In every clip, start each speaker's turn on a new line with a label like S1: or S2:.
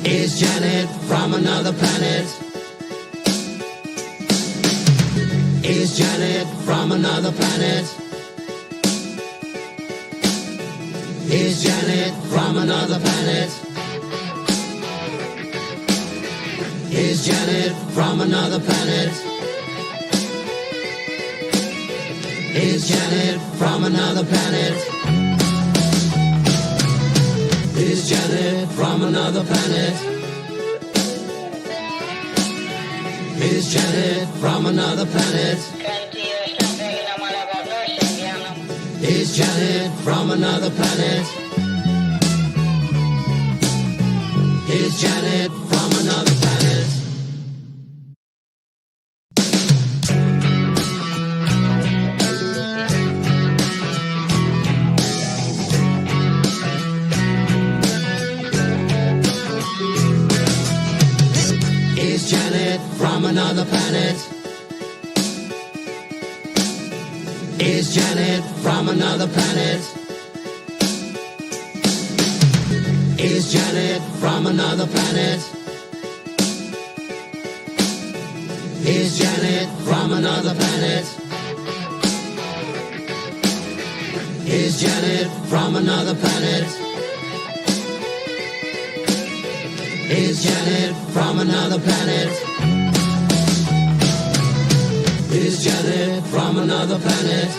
S1: Is Janet from another planet? Is Janet from another planet? Is Janet from another planet? Is Janet from another planet? Is Janet from another planet? Is Janet from another planet? Is Janet from another planet? Is Janet from another planet? Is Janet from another planet? Is Janet from another planet? Is Janet from another planet? Is Janet from another planet? Is Janet from another planet? Is Janet from another planet? Is Janet from another planet? Is Janet from another planet?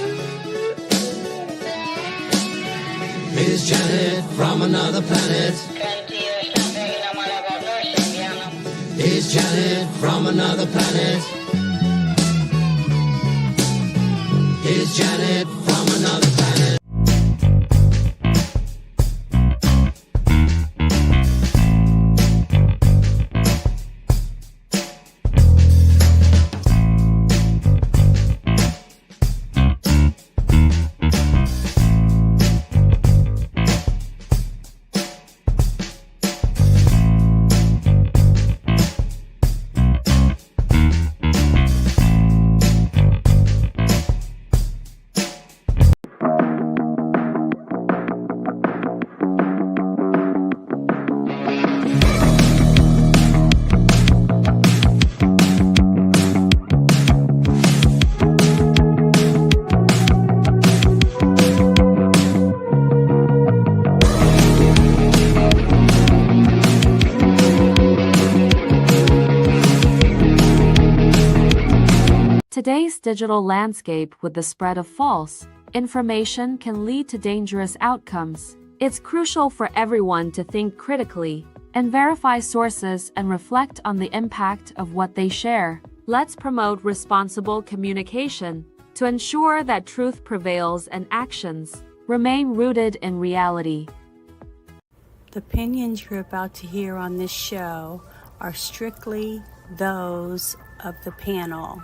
S1: Is Janet from another planet? Is Janet from another planet? Is Janet from another planet?
S2: Today's digital landscape with the spread of false information can lead to dangerous outcomes. It's crucial for everyone to think critically and verify sources and reflect on the impact of what they share. Let's promote responsible communication to ensure that truth prevails and actions remain rooted in reality.
S3: The opinions you're about to hear on this show are strictly those of the panel.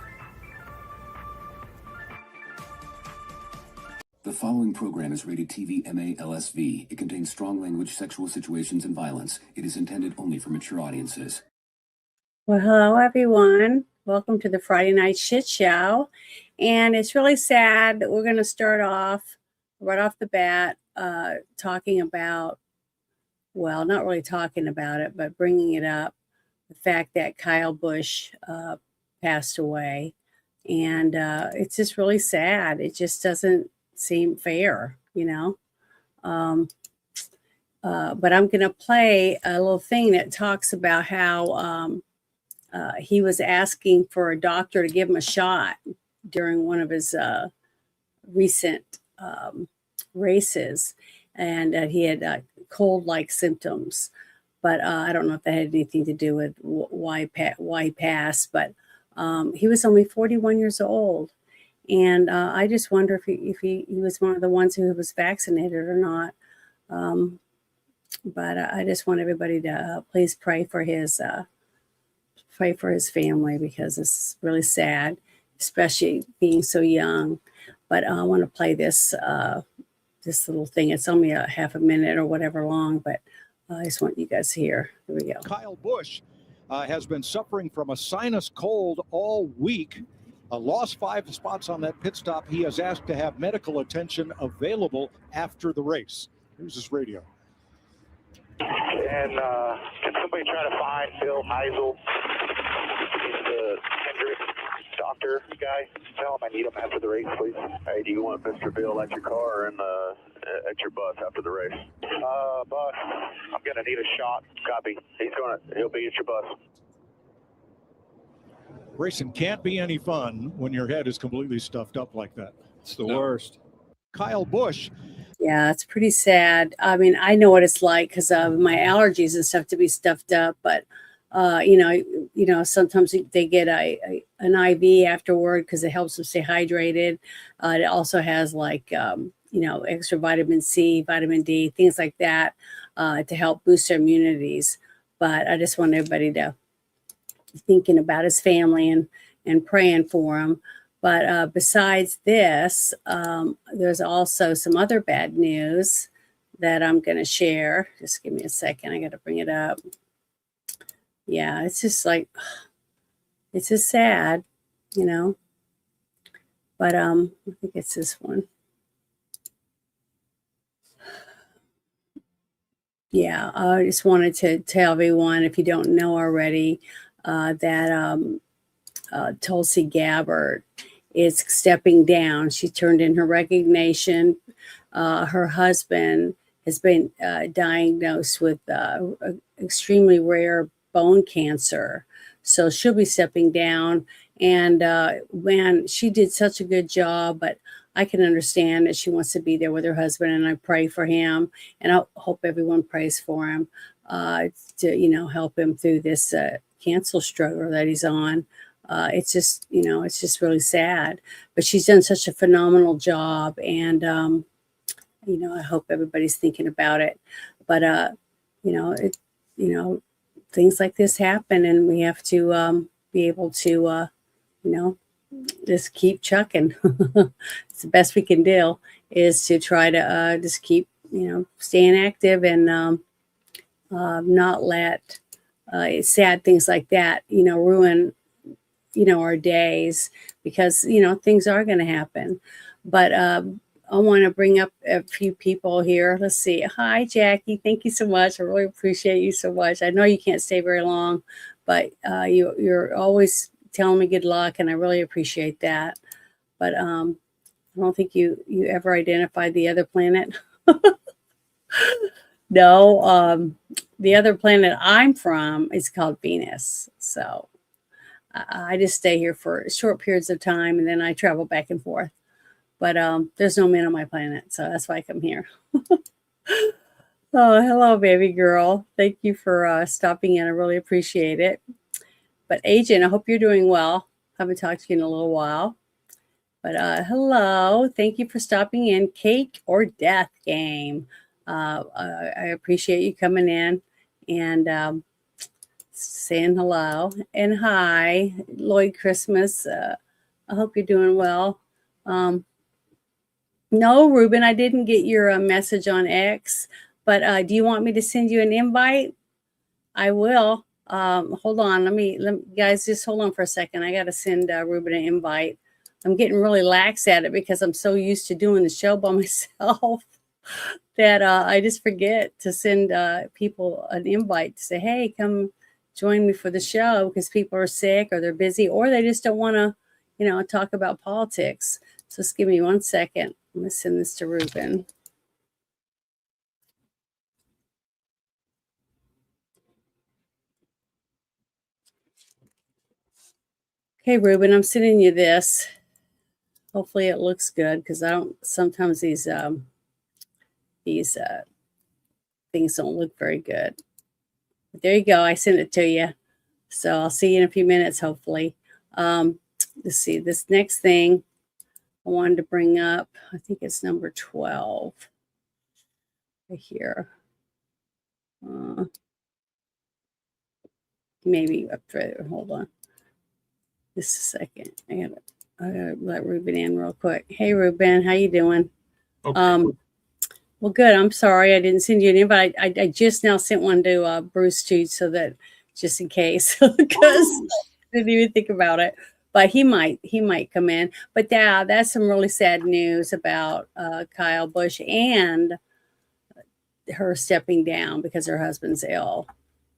S4: The following program is rated TV MA LSV. It contains strong language, sexual situations, and violence. It is intended only for mature audiences.
S3: Well, hello, everyone. Welcome to the Friday Night Shit Show. And it's really sad that we're going to start off right off the bat talking about, well, not really talking about it, but bringing it up, the fact that Kyle Busch passed away. And it's just really sad. It just doesn't seem fair, you know. But I'm going to play a little thing that talks about how he was asking for a doctor to give him a shot during one of his recent races, and he had cold-like symptoms. But I don't know if that had anything to do with why he passed. But he was only 41 years old. And I just wonder if he was one of the ones who was vaccinated or not. But I just want everybody to please pray for his family, because it's really sad, especially being so young. But I want to play this little thing. It's only a half a minute or whatever long, but I just want you guys to hear. Here we go.
S5: Kyle Busch has been suffering from a sinus cold all week. Lost 5 spots on that pit stop. He has asked to have medical attention available after the race. Here's his radio.
S6: And can somebody try to find Bill Heisel? He's the Hendrick doctor guy. Tell him I need him after the race, please. Hey, do you want Mr. Bill at your car or at your bus after the race? Bus. I'm gonna need a shot. Copy. He'll be at your bus.
S5: Racing can't be any fun when your head is completely stuffed up like that.
S7: It's the worst.
S5: Kyle Busch.
S3: Yeah, it's pretty sad. I mean, I know what it's like because of my allergies and stuff to be stuffed up. But sometimes they get an IV afterward because it helps them stay hydrated. It also has like extra vitamin C, vitamin D, things like that to help boost their immunities. But I just want everybody to be thinking about his family and praying for him. But besides this, there's also some other bad news that I'm going to share. Just give me a second. I got to bring it up. Yeah, it's just like, it's just sad, But I think it's this one. Yeah, I just wanted to tell everyone, if you don't know already, that Tulsi Gabbard is stepping down. She turned in her resignation. Her husband has been diagnosed with extremely rare bone cancer. So she'll be stepping down. And man, she did such a good job, but I can understand that she wants to be there with her husband, and I pray for him, and I hope everyone prays for him to help him through this cancer struggle that he's on. It's just really sad, but she's done such a phenomenal job, and I hope everybody's thinking about it. But things like this happen, and we have to be able to just keep chucking. It's the best we can do is to try to just keep staying active and not let sad things like that ruin our days, because things are going to happen. But I want to bring up a few people here. Let's see. Hi, Jackie. Thank you so much. I really appreciate you so much. I know you can't stay very long, but you're always telling me good luck, and I really appreciate that. But I don't think you ever identified the other planet. No, the other planet I'm from is called Venus. So I just stay here for short periods of time, and then I travel back and forth. But there's no men on my planet, so that's why I come here. Oh, hello, baby girl. Thank you for stopping in. I really appreciate it. But Agent, I hope you're doing well. Haven't talked to you in a little while. But hello. Thank you for stopping in. Cake or Death Game. I appreciate you coming in and saying hello. And hi, Lloyd Christmas. I hope you're doing well. No, Ruben, I didn't get your message on X. But do you want me to send you an invite? I will. Hold on. Let me guys, just hold on for a second. I got to send Ruben an invite. I'm getting really lax at it because I'm so used to doing the show by myself that I just forget to send people an invite to say, hey, come join me for the show, because people are sick or they're busy or they just don't want to, talk about politics. So just give me 1 second. I'm going to send this to Ruben. Okay, Ruben, I'm sending you this. Hopefully it looks good, because sometimes these things don't look very good. But there you go. I sent it to you. So I'll see you in a few minutes, hopefully. Let's see. This next thing I wanted to bring up, I think it's number 12 right here. Maybe up further. Hold on. Just a second. I gotta let Ruben in real quick. Hey, Ruben, how you doing?
S7: Okay.
S3: Well, good. I'm sorry I didn't send you an invite. I just now sent one to Bruce too, so that just in case, because I didn't even think about it. But he might come in. But yeah, that's some really sad news about Kyle Busch and her stepping down because her husband's ill.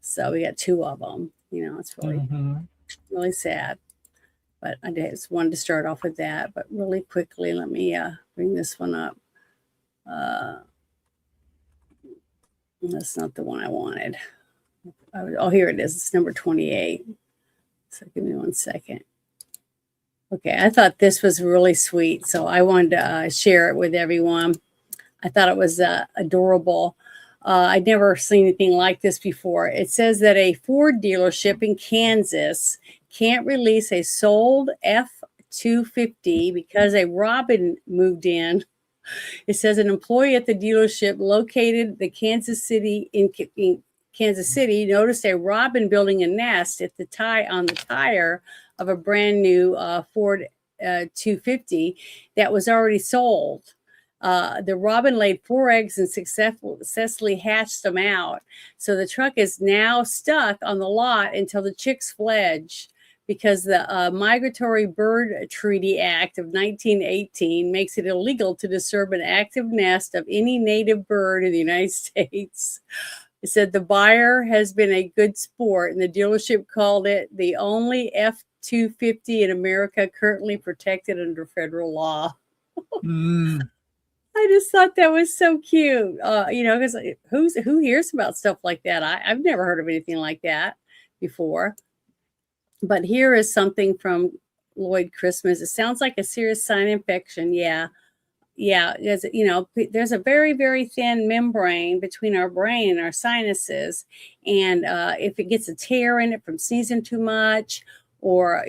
S3: So we got 2 of them. It's really, really sad. But I just wanted to start off with that. But really quickly, let me bring this one up. That's not the one I wanted. Oh, here it is. It's number 28. So give me 1 second. Okay, I thought this was really sweet, so I wanted to share it with everyone. I thought it was adorable. I'd never seen anything like this before. It says that a Ford dealership in Kansas can't release a sold F-250 because a robin moved in. It says an employee at the dealership located in Kansas City noticed a robin building a nest at the on the tire of a brand new Ford 250 that was already sold. The robin laid 4 eggs and successfully hatched them out. So the truck is now stuck on the lot until the chicks fledge, because the Migratory Bird Treaty Act of 1918 makes it illegal to disturb an active nest of any native bird in the United States. It said the buyer has been a good sport, and the dealership called it the only F-250 in America currently protected under federal law. I just thought that was so cute. Because who hears about stuff like that? I've never heard of anything like that before. But here is something from Lloyd Christmas. It sounds like a serious sinus infection. Yeah. There's a very, very thin membrane between our brain and our sinuses. And if it gets a tear in it from sneezing too much, or,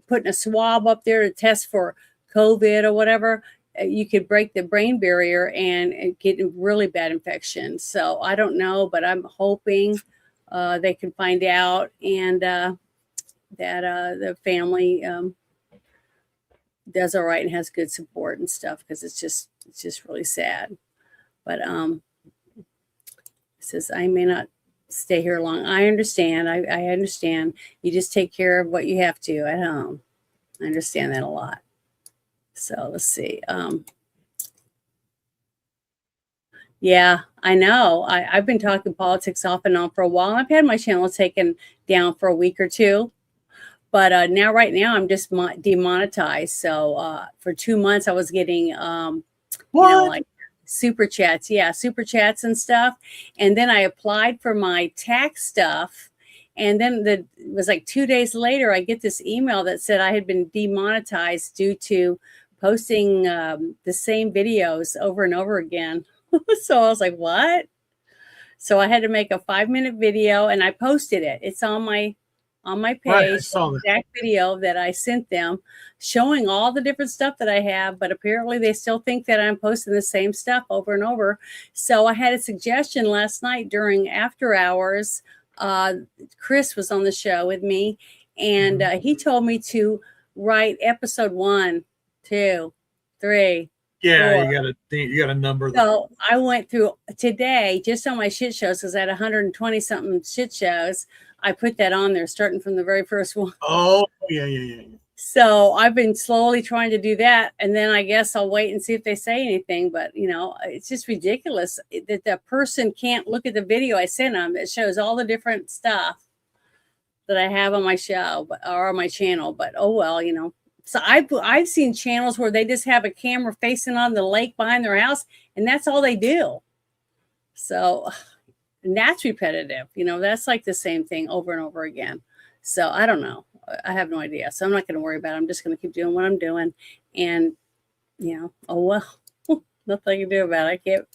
S3: putting a swab up there to test for COVID or whatever, you could break the brain barrier and get a really bad infection. So I don't know, but I'm hoping they can find out, and that the family does all right and has good support and stuff, because it's just really sad. But it says, I may not stay here long. I understand. I understand. You just take care of what you have to at home. I understand that a lot. So let's see. Yeah, I know. I've been talking politics off and on for a while. I've had my channel taken down for a week or two. But right now, I'm just demonetized. So for 2 months, I was getting, like super chats. Yeah, super chats and stuff. And then I applied for my tax stuff. And then it was like 2 days later, I get this email that said I had been demonetized due to posting the same videos over and over again. So I was like, what? So I had to make a 5-minute video, and I posted it. It's on my page, right, the exact video that I sent them, showing all the different stuff that I have, but apparently they still think that I'm posting the same stuff over and over. So I had a suggestion last night during after hours. Chris was on the show with me, and he told me to write episode 1, 2, 3.
S7: Yeah, 4. You got a number.
S3: So I went through today just on my shit shows, because I had 120 something shit shows. I put that on there starting from the very first one.
S7: Oh, yeah.
S3: So I've been slowly trying to do that. And then I guess I'll wait and see if they say anything. But, it's just ridiculous that the person can't look at the video I sent them. It shows all the different stuff that I have on my show or on my channel. But, oh, well, So I've seen channels where they just have a camera facing on the lake behind their house, and that's all they do. So... and that's repetitive, that's like the same thing over and over again. So I don't know. I have no idea. So I'm not going to worry about it. I'm just going to keep doing what I'm doing. And, oh, well, nothing I can do about it.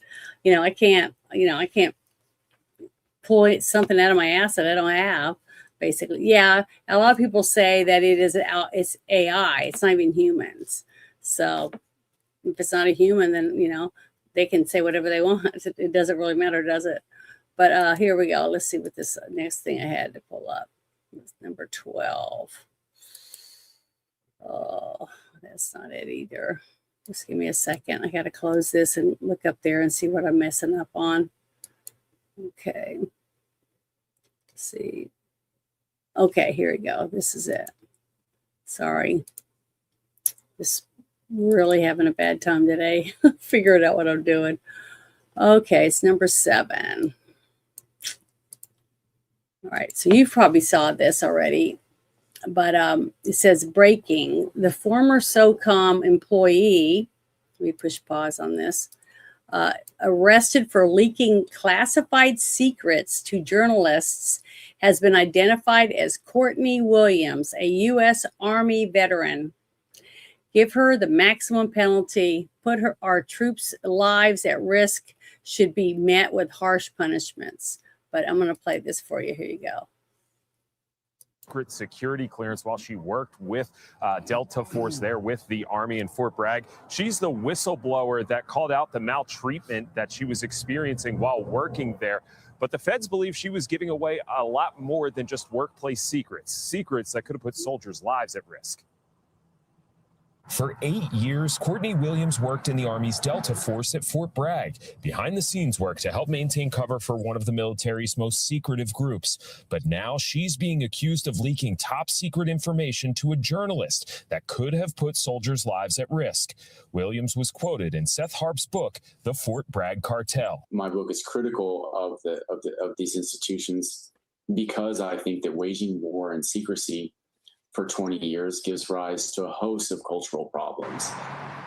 S3: I can't pull something out of my ass that I don't have, basically. Yeah. A lot of people say that it's AI. It's not even humans. So if it's not a human, then, they can say whatever they want. It doesn't really matter, does it? But here we go. Let's see what this next thing I had to pull up. It's number 12. Oh, that's not it either. Just give me a second. I got to close this and look up there and see what I'm messing up on. Okay. Let's see. Okay, here we go. This is it. Sorry. Just really having a bad time today. Figuring out what I'm doing. Okay, it's number 7. All right, so you probably saw this already, but it says breaking. The former SOCOM employee, let me push pause on this, arrested for leaking classified secrets to journalists has been identified as Courtney Williams, a U.S. Army veteran. Give her the maximum penalty, put our troops' lives at risk, should be met with harsh punishments. But I'm going to play this for you. Here you go.
S8: Security clearance while she worked with Delta Force there with the Army in Fort Bragg. She's the whistleblower that called out the maltreatment that she was experiencing while working there. But the feds believe she was giving away a lot more than just workplace secrets that could have put soldiers' lives at risk.
S9: For 8 years, Courtney Williams worked in the Army's Delta Force at Fort Bragg, behind-the-scenes work to help maintain cover for one of the military's most secretive groups. But now she's being accused of leaking top-secret information to a journalist that could have put soldiers' lives at risk. Williams was quoted in Seth Harp's book, The Fort Bragg Cartel.
S10: My book is critical of these institutions because I think that waging war in secrecy for 20 years gives rise to a host of cultural problems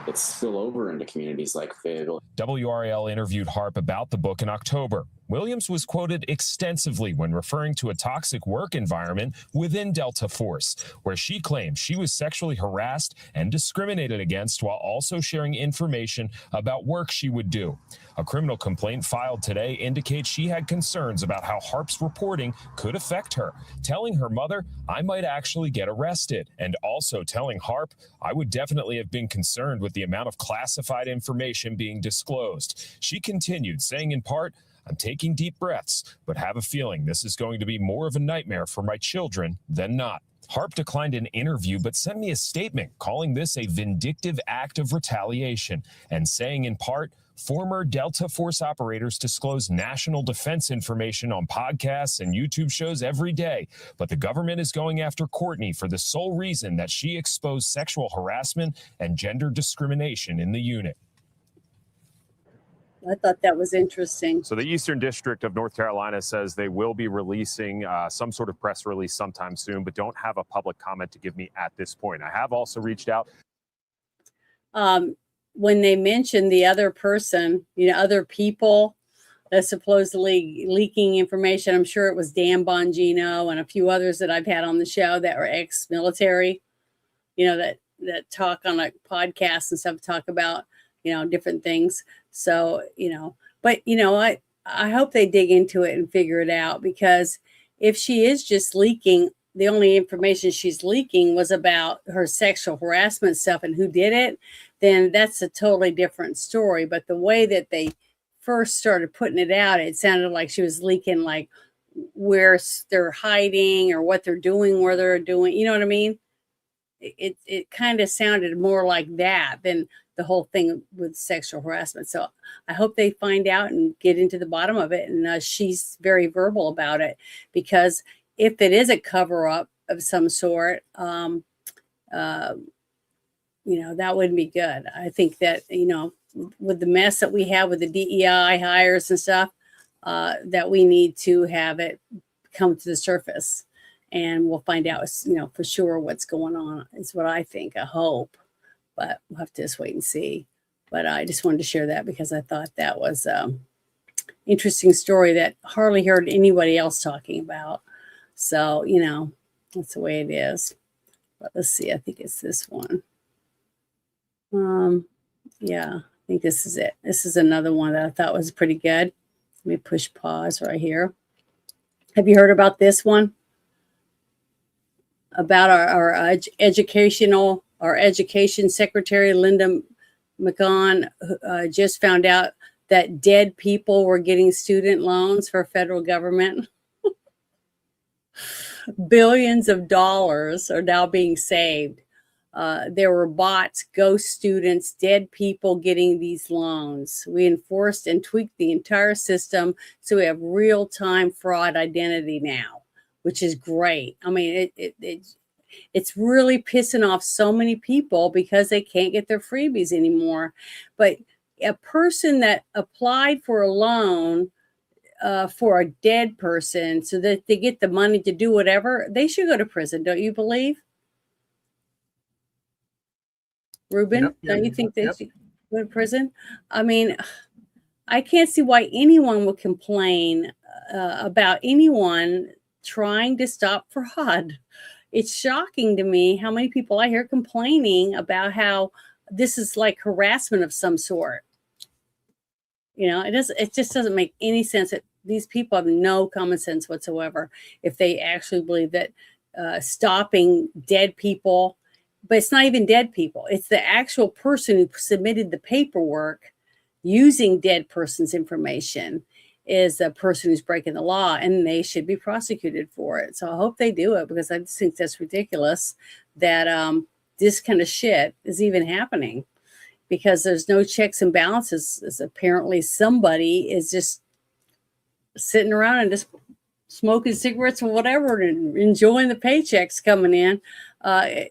S10: that spill over into communities like Fayetteville.
S9: WRAL interviewed Harp about the book in October. Williams was quoted extensively when referring to a toxic work environment within Delta Force, where she claimed she was sexually harassed and discriminated against while also sharing information about work she would do. A criminal complaint filed today indicates she had concerns about how Harp's reporting could affect her, telling her mother, "I might actually get arrested," and also telling Harp, "I would definitely have been concerned with the amount of classified information being disclosed." She continued, saying in part, "I'm taking deep breaths, but have a feeling this is going to be more of a nightmare for my children than not." Harp declined an interview, but sent me a statement calling this a vindictive act of retaliation and saying in part, "Former Delta Force operators disclose national defense information on podcasts and YouTube shows every day, but the government is going after Courtney for the sole reason that she exposed sexual harassment and gender discrimination in the unit."
S3: I thought that was interesting.
S8: So the Eastern District of North Carolina says they will be releasing some sort of press release sometime soon, but don't have a public comment to give me at this point. I have also reached out.
S3: When they mentioned the other person, other people that supposedly leaking information, I'm sure it was Dan Bongino and a few others that I've had on the show that were ex-military, that talk on a podcast and stuff, talk about, different things. So, but I hope they dig into it and figure it out, because if she is just leaking, the only information she's leaking was about her sexual harassment stuff and who did it, then that's a totally different story. But the way that they first started putting it out, it sounded like she was leaking like where they're hiding or what they're doing, where they're doing, you know what I mean? It kind of sounded more like that than the whole thing with sexual harassment. So I hope they find out and get into the bottom of it. And she's very verbal about it, because if it is a cover up of some sort, that wouldn't be good. I think that, with the mess that we have with the DEI hires and stuff, that we need to have it come to the surface, and we'll find out, for sure what's going on is what I think. I hope, but we'll have to just wait and see. But I just wanted to share that because I thought that was interesting story that hardly heard anybody else talking about. So, that's the way it is. But let's see. I think it's this one. Yeah, I think this is it. This is another one that I thought was pretty good. Let me push pause right here. Have you heard about this one? About our education secretary, Linda McGahn, just found out that dead people were getting student loans for federal government. Billions of dollars are now being saved. There were bots, ghost students, dead people getting these loans. We enforced and tweaked the entire system, so we have real-time fraud identity now, which is great. I mean, it's really pissing off so many people because they can't get their freebies anymore. But a person that applied for a loan for a dead person so that they get the money to do whatever, they should go to prison, don't you believe? Ruben,
S7: Yep,
S3: don't you
S7: yep,
S3: think they
S7: yep.
S3: should go to prison? I mean, I can't see why anyone would complain about anyone trying to stop fraud. It's shocking to me how many people I hear complaining about how this is like harassment of some sort. You know, it just doesn't make any sense that these people have no common sense whatsoever if they actually believe that stopping dead people, but it's not even dead people. It's the actual person who submitted the paperwork using dead person's information is the person who's breaking the law, and they should be prosecuted for it. So I hope they do it, because I just think that's ridiculous that this kind of shit is even happening, because there's no checks and balances. As apparently somebody is just sitting around and just smoking cigarettes or whatever and enjoying the paychecks coming in. I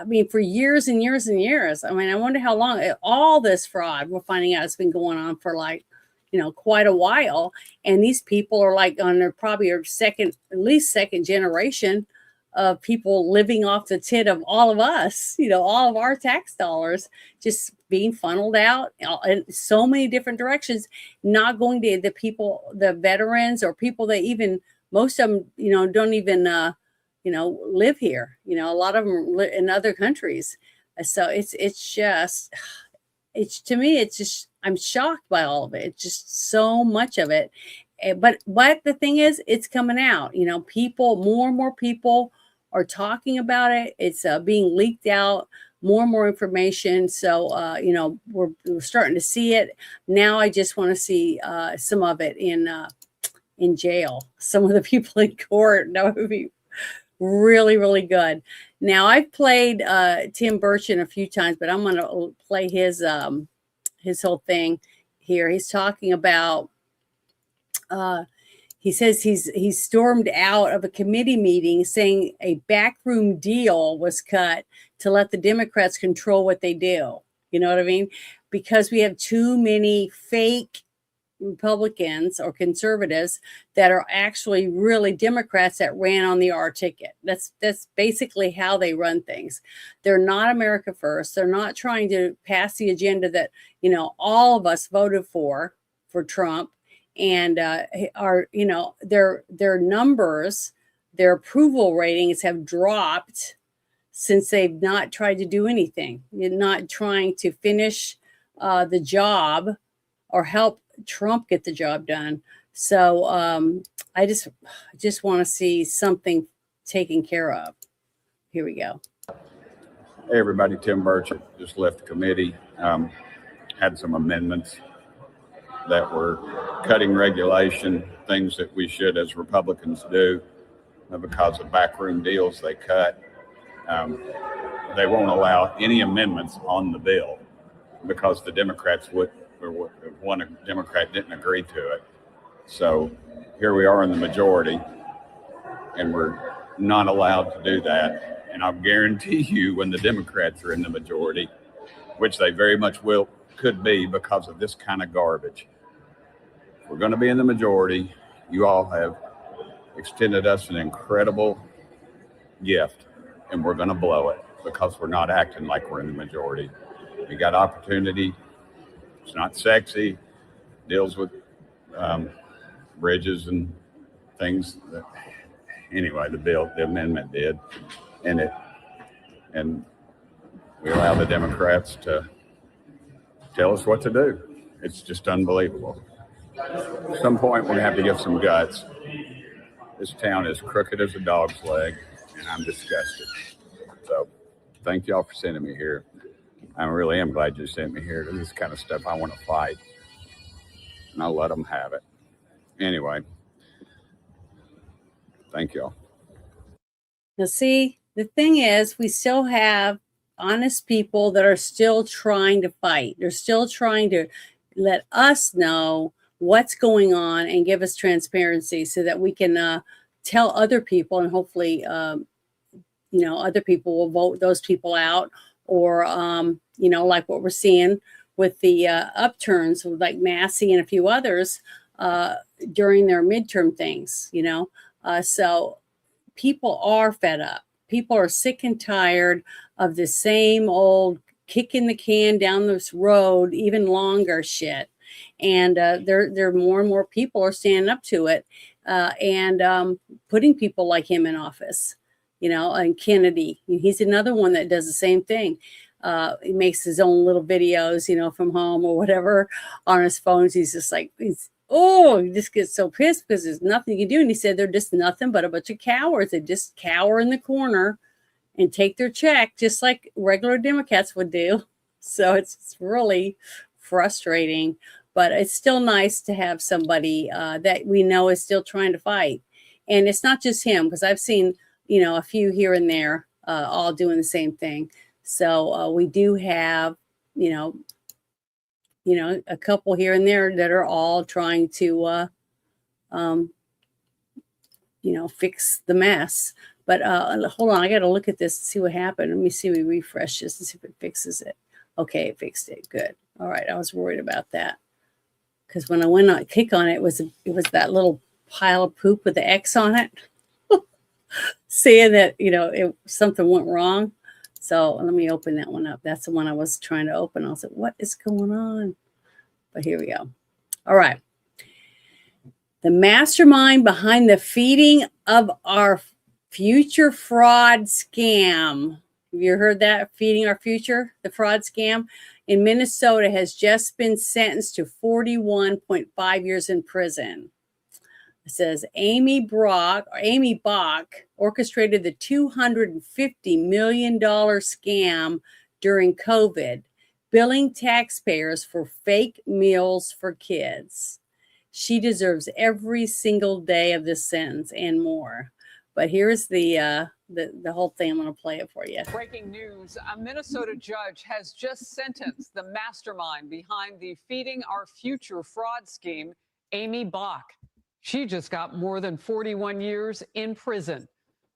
S3: mean, for years and years and years. I mean, I wonder how long all this fraud, we're finding out, it's been going on for like, you know, quite a while. And these people are like on their probably at least second generation of people living off the tit of all of us, you know, all of our tax dollars just being funneled out in so many different directions, not going to the people, the veterans, or people that even, most of them, you know, don't even, you know, live here. You know, a lot of them live in other countries. So it's just, to me, it's just, I'm shocked by all of it. It's just so much of it. But the thing is, it's coming out, you know, more and more people are talking about it. It's being leaked out, more and more information. So, you know, we're starting to see it. Now I just want to see some of it in jail. Some of the people in court, that would be really, really good. Now, I've played Tim Burchett a few times, but I'm going to play his whole thing here. He's talking about, he says he's stormed out of a committee meeting saying a backroom deal was cut to let the Democrats control what they do. You know what I mean? Because we have too many fake Republicans or conservatives that are actually really Democrats that ran on the R ticket. That's basically how they run things. They're not America first. They're not trying to pass the agenda that, you know, all of us voted for Trump, and are, you know, their numbers, their approval ratings have dropped since they've not tried to do anything. They're not trying to finish the job or help Trump get the job done. So I just want to see something taken care of. Here we go.
S11: Hey everybody, Tim Burchett just left the committee. Had some amendments that were cutting regulation, things that we should as Republicans do, because of backroom deals they cut. They won't allow any amendments on the bill because the Democrats one Democrat didn't agree to it. So here we are in the majority, and we're not allowed to do that. And I'll guarantee you, when the Democrats are in the majority, which they very much could be because of this kind of garbage, we're going to be in the majority. You all have extended us an incredible gift, and we're going to blow it because we're not acting like we're in the majority. We got opportunity. It's not sexy. Deals with bridges and things. Anyway, the amendment did, and we allow the Democrats to tell us what to do. It's just unbelievable. At some point, we're gonna have to get some guts. This town is crooked as a dog's leg, and I'm disgusted. So, thank y'all for sending me here. I really am glad you sent me here. This kind of stuff I want to fight, and I'll let them have it. Anyway, thank y'all.
S3: Now, see, the thing is, we still have honest people that are still trying to fight. They're still trying to let us know what's going on and give us transparency so that we can tell other people, and hopefully, you know, other people will vote those people out. Or, you know, like what we're seeing with the upturns with like Massey and a few others during their midterm things, so people are fed up. People are sick and tired of the same old kicking the can down this road even longer shit. And there more and more people are standing up to it and putting people like him in office, and Kennedy. He's another one that does the same thing. He makes his own little videos, from home or whatever on his phones. He's just like, he just gets so pissed because there's nothing you can do. And he said they're just nothing but a bunch of cowards. They just cower in the corner and take their check just like regular Democrats would do. So it's really frustrating, but it's still nice to have somebody that we know is still trying to fight. And it's not just him, because I've seen, a few here and there all doing the same thing. So we do have, a couple here and there that are all trying to, fix the mess. But hold on, I got to look at this and see what happened. Let me see. We refresh this and see if it fixes it. Okay, it fixed it. Good. All right, I was worried about that because when I went on click on it, it was that little pile of poop with the X on it, saying that something went wrong. So let me open that one up. That's the one I was trying to open. I was like, what is going on? But here we go. All right. The mastermind behind the feeding of our future fraud scam. Have you heard that? Feeding our future, the fraud scam in Minnesota has just been sentenced to 41.5 years in prison. It says Amy Bach orchestrated the $250 million scam during COVID, billing taxpayers for fake meals for kids. She deserves every single day of this sentence and more. But here's the whole thing. I'm going to play it for you.
S12: Breaking news. A Minnesota judge has just sentenced the mastermind behind the Feeding Our Future fraud scheme, Amy Bach. She just got more than 41 years in prison.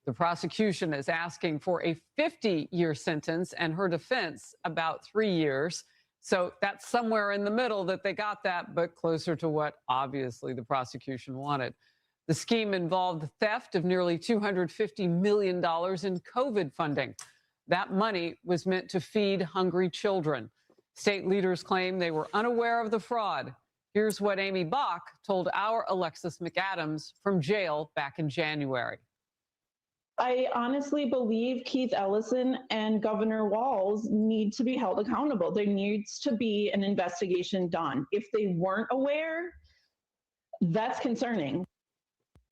S12: The prosecution is asking for a 50-year sentence and her defense about 3 years. So that's somewhere in the middle that they got that, but closer to what obviously the prosecution wanted. The scheme involved the theft of nearly $250 million in COVID funding. That money was meant to feed hungry children. State leaders claim they were unaware of the fraud. Here's what Amy Bach told our Alexis McAdams from jail back in January.
S13: I honestly believe Keith Ellison and Governor Walz need to be held accountable. There needs to be an investigation done. If they weren't aware, that's concerning.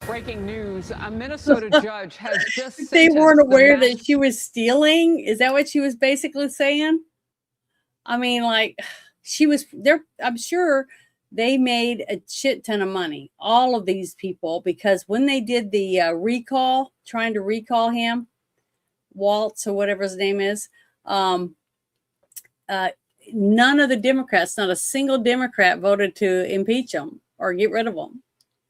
S12: Breaking news, a Minnesota judge has just
S3: They weren't aware that she was stealing? Is that what she was basically saying? I mean, like, she was there. I'm sure they made a shit ton of money, all of these people, because when they did the recall, trying to recall him, Waltz or whatever his name is, none of the Democrats, not a single Democrat voted to impeach him or get rid of him.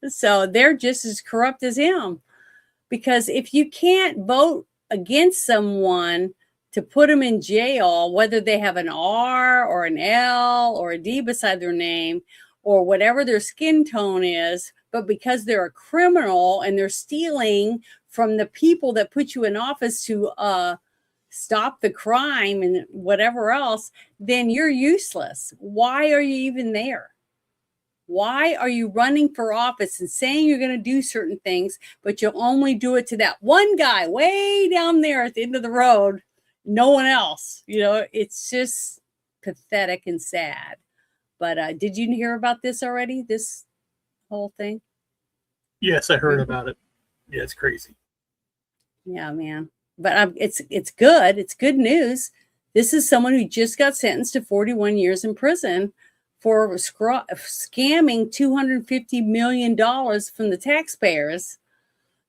S3: So they're just as corrupt as him, because if you can't vote against someone to put them in jail, whether they have an R or an L or a D beside their name or whatever their skin tone is, but because they're a criminal and they're stealing from the people that put you in office to stop the crime and whatever else, then you're useless. Why are you even there? Why are you running for office and saying you're going to do certain things, but you'll only do it to that one guy way down there at the end of the road, no one else? It's just pathetic and sad. But did you hear about this already, this whole thing?
S7: Yes, I heard about it. Yeah, it's crazy.
S3: Yeah, man. But it's good. It's good news. This is someone who just got sentenced to 41 years in prison for scamming $250 million from the taxpayers.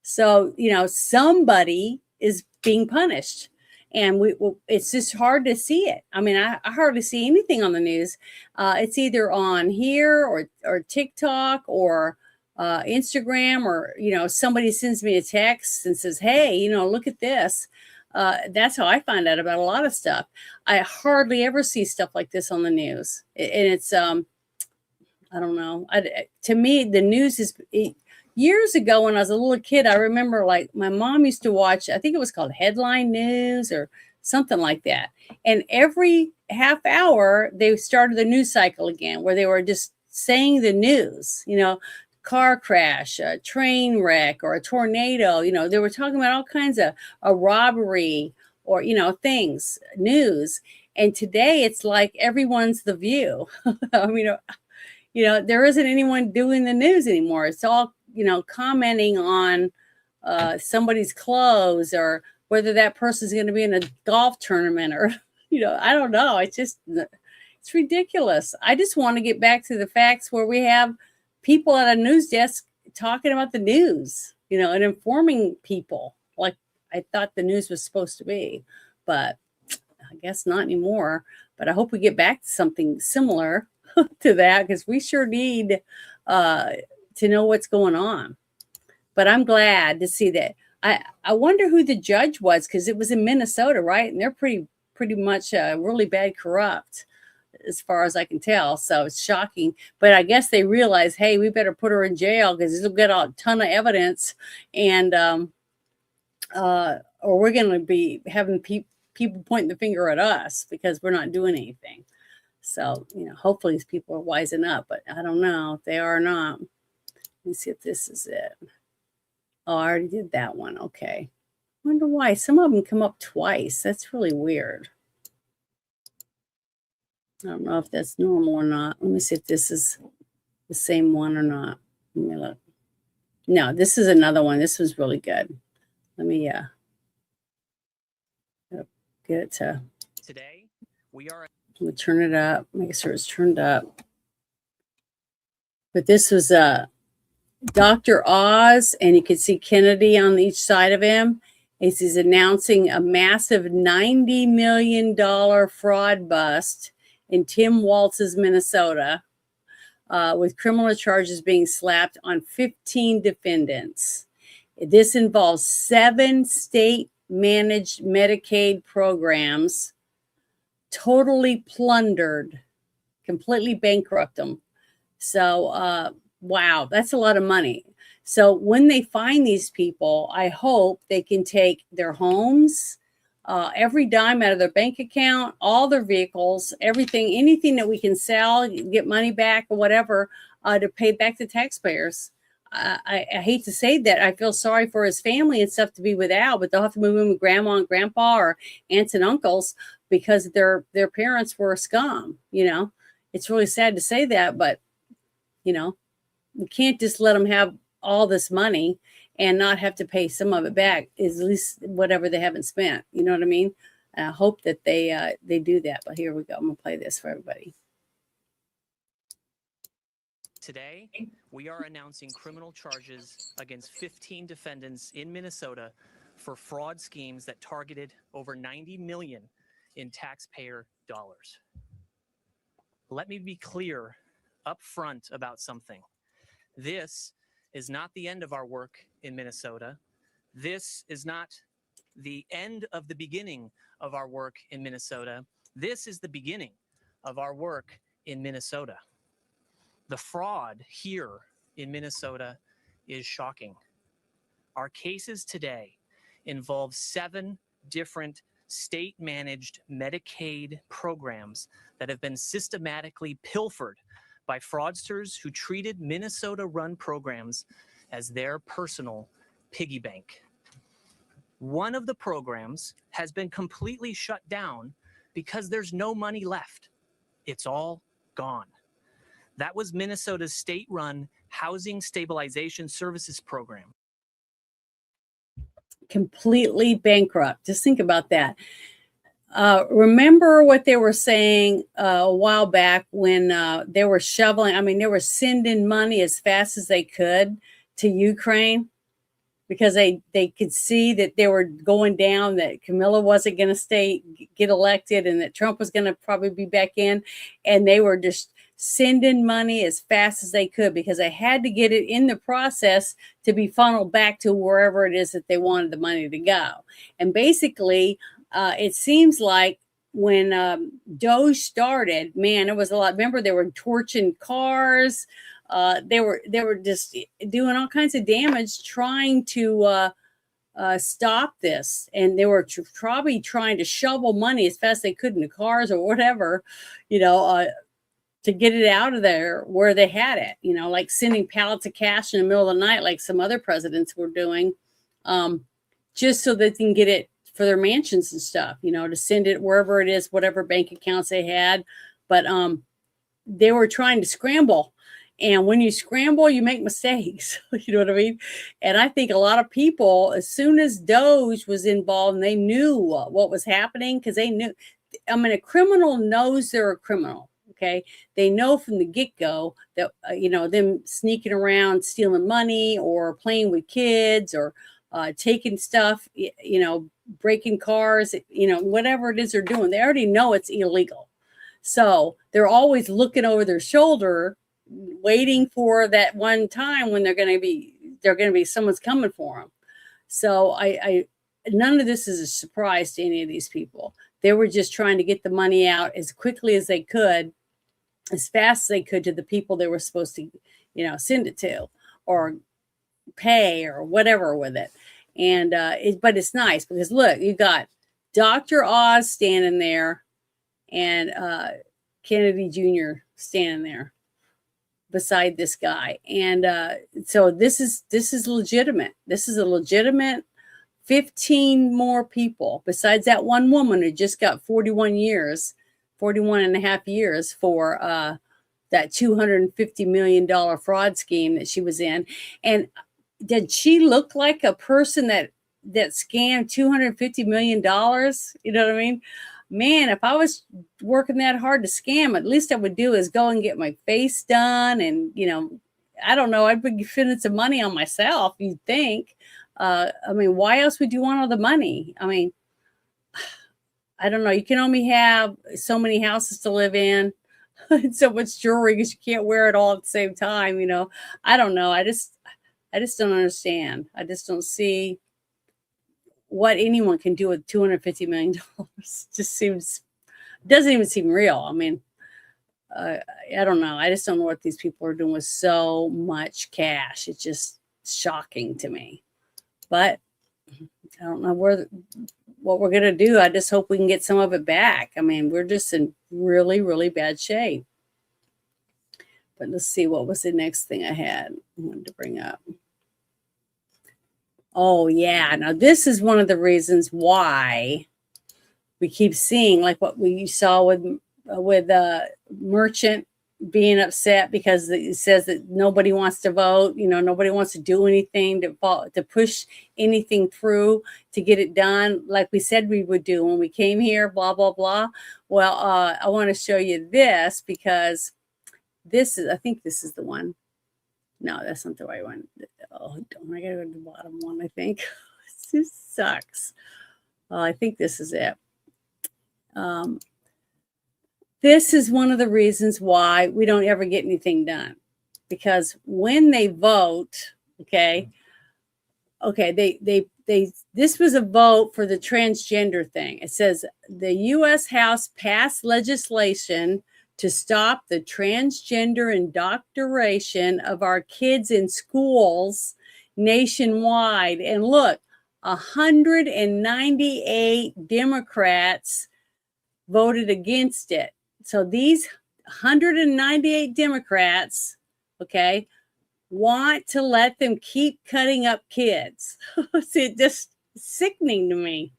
S3: So, somebody is being punished. And it's just hard to see it. I mean, I hardly see anything on the news. It's either on here or TikTok or Instagram, or, somebody sends me a text and says, hey, look at this. That's how I find out about a lot of stuff. I hardly ever see stuff like this on the news. And it's, I don't know. To me, the news is years ago when I was a little kid. I remember like my mom used to watch, I think it was called Headline News or something like that. And every half hour, they started the news cycle again where they were just saying the news, you know, car crash, a train wreck, or a tornado. You know, they were talking about all kinds of a robbery or, you know, things, news. And today it's like everyone's The View. I mean, you know, there isn't anyone doing the news anymore. It's all, you know, commenting on somebody's clothes or whether that person's going to be in a golf tournament or, you know, I don't know. It's just, it's ridiculous. I just want to get back to the facts where we have people at a news desk talking about the news, you know, and informing people like I thought the news was supposed to be, but I guess not anymore. But I hope we get back to something similar to that because we sure need to know what's going on. But I'm glad to see that. I wonder who the judge was because it was in Minnesota, right? And they're pretty much really bad corrupt, as far as I can tell. So it's shocking. But I guess they realize, hey, we better put her in jail because it'll get a ton of evidence. And or we're going to be having people pointing the finger at us because we're not doing anything. So, you know, hopefully these people are wising up. But I don't know if they are or not. Let me see if this is it. Oh, I already did that one. Okay. I wonder why. Some of them come up twice. That's really weird. I don't know if that's normal or not. Let me see if this is the same one or not. Let me look. No, this is another one. This was really good. Let me get it to.
S14: Today, we are.
S3: Let me turn it up. Make sure it's turned up. But this was Dr. Oz, and you could see Kennedy on each side of him. He's announcing a massive $90 million fraud bust in Tim Walz's Minnesota, with criminal charges being slapped on 15 defendants. This involves 7 state-managed Medicaid programs, totally plundered, completely bankrupt them. So, wow, that's a lot of money. So when they find these people, I hope they can take their homes, every dime out of their bank account, all their vehicles, everything, anything that we can sell, get money back or whatever, to pay back the taxpayers. I hate to say that. I feel sorry for his family and stuff to be without, but they'll have to move in with grandma and grandpa or aunts and uncles because their parents were scum. You know, it's really sad to say that, but you know, you can't just let them have all this money and not have to pay some of it back, is at least whatever they haven't spent. You know what I mean? I hope that they do that. But here we go. I'm going to play this for everybody.
S14: Today, we are announcing criminal charges against 15 defendants in Minnesota for fraud schemes that targeted over $90 million in taxpayer dollars. Let me be clear up front about something. This is not the end of our work in Minnesota. This is not the end of the beginning of our work in Minnesota. This is the beginning of our work in Minnesota. The fraud here in Minnesota is shocking. Our cases today involve 7 different state-managed Medicaid programs that have been systematically pilfered by fraudsters who treated Minnesota-run programs as their personal piggy bank. One of the programs has been completely shut down because there's no money left. It's all gone. That was Minnesota's state-run Housing Stabilization Services program.
S3: Completely bankrupt. Just think about that. Remember what they were saying a while back when they were shoveling, I mean, they were sending money as fast as they could to Ukraine because they could see that they were going down, that Camilla wasn't going to get elected and that Trump was going to probably be back in. And they were just sending money as fast as they could because they had to get it in the process to be funneled back to wherever it is that they wanted the money to go. And basically, it seems like when Doge started, man, it was a lot. Remember, they were torching cars. They were just doing all kinds of damage trying to stop this, and they were probably trying to shovel money as fast as they could in the cars or whatever, to get it out of there where they had it, like sending pallets of cash in the middle of the night, like some other presidents were doing, just so they can get it for their mansions and stuff, to send it wherever it is, whatever bank accounts they had. But they were trying to scramble. And when you scramble, you make mistakes. You know what I mean? And I think a lot of people, as soon as Doge was involved, and they knew what was happening, because they knew, a criminal knows they're a criminal. Okay. They know from the get-go that, them sneaking around, stealing money or playing with kids or taking stuff, breaking cars, whatever it is they're doing, they already know it's illegal. So they're always looking over their shoulder, waiting for that one time when they're going to be someone's coming for them. So I none of this is a surprise to any of these people. They were just trying to get the money out as quickly as they could, as fast as they could, to the people they were supposed to, send it to or pay or whatever with it. And but it's nice because look, you got Dr. Oz standing there and Kennedy Jr. standing there beside this guy. And so this is legitimate. This is a legitimate 15 more people besides that one woman who just got 41 and a half years for that $250 million fraud scheme that she was in. And did she look like a person that scammed $250 million? You know what I mean? Man, if I was working that hard to scam, at least I would do is go and get my face done. And, I don't know, I'd be spending some money on myself, you'd think. Why else would you want all the money? I don't know. You can only have so many houses to live in and so much jewelry because you can't wear it all at the same time. I don't know. I just don't understand. I just don't see what anyone can do with $250 million. Doesn't even seem real. I don't know. I just don't know what these people are doing with so much cash. It's just shocking to me. But I don't know what we're going to do. I just hope we can get some of it back. We're just in really, really bad shape. But let's see, what was the next thing I wanted to bring up? Oh, yeah. Now, this is one of the reasons why we keep seeing, like what we saw with Merchant being upset because it says that nobody wants to vote. Nobody wants to do anything to push anything through to get it done like we said we would do when we came here, blah, blah, blah. Well, I want to show you this because I think this is the one. No, that's not the right one. Oh, I gotta go to the bottom one, I think. This sucks. I think this is it. This is one of the reasons why we don't ever get anything done. Because when they vote, this was a vote for the transgender thing. It says the U.S. House passed legislation to stop the transgender indoctrination of our kids in schools nationwide. And look, 198 Democrats voted against it. So these 198 Democrats, want to let them keep cutting up kids. It's just sickening to me.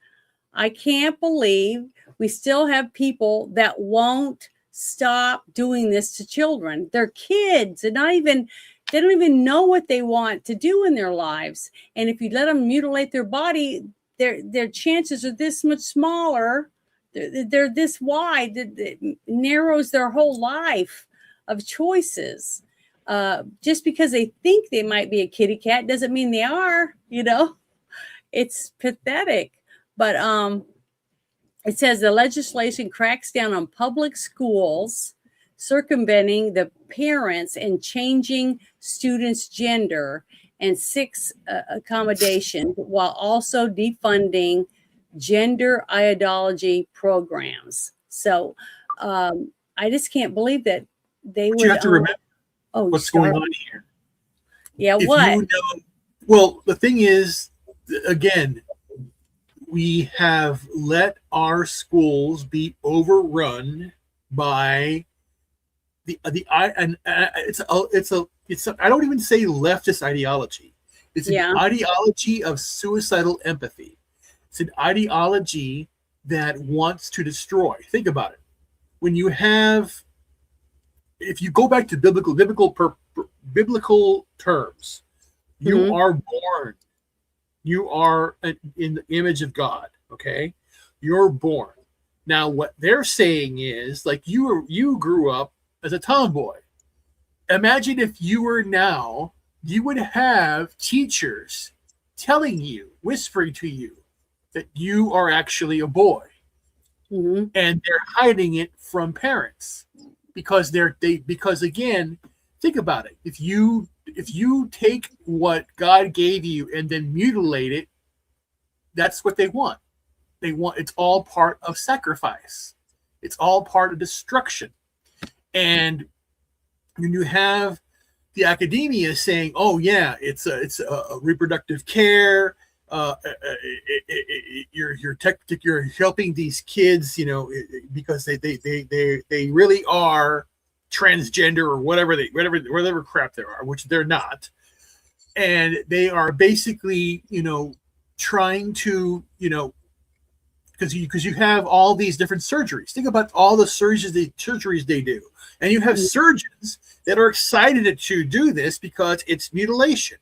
S3: I can't believe we still have people that won't stop doing this to children. They're kids. They don't even know what they want to do in their lives. And if you let them mutilate their body, their chances are this much smaller. They're this wide. It narrows their whole life of choices. Just because they think they might be a kitty cat doesn't mean they are, It's pathetic. But it says the legislation cracks down on public schools circumventing the parents and changing students' gender and sex accommodation while also defunding gender ideology programs. So I just can't believe that they would.
S7: You have to remember what's going
S3: sorry.
S7: on here.
S3: Yeah,
S7: If
S3: what?
S7: you know, well, the thing is, again, we have let our schools be overrun by it's a I don't even say leftist ideology. It's an ideology of suicidal empathy. It's an ideology that wants to destroy. Think about it. When you have, if you go back to biblical terms, you are born. You are in the image of God. Okay, you're born. Now, what they're saying is, like, you grew up as a tomboy. Imagine if you were now, you would have teachers telling you, whispering to you, that you are actually a boy, and they're hiding it from parents because because again, think about it. If you take what God gave you and then mutilate it, that's what they want. It's all part of sacrifice. It's all part of destruction. And when you have the academia saying, "Oh yeah, it's a reproductive care," you're helping these kids, because they really are transgender or whatever crap they are, which they're not, and they are basically trying to because you have all these different surgeries. Think about all the surgeries they do, and you have surgeons that are excited to do this because it's mutilation.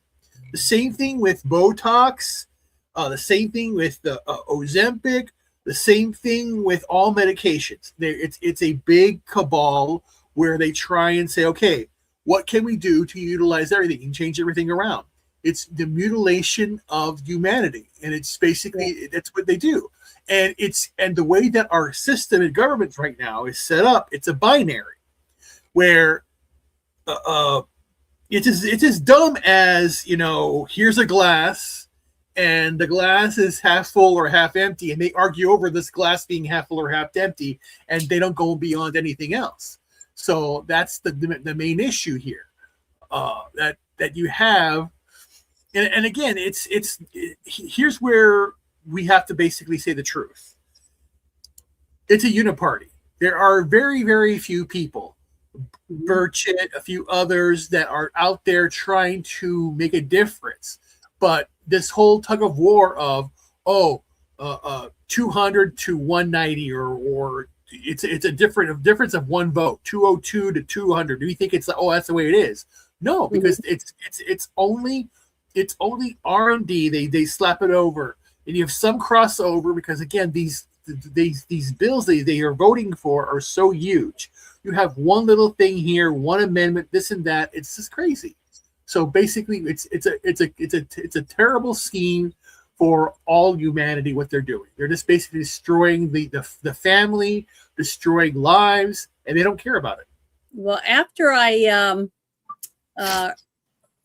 S7: The same thing with Botox, the same thing with the Ozempic, the same thing with all medications. It's a big cabal where they try and say, okay, what can we do to utilize everything and change everything around? It's the mutilation of humanity, and it's basically that's what they do. And the way that our system and government right now is set up, it's a binary where it's as dumb as, here's a glass and the glass is half full or half empty, and they argue over this glass being half full or half empty, and they don't go beyond anything else. So that's the main issue here, that you have. And again, here's where we have to basically say the truth. It's a uniparty. There are very, very few people, Burchett, a few others, that are out there trying to make a difference. But this whole tug of war of 200 to 190, or it's a difference of one vote, 202 to 200. Do you think that's the way it is? No, because it's only R&D. They slap it over, and you have some crossover because again these bills they are voting for are so huge. You have one little thing here, one amendment, this and that. It's just crazy. So basically, it's a terrible scheme for all humanity. What they're doing, they're just basically destroying the family, destroying lives, and they don't care about it.
S3: Well, after I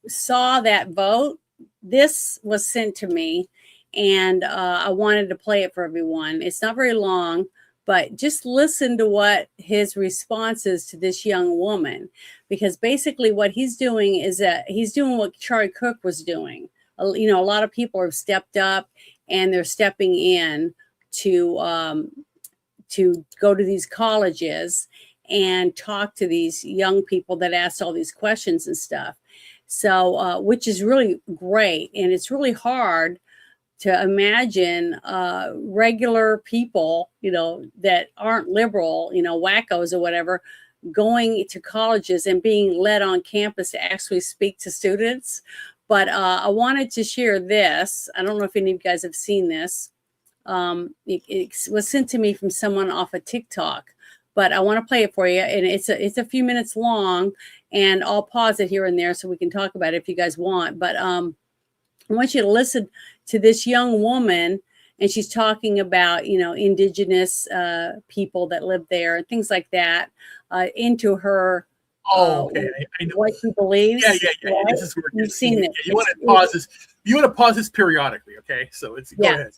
S3: saw that vote, this was sent to me, and I wanted to play it for everyone. It's not very long, but just listen to what his response is to this young woman, because basically what he's doing is that he's doing what Charlie Cook was doing. A lot of people have stepped up, and they're stepping in to go to these colleges and talk to these young people that asked all these questions and stuff. So, which is really great. And it's really hard to imagine regular people, that aren't liberal, wackos or whatever, going to colleges and being led on campus to actually speak to students. But I wanted to share this. I don't know if any of you guys have seen this. It was sent to me from someone off of TikTok, but I want to play it for you. And it's a few minutes long, and I'll pause it here and there so we can talk about it if you guys want. But I want you to listen to this young woman, and she's talking about, indigenous people that live there and things like that. into her.
S7: Oh, okay. I know.
S3: What she believes.
S7: Yeah.
S3: Right?
S7: This is where
S3: You've seen it.
S7: You want to pause this. You want to pause this periodically, okay? So go ahead.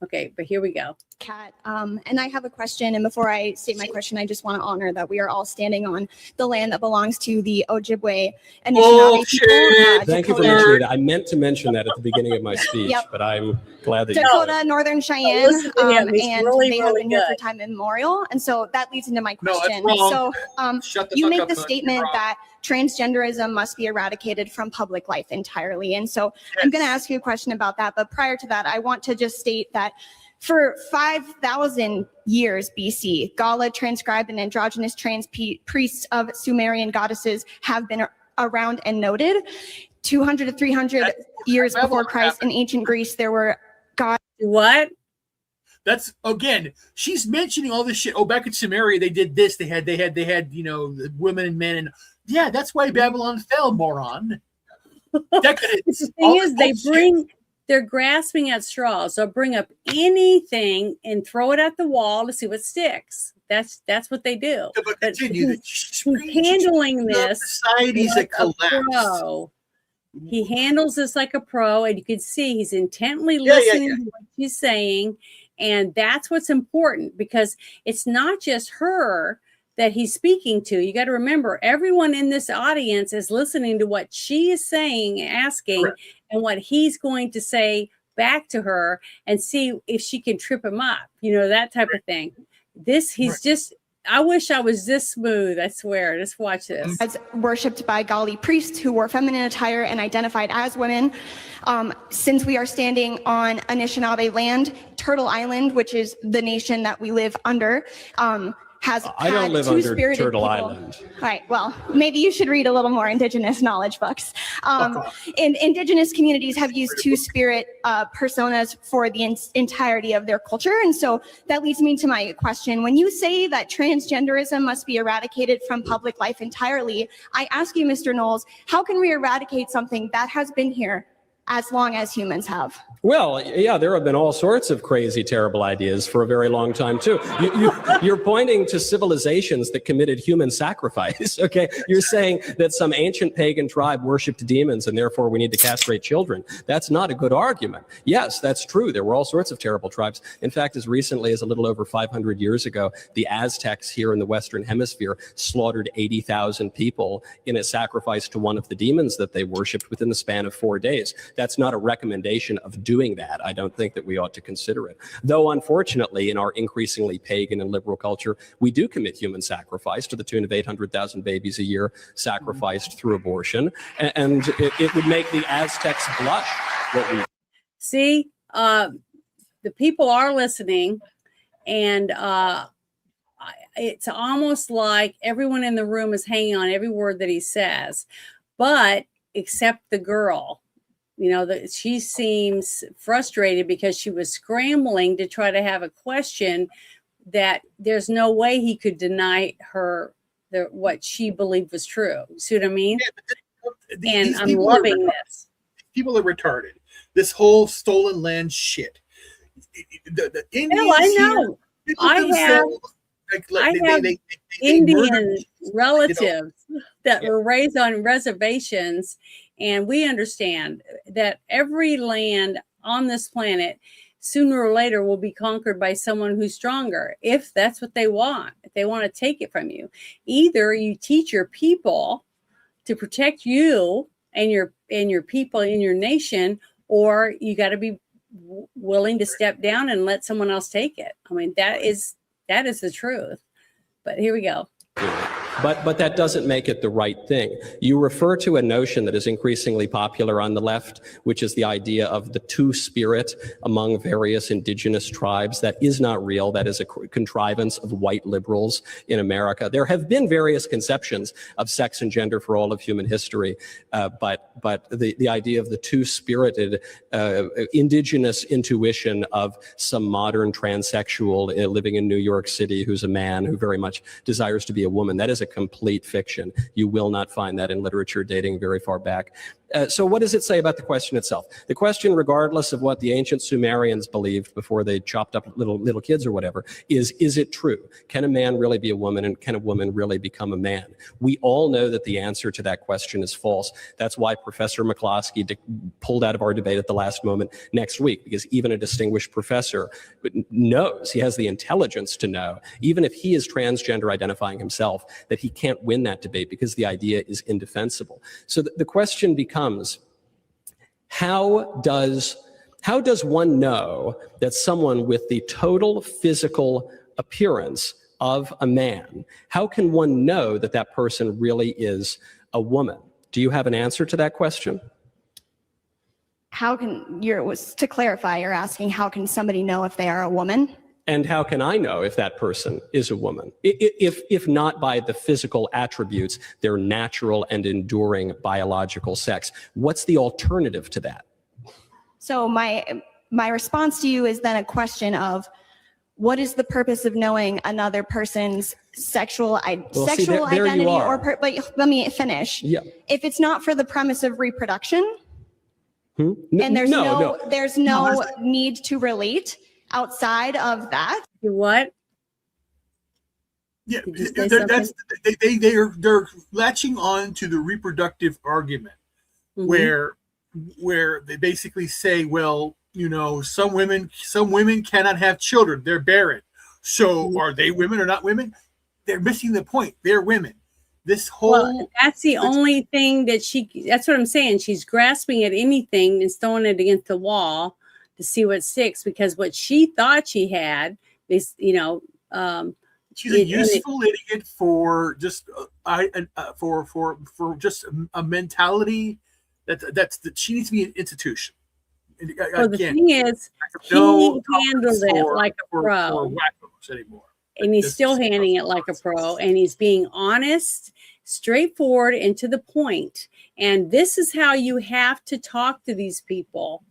S3: Okay, but here we go.
S15: Kat, and I have a question. And before I state my question, I just want to honor that we are all standing on the land that belongs to the Ojibwe Anishinaabe people.
S16: Thank you for mentioning that. I meant to mention that at the beginning of my speech,
S15: Yep.
S16: but I'm glad that
S15: Dakota, Northern Cheyenne,
S3: listen to him. He's
S15: and
S3: really,
S15: they have
S3: really
S15: been here for
S3: good.
S15: time immemorial. And so that leads into my
S7: No, that's
S15: question.
S7: wrong.
S15: So
S7: Shut the
S15: you
S7: fuck
S15: make
S7: up,
S15: the
S7: son.
S15: statement
S7: You're wrong.
S15: that transgenderism must be eradicated from public life entirely. And so I'm going to ask you a question about that. But prior to that, I want to just state that for 5,000 years BC, Gala transcribed and androgynous trans priests of Sumerian goddesses have been around and noted. 200 to 300 years before Christ in ancient Greece, there were gods.
S3: What?
S7: That's again, she's mentioning all this shit. Oh, back in Samaria, they did this. They had, the women and men, and yeah, that's why Babylon fell, moron. Decadence.
S3: The thing is, they're grasping at straws. They'll bring up anything and throw it at the wall to see what sticks. That's what they do.
S7: Yeah, but continue.
S3: He's handling this
S7: societies that collapse.
S3: Pro. He handles this like a pro, and you can see he's intently listening to what she's saying. And that's what's important, because it's not just her that he's speaking to. You got to remember, everyone in this audience is listening to what she is saying, asking, and what he's going to say back to her, and see if she can trip him up, that type of thing. I wish I was this smooth. I swear. Just watch this.
S15: As worshipped by Gali priests who wore feminine attire and identified as women. Since we are standing on Anishinaabe land, Turtle Island, which is the nation that we live under, has
S16: I don't live under Turtle Island.
S15: All right. Well, maybe you should read a little more Indigenous knowledge books. And Indigenous communities have used two-spirit personas for the entirety of their culture. And so that leads me to my question. When you say that transgenderism must be eradicated from public life entirely, I ask you, Mr. Knowles, how can we eradicate something that has been here as long as humans have?
S16: Well, yeah, there have been all sorts of crazy, terrible ideas for a very long time, too. You're pointing to civilizations that committed human sacrifice, okay? You're saying that some ancient pagan tribe worshipped demons and therefore we need to castrate children. That's not a good argument. Yes, that's true. There were all sorts of terrible tribes. In fact, as recently as a little over 500 years ago, the Aztecs here in the Western Hemisphere slaughtered 80,000 people in a sacrifice to one of the demons that they worshipped within the span of 4 days. That's not a recommendation of doing that. I don't think that we ought to consider it. Though, unfortunately, in our increasingly pagan and liberal culture, we do commit human sacrifice to the tune of 800,000 babies a year sacrificed through abortion. And it would make the Aztecs blush. What we
S3: see, the people are listening, and it's almost like everyone in the room is hanging on every word that he says, but except the girl. That she seems frustrated because she was scrambling to try to have a question that there's no way he could deny her what she believed was true. You see what I mean?
S7: Yeah,
S3: and I'm loving this.
S7: People are retarded. This whole stolen land shit. The Indians
S3: I know. I have Indian relatives that were raised on reservations. And we understand that every land on this planet, sooner or later, will be conquered by someone who's stronger, if that's what they want. If they want to take it from you, either you teach your people to protect you and your people in your nation, or you got to be willing to step down and let someone else take it. I mean, that is the truth. But here we go.
S16: But that doesn't make it the right thing. You refer to a notion that is increasingly popular on the left, which is the idea of the two-spirit among various indigenous tribes. That is not real. That is a contrivance of white liberals in America. There have been various conceptions of sex and gender for all of human history, but the idea of the two-spirited indigenous intuition of some modern transsexual living in New York City who's a man who very much desires to be a woman, that is a complete fiction. You will not find that in literature dating very far back. So what does it say about the question itself? The question, regardless of what the ancient Sumerians believed before they chopped up little kids or whatever, is it true? Can a man really be a woman, and can a woman really become a man? We all know that the answer to that question is false. That's why Professor McCloskey pulled out of our debate at the last moment next week, because even a distinguished professor knows, he has the intelligence to know, even if he is transgender identifying himself, that he can't win that debate because the idea is indefensible. So the question becomes, how does one know that someone with the total physical appearance of a man, how can one know that that person really is a woman? Do you have an answer to that question?
S15: To clarify, you're asking how can somebody know if they are a woman?
S16: And how can I know if that person is a woman? If not by the physical attributes, their natural and enduring biological sex. What's the alternative to that?
S15: So my response to you is then a question of, what is the purpose of knowing another person's sexual identity? But let me finish.
S16: Yeah.
S15: If it's not for the premise of reproduction, and there's no need to relate outside of that.
S3: What?
S7: Yeah, they're latching on to the reproductive argument, where they basically say, well, some women cannot have children; they're barren. So are they women or not women? They're missing the point. They're women.
S3: That's the only thing that's what I'm saying. She's grasping at anything and throwing it against the wall to see what sticks, because what she thought she had is,
S7: she's a useful idiot for just for just a mentality that she needs to be an institution.
S3: Well, the thing is, he handled it like a pro. And he's still handling it like a pro, and he's being honest, straightforward, and to the point. And this is how you have to talk to these people,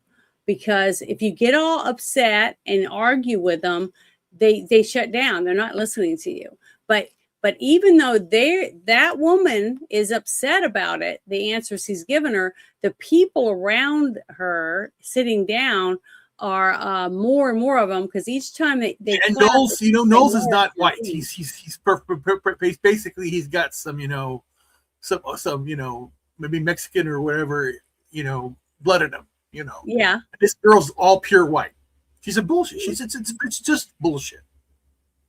S3: because if you get all upset and argue with them, they shut down. They're not listening to you. But even though that woman is upset about it, the answers he's given her, the people around her sitting down are more and more of them, because each time they
S7: and Knowles, Knowles is not white. He's basically he's got some maybe Mexican or whatever blood in him.
S3: Yeah.
S7: This girl's all pure white. She's a bullshit. It's just bullshit.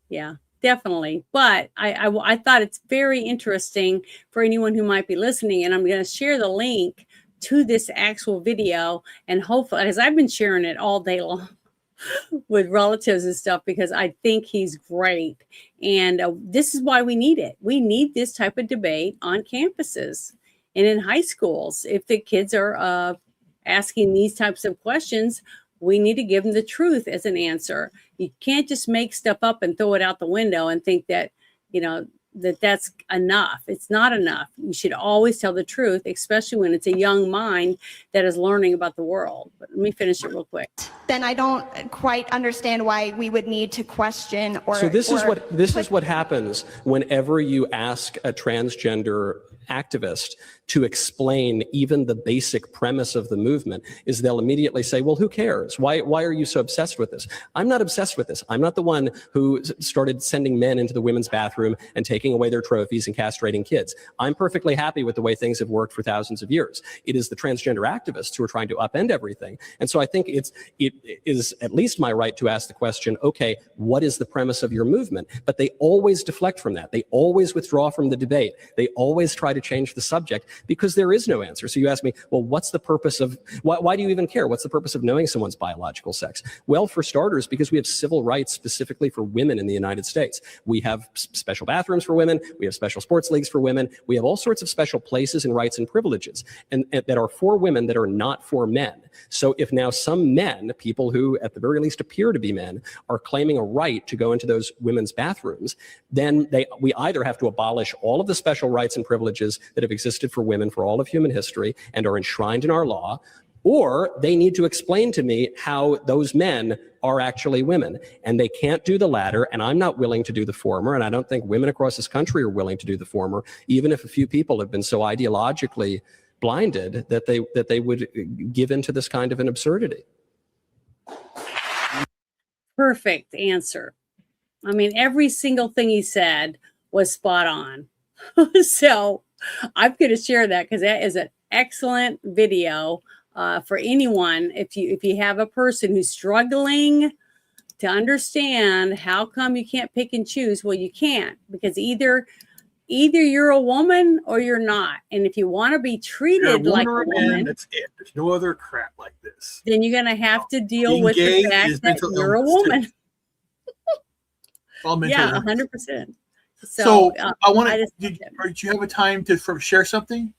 S3: Yeah, definitely. But I thought it's very interesting for anyone who might be listening, and I'm going to share the link to this actual video, and hopefully, as I've been sharing it all day long with relatives and stuff, because I think he's great. And this is why we need it. We need this type of debate on campuses and in high schools. If the kids are asking these types of questions, we need to give them the truth as an answer. You can't just make stuff up and throw it out the window and think that, that's enough. It's not enough. You should always tell the truth, especially when it's a young mind that is learning about the world. But let me finish it real quick.
S15: Then I don't quite understand why we would need to question or.
S16: So this is what happens whenever you ask a transgender activist to explain even the basic premise of the movement, is they'll immediately say, well, who cares? Why are you so obsessed with this? I'm not obsessed with this. I'm not the one who started sending men into the women's bathroom and taking away their trophies and castrating kids. I'm perfectly happy with the way things have worked for thousands of years. It is the transgender activists who are trying to upend everything. And so I think it is at least my right to ask the question, okay, what is the premise of your movement? But they always deflect from that. They always withdraw from the debate. They always try to change the subject because there is no answer. So you ask me, well, what's the purpose of, why do you even care? What's the purpose of knowing someone's biological sex? Well, for starters, because we have civil rights specifically for women in the United States. We have special bathrooms for women. We have special sports leagues for women. We have all sorts of special places and rights and privileges and that are for women that are not for men. So if now some men, people who at the very least appear to be men, are claiming a right to go into those women's bathrooms, then we either have to abolish all of the special rights and privileges that have existed for women for all of human history and are enshrined in our law, or they need to explain to me how those men are actually women. And they can't do the latter, and I'm not willing to do the former, and I don't think women across this country are willing to do the former, even if a few people have been so ideologically blinded that they would give into this kind of an absurdity.
S3: Perfect answer. I mean, every single thing he said was spot on. So I'm going to share that because that is an excellent video for anyone. If you have a person who's struggling to understand how come you can't pick and choose, well, you can't, because either you're a woman or you're not. And if you want to be treated like a woman,
S7: that's it. There's no other crap like this.
S3: then you're going to have to deal
S7: Being
S3: with
S7: gay
S3: the fact
S7: is
S3: that
S7: mental
S3: you're a
S7: illness, too.
S3: woman.
S7: All mental
S3: Yeah,
S7: illness.
S3: 100%.
S7: So I want
S3: I
S7: to.
S3: just-
S7: Do you have a time to share something?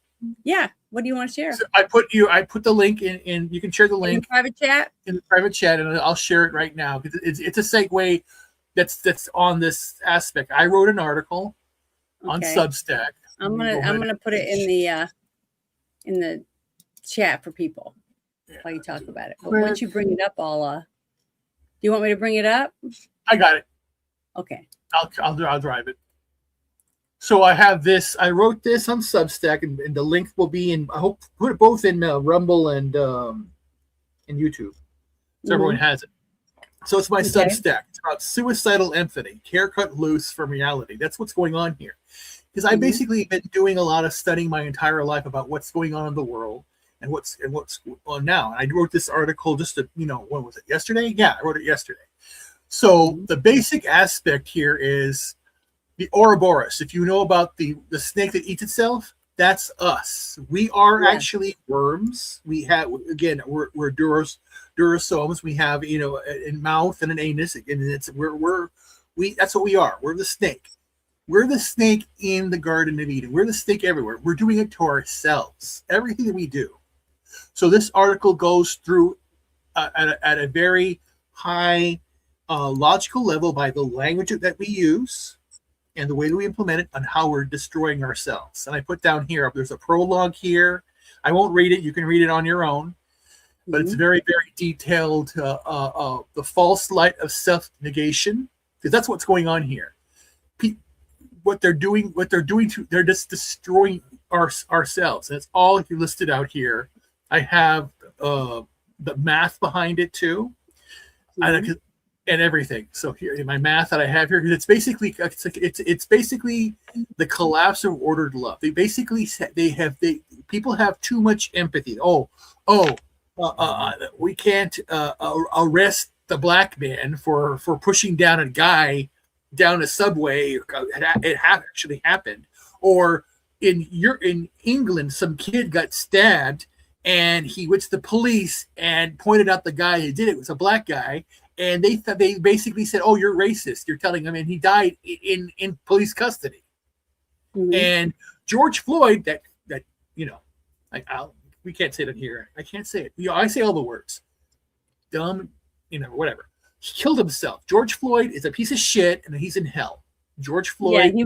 S3: Yeah. What do you want to share?
S7: So I put the link in. You can share the
S3: In
S7: link
S3: private chat?
S7: in the private chat, and I'll share it right now because it's a segue that's on this aspect. I wrote an article on
S3: Okay.
S7: Substack.
S3: I'm
S7: Go ahead.
S3: gonna put it in the chat for people while you talk about it. But once you bring it up, do you want me to bring it up?
S7: I got it.
S3: Okay.
S7: I'll drive it. So I have this. I wrote this on Substack, and the link will be in. I hope put it both in Rumble and YouTube, so everyone has it. So it's my
S3: Okay.
S7: Substack. It's about suicidal empathy, haircut loose from reality. That's what's going on here. Because I've basically been doing a lot of studying my entire life about what's going on in the world and what's on now. And I wrote this article just when was it? Yesterday? Yeah, I wrote it yesterday. So the basic aspect here is the Ouroboros. If you know about the snake that eats itself, that's us. We are actually worms. We have, again, we're durosomes. We have, a mouth and an anus, and that's what we are. We're the snake. We're the snake in the Garden of Eden. We're the snake everywhere. We're doing it to ourselves. Everything that we do. So this article goes through at a very high logical level by the language that we use and the way that we implement it on how we're destroying ourselves. And I put down here, there's a prologue here. I won't read it. You can read it on your own. But it's very, very detailed, the false light of self-negation, because that's what's going on here. What they're doing, they're just destroying ourselves. That's all listed out here. I have the math behind it too. And everything. So here in my math that I have here, it's basically the collapse of ordered love. They basically people have too much empathy. We can't arrest the black man for pushing down a guy down a subway. It actually happened. Or in England, some kid got stabbed, and he went to the police and pointed out the guy who did it was a black guy. And they basically said, "Oh, you're racist. You're telling him," and he died in police custody. And George Floyd, we can't say that here. I can't say it. I say all the words. Dumb, whatever. He killed himself. George Floyd is a piece of shit, and he's in hell. George Floyd.
S3: Yeah, he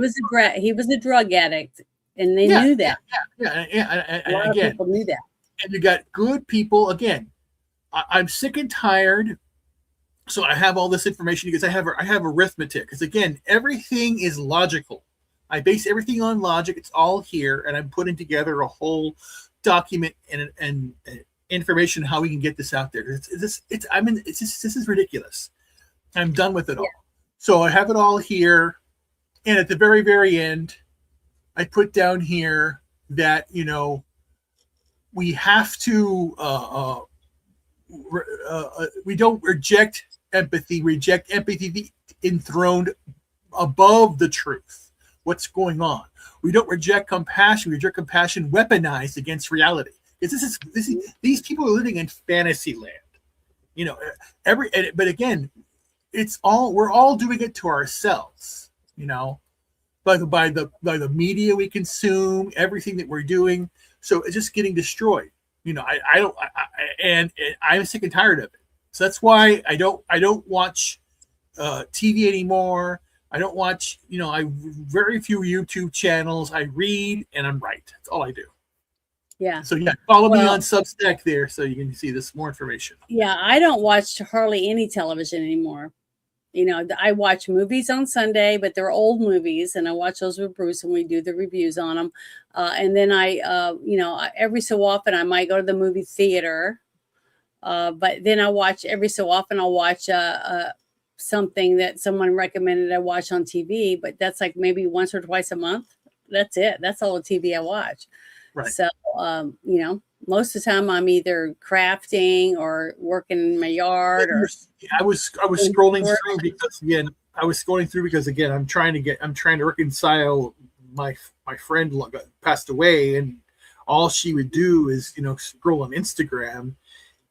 S3: was a drug addict, and they knew that.
S7: Yeah.
S3: A lot of people knew that.
S7: And you got good people. Again, I'm sick and tired. So I have all this information because I have arithmetic. Because again, everything is logical. I base everything on logic. It's all here, and I'm putting together a whole document and information how we can get this out there. This is ridiculous. I'm done with it all. So I have it all here, and at the very, very end, I put down here that we have to we don't reject empathy enthroned above the truth. What's going on? We don't reject compassion. We reject compassion weaponized against reality. These people are living in fantasy land. But again, we're all doing it to ourselves. By the media we consume, everything that we're doing. So it's just getting destroyed. I'm sick and tired of it. So that's why I don't watch TV anymore. I don't watch, I very few YouTube channels. I read and I'm right. That's all I do.
S3: Yeah.
S7: So follow me on Substack there so you can see this more information.
S3: Yeah, I don't watch hardly any television anymore. I watch movies on Sunday, but they're old movies, and I watch those with Bruce, and we do the reviews on them. And then every so often I might go to the movie theater, but then every so often I'll watch something that someone recommended I watch on TV, but that's like maybe once or twice a month. That's it. That's all the TV I watch.
S7: Right.
S3: So, most of the time I'm either crafting or working in my yard or
S7: I was scrolling through because again, I'm trying to reconcile my friend passed away, and all she would do is, scroll on Instagram,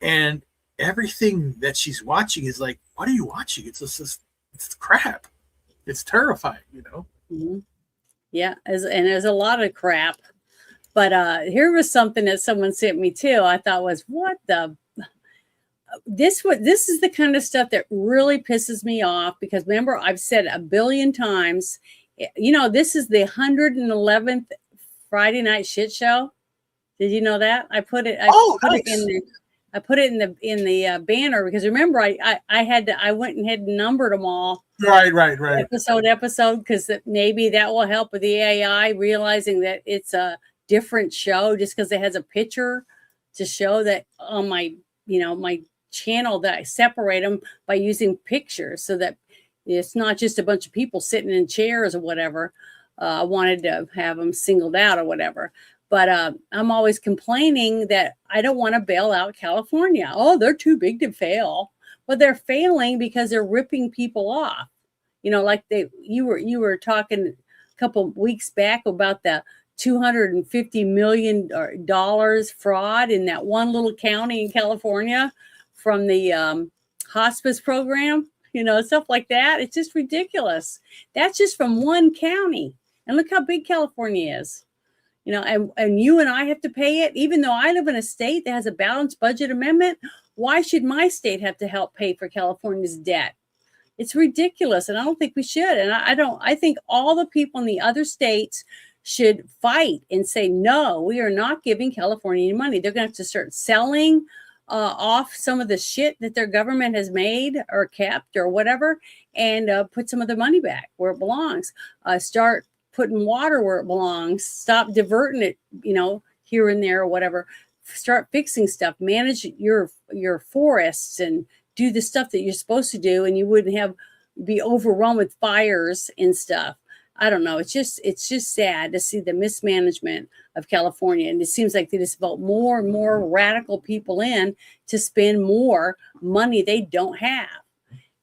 S7: and everything that she's watching is like, what are you watching? It's crap. It's terrifying,
S3: Mm-hmm. Yeah, there's a lot of crap. But here was something that someone sent me too. I thought was, this is the kind of stuff that really pisses me off, because remember, I've said a billion times, this is the 111th Friday Night Shit Show. Did you know that? I put it in the banner, because remember I went and had numbered them all.
S7: Right.
S3: Episode, because maybe that will help with the AI realizing that it's a different show, just because it has a picture to show that on my channel, that I separate them by using pictures, so that it's not just a bunch of people sitting in chairs or whatever. I wanted to have them singled out or whatever. But I'm always complaining that I don't want to bail out California. Oh, they're too big to fail. Well, they're failing because they're ripping people off. Like you were talking a couple weeks back about the $250 million fraud in that one little county in California from the hospice program, stuff like that. It's just ridiculous. That's just from one county. And look how big California is. And you and I have to pay it, even though I live in a state that has a balanced budget amendment. Why should my state have to help pay for California's debt? It's ridiculous. And I don't think we should. And I think all the people in the other states should fight and say, no, we are not giving California any money. They're going to have to start selling off some of the shit that their government has made or kept or whatever, and put some of the money back where it belongs. Start putting water where it belongs. Stop diverting it, here and there or whatever. Start fixing stuff. Manage your forests and do the stuff that you're supposed to do, and you wouldn't be overrun with fires and stuff. I don't know. It's just sad to see the mismanagement of California. And it seems like they just vote more and more radical people in to spend more money they don't have.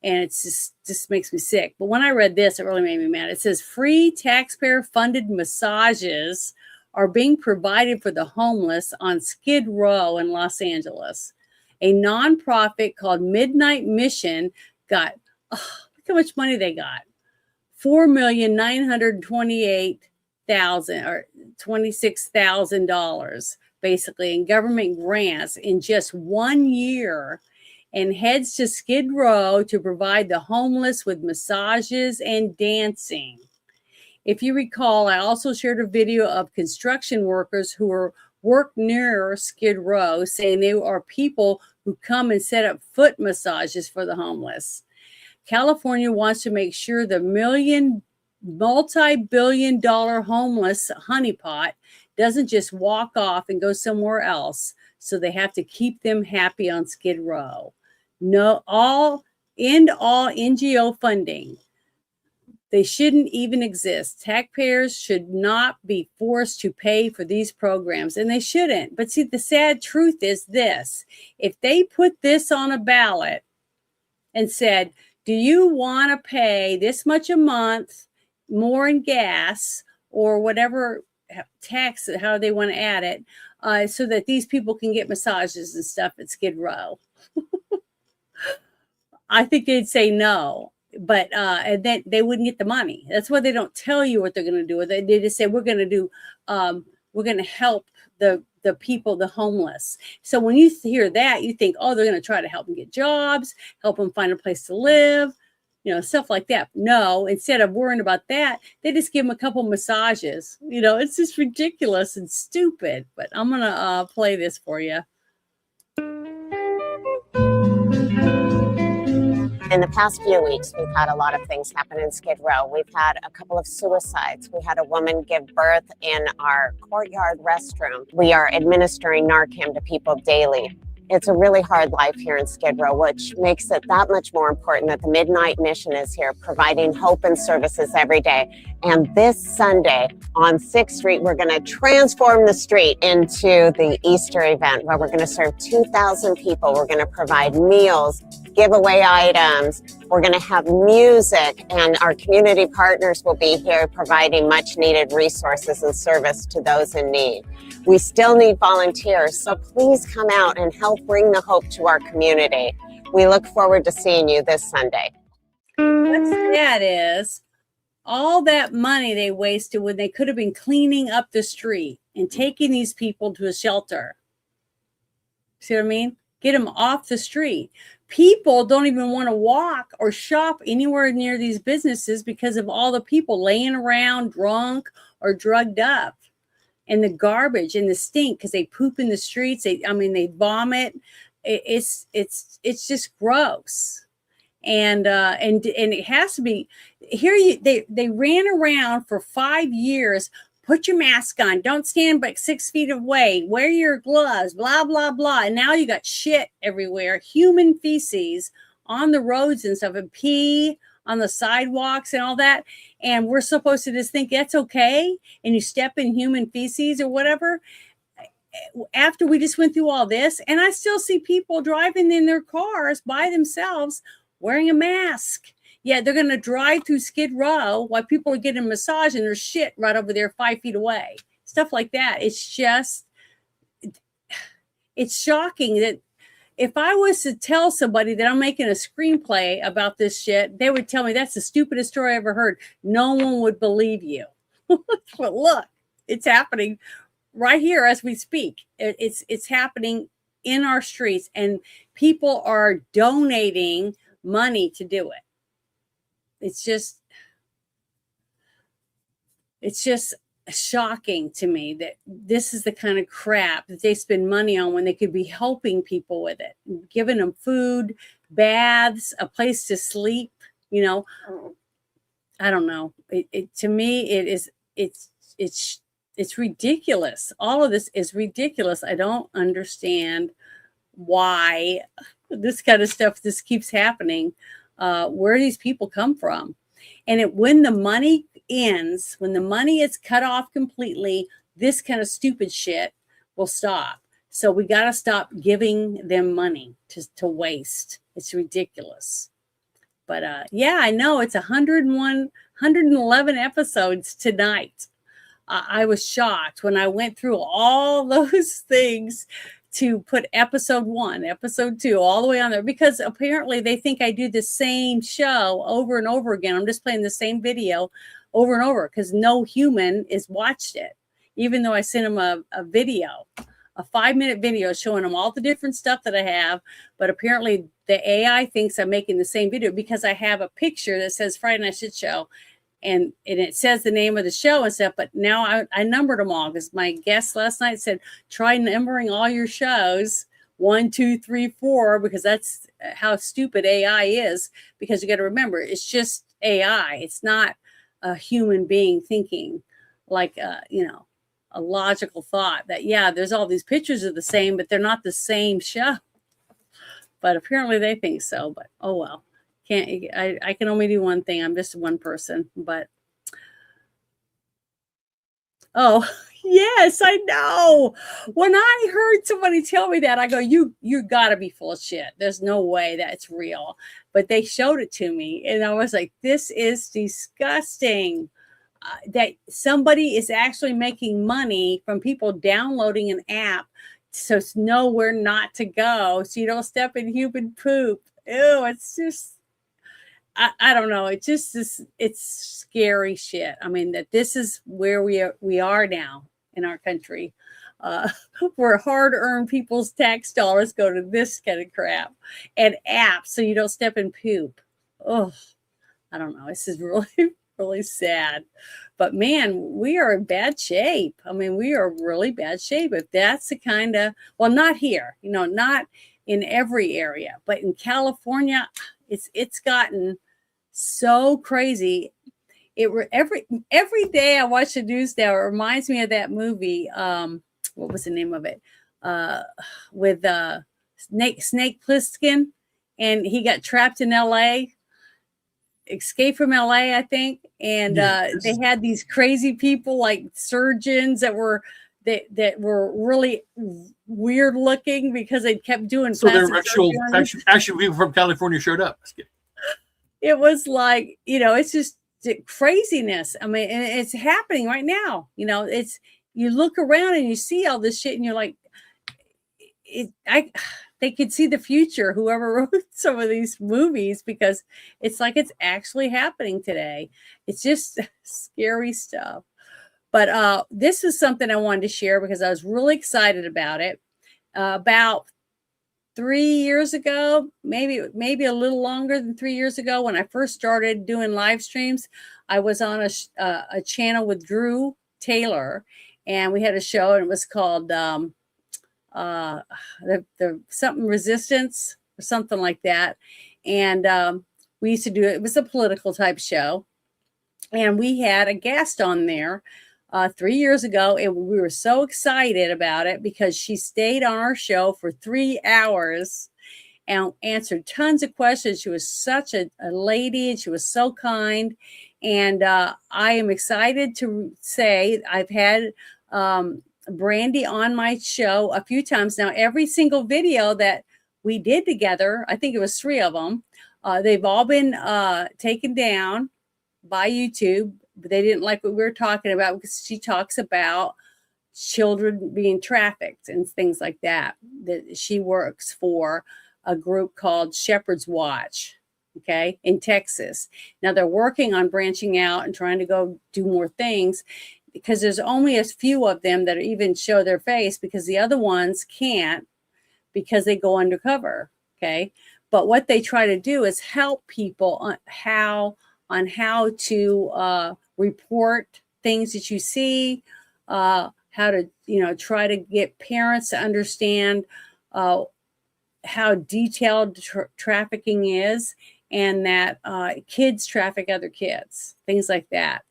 S3: And it's just makes me sick. But when I read this, it really made me mad. It says free taxpayer-funded massages are being provided for the homeless on Skid Row in Los Angeles. A nonprofit called Midnight Mission got, look how much money they got. $4,928,000 or $26,000 basically in government grants in just 1 year, and heads to Skid Row to provide the homeless with massages and dancing. If you recall, I also shared a video of construction workers who work near Skid Row saying they are people who come and set up foot massages for the homeless. California wants to make sure the multi-billion-dollar homeless honeypot doesn't just walk off and go somewhere else. So they have to keep them happy on Skid Row. End all NGO funding. They shouldn't even exist. Taxpayers should not be forced to pay for these programs, and they shouldn't. But see, the sad truth is this. If they put this on a ballot and said, do you want to pay this much a month more in gas or whatever tax, how they want to add it, so that these people can get massages and stuff at Skid Row? I think they'd say no, but and then they wouldn't get the money. That's why they don't tell you what they're going to do. They just say, we're going to help the people, the homeless. So when you hear that, you think, oh, they're going to try to help them get jobs, help them find a place to live, stuff like that. No, instead of worrying about that, they just give them a couple massages. It's just ridiculous and stupid. But I'm going to play this for you.
S17: In the past few weeks, we've had a lot of things happen in Skid Row. We've had a couple of suicides. We had a woman give birth in our courtyard restroom. We are administering Narcan to people daily. It's a really hard life here in Skid Row, which makes it that much more important that the Midnight Mission is here providing hope and services every day. And this Sunday on 6th Street, we're going to transform the street into the Easter event where we're going to serve 2,000 people. We're going to provide meals, giveaway items. We're going to have music, and our community partners will be here providing much needed resources and service to those in need. We still need volunteers, so please come out and help bring the hope to our community. We look forward to seeing you this Sunday.
S3: What's sad is all that money they wasted when they could have been cleaning up the street and taking these people to a shelter. See what I mean? Get them off the street. People don't even want to walk or shop anywhere near these businesses because of all the people laying around drunk or drugged up. And the garbage and the stink because they poop in the streets. They vomit. It's just gross. And it has to be here. They ran around for 5 years. Put your mask on. Don't stand but 6 feet away. Wear your gloves. Blah blah blah. And now you got shit everywhere. Human feces on the roads and stuff, and pee on the sidewalks and all that. And we're supposed to just think that's okay. And you step in human feces or whatever. After we just went through all this, and I still see people driving in their cars by themselves wearing a mask. Yeah, they're going to drive through Skid Row while people are getting a massage and there's shit right over there 5 feet away. Stuff like that. It's shocking that if I was to tell somebody that I'm making a screenplay about this shit, they would tell me that's the stupidest story I ever heard. No one would believe you. But look, it's happening right here as we speak. It's happening in our streets, and people are donating money to do it. It's just shocking to me that this is the kind of crap that they spend money on when they could be helping people with it, giving them food, baths, a place to sleep. I don't know. To me, it's ridiculous. All of this is ridiculous. I don't understand why this kind of stuff just keeps happening. Where these people come from. And when the money ends, when the money is cut off completely, this kind of stupid shit will stop. So we got to stop giving them money to waste. It's ridiculous. But yeah, I know it's 111 episodes tonight. I was shocked when I went through all those things to put episode 1, episode 2, all the way on there, because apparently they think I do the same show over and over again. I'm just playing the same video over and over because no human has watched it, even though I sent them a video, a 5-minute video showing them all the different stuff that I have. But apparently the AI thinks I'm making the same video because I have a picture that says Friday Night Shit Show. And it says the name of the show and stuff, but now I numbered them all because my guest last night said, try numbering all your shows 1, 2, 3, 4, because that's how stupid AI is. Because you got to remember, it's just AI. It's not a human being thinking like, a logical thought that, yeah, there's all these pictures of the same, but they're not the same show. But apparently they think so, but oh well. I can only do one thing. I'm just one person, but oh yes, I know. When I heard somebody tell me that, I go, you gotta be full of shit. There's no way that's real. But they showed it to me and I was like, this is disgusting. That somebody is actually making money from people downloading an app so it's nowhere not to go, so you don't step in human poop. Ew, it's just I don't know. It just is. It's scary shit. I mean, that this is where we are now in our country, where hard-earned people's tax dollars go to this kind of crap and apps, so you don't step in poop. Oh, I don't know. This is really, really sad. But man, we are in bad shape. I mean, we are really bad shape. If that's the kind of, well, not here. Not in every area. But in California, it's gotten so crazy. Every day I watch the news now, it reminds me of that movie. What was the name of it? With Snake Plissken, and he got trapped in LA. Escape from LA, I think. And they had these crazy people like surgeons that were really weird looking because they kept doing.
S7: So their actual people from California showed up.
S3: It was like, it's just craziness. I mean, and it's happening right now. You look around and you see all this shit and you're like, they could see the future, whoever wrote some of these movies, because it's like it's actually happening today. It's just scary stuff. But this is something I wanted to share because I was really excited about it. About 3 years ago, maybe a little longer than 3 years ago, when I first started doing live streams, I was on a channel with Drew Taylor, and we had a show, and it was called the something resistance or something like that. And we used to do it. It was a political type show, and we had a guest on there 3 years ago, and we were so excited about it because she stayed on our show for 3 hours and answered tons of questions. She was such a lady, and she was so kind. And I am excited to say I've had Brandy on my show a few times now. Every single video that we did together, I think it was 3 of them, they've all been taken down by YouTube. But they didn't like what we were talking about because she talks about children being trafficked and things like that. That she works for a group called Shepherd's Watch, okay, in Texas. Now they're working on branching out and trying to go do more things, because there's only a few of them that even show their face, because the other ones can't, because they go undercover, okay? But what they try to do is help people on how to report things that you see, how to, try to get parents to understand how detailed trafficking is, and that kids traffic other kids, things like that.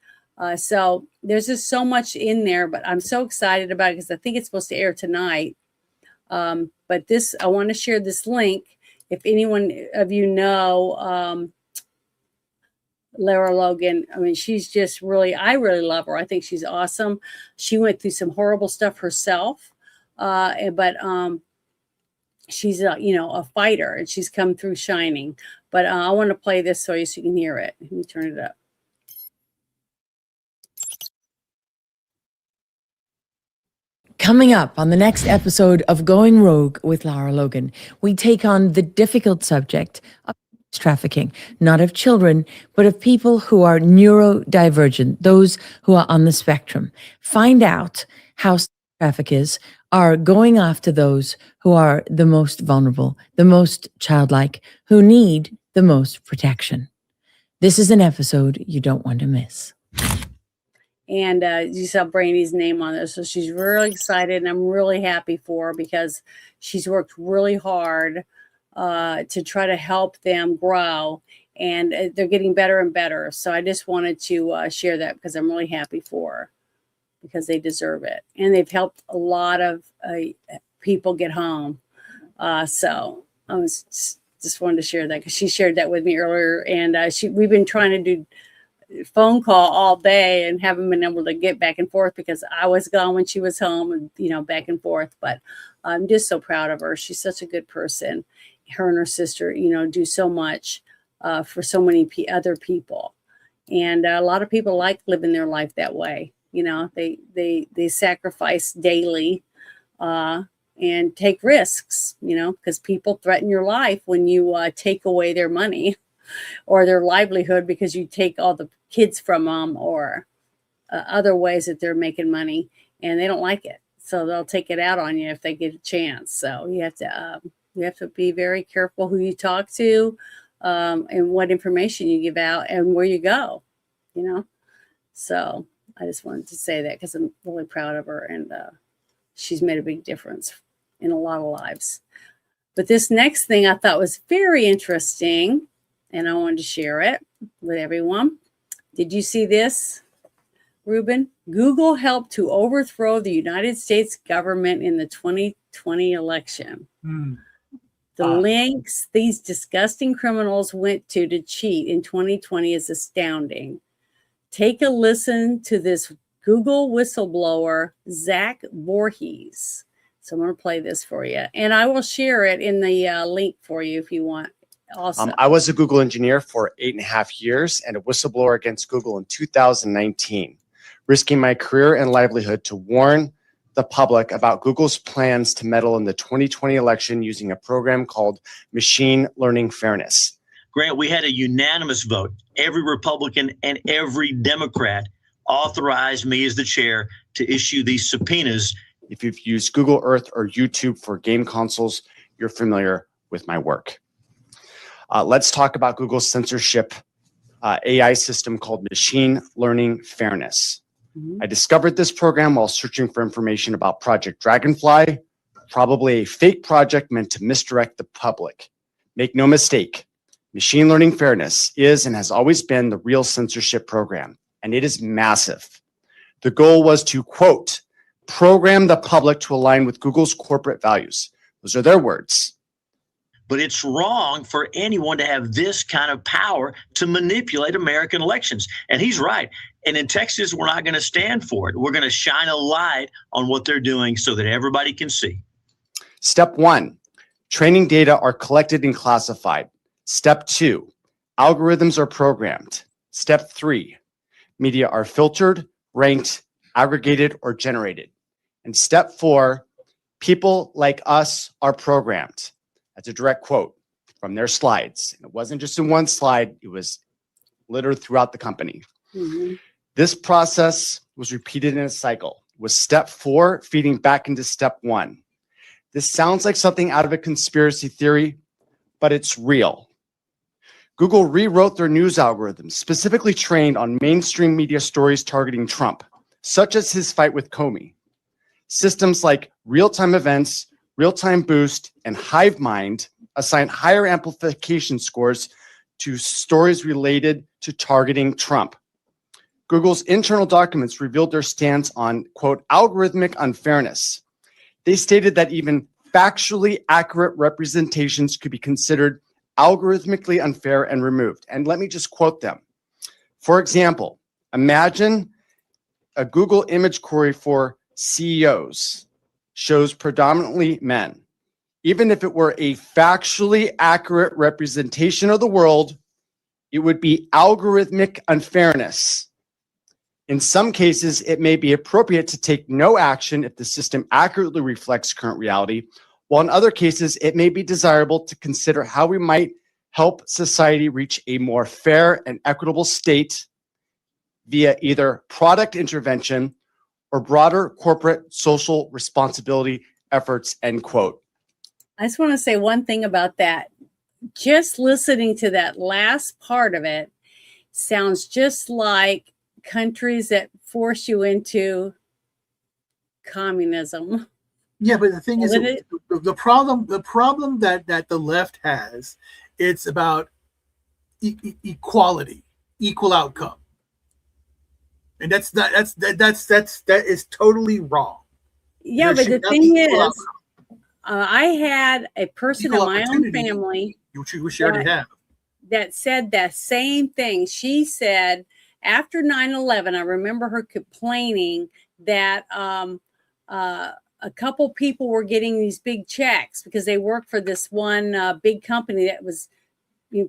S3: So there's just so much in there, but I'm so excited about it because I think it's supposed to air tonight. But I want to share this link. If anyone of you know Lara Logan, I mean, she's just I really love her. I think she's awesome. She went through some horrible stuff herself, but she's a fighter, and she's come through shining. But I want to play this so you can hear it. Let me turn it up.
S18: Coming up on the next episode of Going Rogue with Lara Logan, we take on the difficult subject of trafficking, not of children, but of people who are neurodivergent, those who are on the spectrum. Find out how traffickers are going after those who are the most vulnerable, the most childlike, who need the most protection. This is an episode you don't want to miss.
S3: And you saw Brandy's name on there. So she's really excited, and I'm really happy for her because she's worked really hard to try to help them grow, and they're getting better and better. So I just wanted to share that because I'm really happy for her, because they deserve it. And they've helped a lot of people get home. So I was just wanted to share that because she shared that with me earlier. And we've been trying to do phone call all day and haven't been able to get back and forth because I was gone when she was home, and back and forth. But I'm just so proud of her. She's such a good person. Her and her sister, do so much for so many other people. And a lot of people like living their life that way. They sacrifice daily and take risks, because people threaten your life when you take away their money or their livelihood because you take all the kids from them, or other ways that they're making money, and they don't like it. So they'll take it out on you if they get a chance. So you have to be very careful who you talk to, and what information you give out and where you go, So I just wanted to say that because I'm really proud of her, and she's made a big difference in a lot of lives. But this next thing I thought was very interesting, and I wanted to share it with everyone. Did you see this, Ruben? Google helped to overthrow the United States government in the 2020 election. The links these disgusting criminals went to cheat in 2020 is astounding. Take a listen to this Google whistleblower, Zach Voorhees. So I'm going to play this for you, and I will share it in the link for you if you want. Also,
S19: I was a Google engineer for 8.5 years and a whistleblower against Google in 2019, risking my career and livelihood to warn the public about Google's plans to meddle in the 2020 election using a program called Machine Learning Fairness.
S20: Grant, we had a unanimous vote. Every Republican and every Democrat authorized me as the chair to issue these subpoenas.
S19: If you've used Google Earth or YouTube for game consoles, you're familiar with my work. Let's talk about Google's censorship AI system called Machine Learning Fairness. I discovered this program while searching for information about Project Dragonfly, probably a fake project meant to misdirect the public. Make no mistake, Machine Learning Fairness is and has always been the real censorship program, and it is massive. The goal was to, quote, program the public to align with Google's corporate values. Those are their words.
S20: But it's wrong for anyone to have this kind of power to manipulate American elections. And he's right. And in Texas, we're not going to stand for it. We're going to shine a light on what they're doing so that everybody can see.
S19: Step 1, training data are collected and classified. Step 2, algorithms are programmed. Step 3, media are filtered, ranked, aggregated, or generated. And step 4, people like us are programmed. That's a direct quote from their slides. And it wasn't just in one slide, it was littered throughout the company. This process was repeated in a cycle, with step 4 feeding back into step 1. This sounds like something out of a conspiracy theory, but it's real. Google rewrote their news algorithms, specifically trained on mainstream media stories targeting Trump, such as his fight with Comey. Systems like real-time events, real-time boost, and HiveMind assign higher amplification scores to stories related to targeting Trump. Google's internal documents revealed their stance on, quote, algorithmic unfairness. They stated that even factually accurate representations could be considered algorithmically unfair and removed. And let me just quote them. For example, imagine a Google image query for CEOs shows predominantly men. Even if it were a factually accurate representation of the world, it would be algorithmic unfairness. In some cases, it may be appropriate to take no action if the system accurately reflects current reality, while in other cases, it may be desirable to consider how we might help society reach a more fair and equitable state via either product intervention or broader corporate social responsibility efforts, end quote.
S3: I just want to say one thing about that. Just listening to that last part of it sounds just like countries that force you into communism.
S7: Yeah, but the thing is, the problem that the left has, it's about equality, equal outcome, and that is totally wrong.
S3: Yeah, but the thing is, I had a person in my own family,
S7: which we already have,
S3: that said that same thing. She said after 9/11, I remember her complaining that a couple people were getting these big checks because they worked for this one big company that was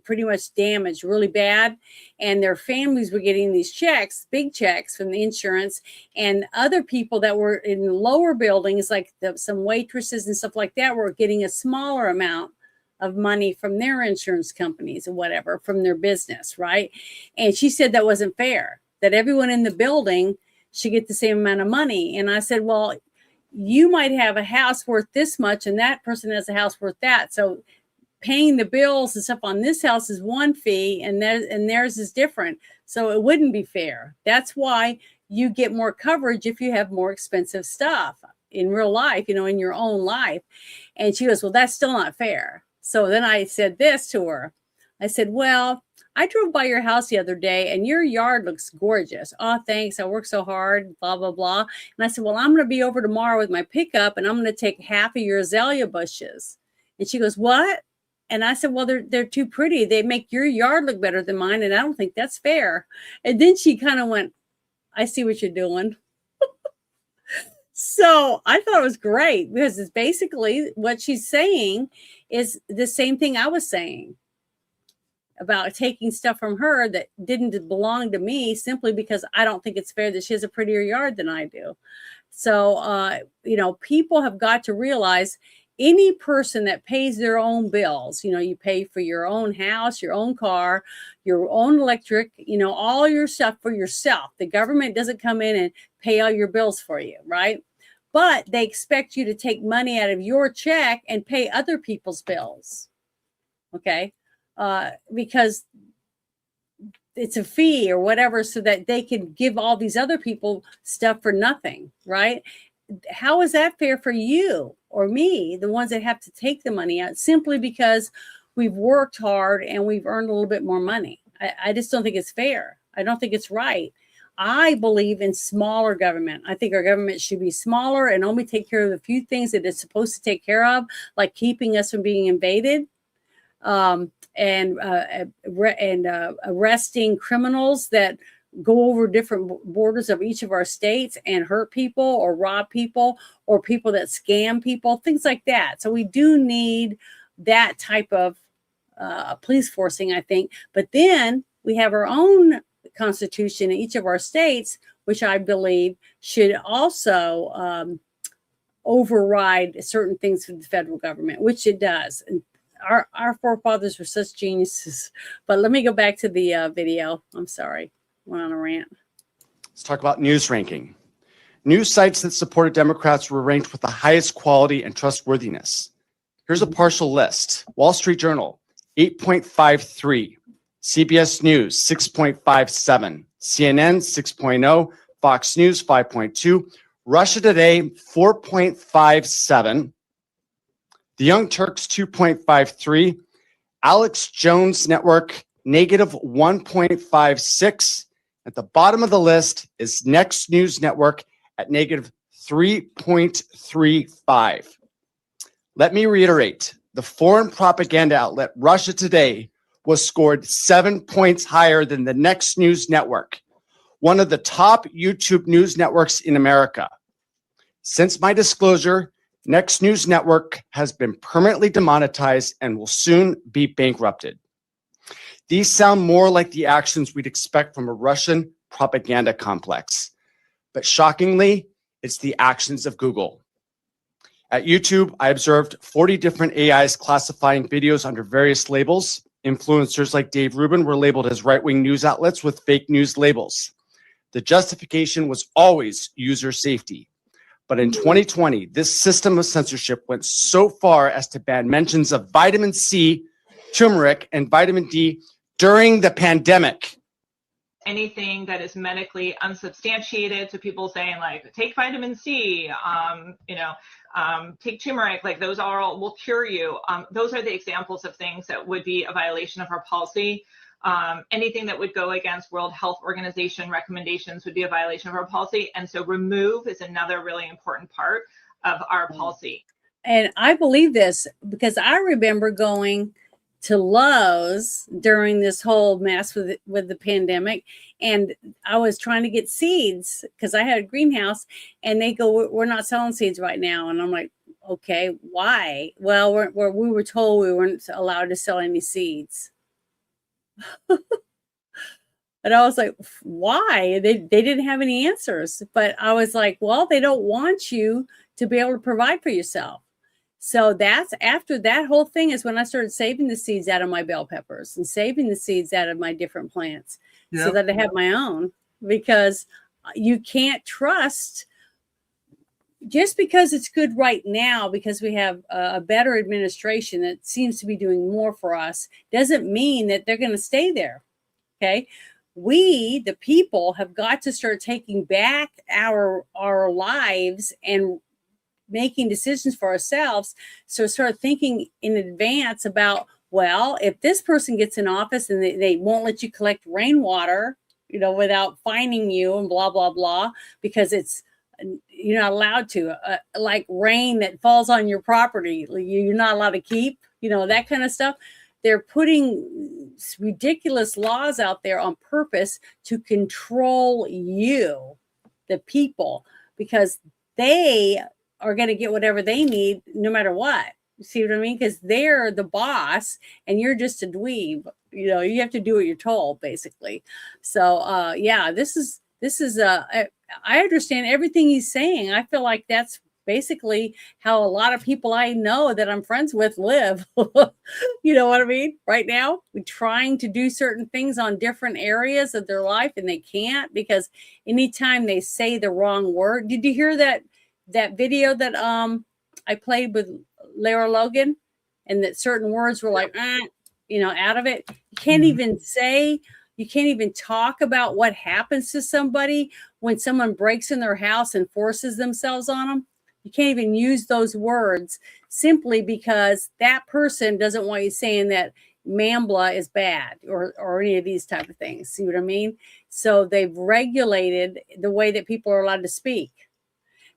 S3: pretty much damaged really bad. And their families were getting these checks, big checks from the insurance, and other people that were in lower buildings, like some waitresses and stuff like that, were getting a smaller amount of money from their insurance companies or whatever, from their business, right? And she said that wasn't fair, that everyone in the building should get the same amount of money. And I said, well, you might have a house worth this much and that person has a house worth that. So paying the bills and stuff on this house is one fee and theirs is different. So it wouldn't be fair. That's why you get more coverage if you have more expensive stuff. in real life, you know, in your own life. And she goes, well, that's still not fair. So then I said this to her. I said, well, I drove by your house the other day and your yard looks gorgeous. Oh, thanks. I worked so hard, blah, blah, blah. And I said, well, I'm going to be over tomorrow with my pickup and I'm going to take half of your azalea bushes. And she goes, what? And I said, well, they're too pretty. They make your yard look better than mine. And I don't think that's fair. And then she kind of went, I see what you're doing. So I thought it was great because it's basically what she's saying is the same thing I was saying about taking stuff from her that didn't belong to me simply because I don't think it's fair that she has a prettier yard than I do. So, you know, people have got to realize any person that pays their own bills, you know, you pay for your own house, your own car, your own electric, you know, all your stuff for yourself. The government doesn't come in and pay all your bills for you, right? But they expect you to take money out of your check and pay other people's bills. Okay. Because it's a fee or whatever, so that they can give all these other people stuff for nothing, right? How is that fair for you or me, the ones that have to take the money out simply because we've worked hard and we've earned a little bit more money? I just don't think it's fair. I don't think it's right. I believe in smaller government. I think our government should be smaller and only take care of the few things that it's supposed to take care of, like keeping us from being invaded, and arresting criminals that go over different borders of each of our states and hurt people or rob people or people that scam people, things like that. So we do need that type of police forcing, I think. But then we have our own constitution in each of our states, which I believe should also override certain things from the federal government, which it does. And our forefathers were such geniuses. But let me go back to the video. I'm sorry. Went on a rant.
S19: Let's talk about news ranking. News sites that supported Democrats were ranked with the highest quality and trustworthiness. Here's a partial list. Wall Street Journal, 8.53. CBS News, 6.57. CNN, 6.0. Fox News, 5.2. Russia Today, 4.57. The Young Turks, 2.53. Alex Jones Network, negative 1.56. At the bottom of the list is Next News Network at negative 3.35. Let me reiterate, the foreign propaganda outlet Russia Today was scored 7 points higher than the Next News Network, one of the top YouTube news networks in America. Since my disclosure, Next News Network has been permanently demonetized and will soon be bankrupted. These sound more like the actions we'd expect from a Russian propaganda complex. But shockingly, it's the actions of Google. At YouTube, I observed 40 different AIs classifying videos under various labels. Influencers like Dave Rubin were labeled as right-wing news outlets with fake news labels. The justification was always user safety. But in 2020, this system of censorship went so far as to ban mentions of vitamin C, turmeric, and vitamin D during the pandemic.
S13: Anything that is medically unsubstantiated, so people saying like, take vitamin C, take turmeric, like those all will cure you. Those are the examples of things that would be a violation of our policy. Anything that would go against World Health Organization recommendations would be a violation of our policy. And so remove is another really important part of our policy.
S3: And I believe this because I remember going to Lowe's during this whole mess with the pandemic, and I was trying to get seeds because I had a greenhouse, and they go, we're not selling seeds right now. And I'm like, okay, why? Well, we were told we weren't allowed to sell any seeds. And I was like, why? They didn't have any answers. But I was like, well, they don't want you to be able to provide for yourself. So that's after that whole thing is when I started saving the seeds out of my bell peppers and saving the seeds out of my different plants so that I have my own, because you can't trust just because it's good right now, because we have a better administration that seems to be doing more for us, doesn't mean that they're going to stay there. Okay. We, the people, have got to start taking back our lives and making decisions for ourselves. So start thinking in advance about, well, if this person gets in office and they won't let you collect rainwater, without fining you and blah, blah, blah, because you're not allowed to, like rain that falls on your property, you're not allowed to keep, that kind of stuff. They're putting ridiculous laws out there on purpose to control you, the people, because they are going to get whatever they need no matter what. You see what I mean? Because they're the boss and you're just a dweeb. You have to do what you're told, basically. So, this is I understand everything he's saying. I feel like that's basically how a lot of people I know that I'm friends with live. You know what I mean? Right now, we're trying to do certain things on different areas of their life and they can't, because anytime they say the wrong word. Did you hear that video that I played with Lara Logan, and that certain words were like, out of it? You can't even say, you can't even talk about what happens to somebody when someone breaks in their house and forces themselves on them. You can't even use those words simply because that person doesn't want you saying that Mambla is bad or any of these type of things. See what I mean? So they've regulated the way that people are allowed to speak.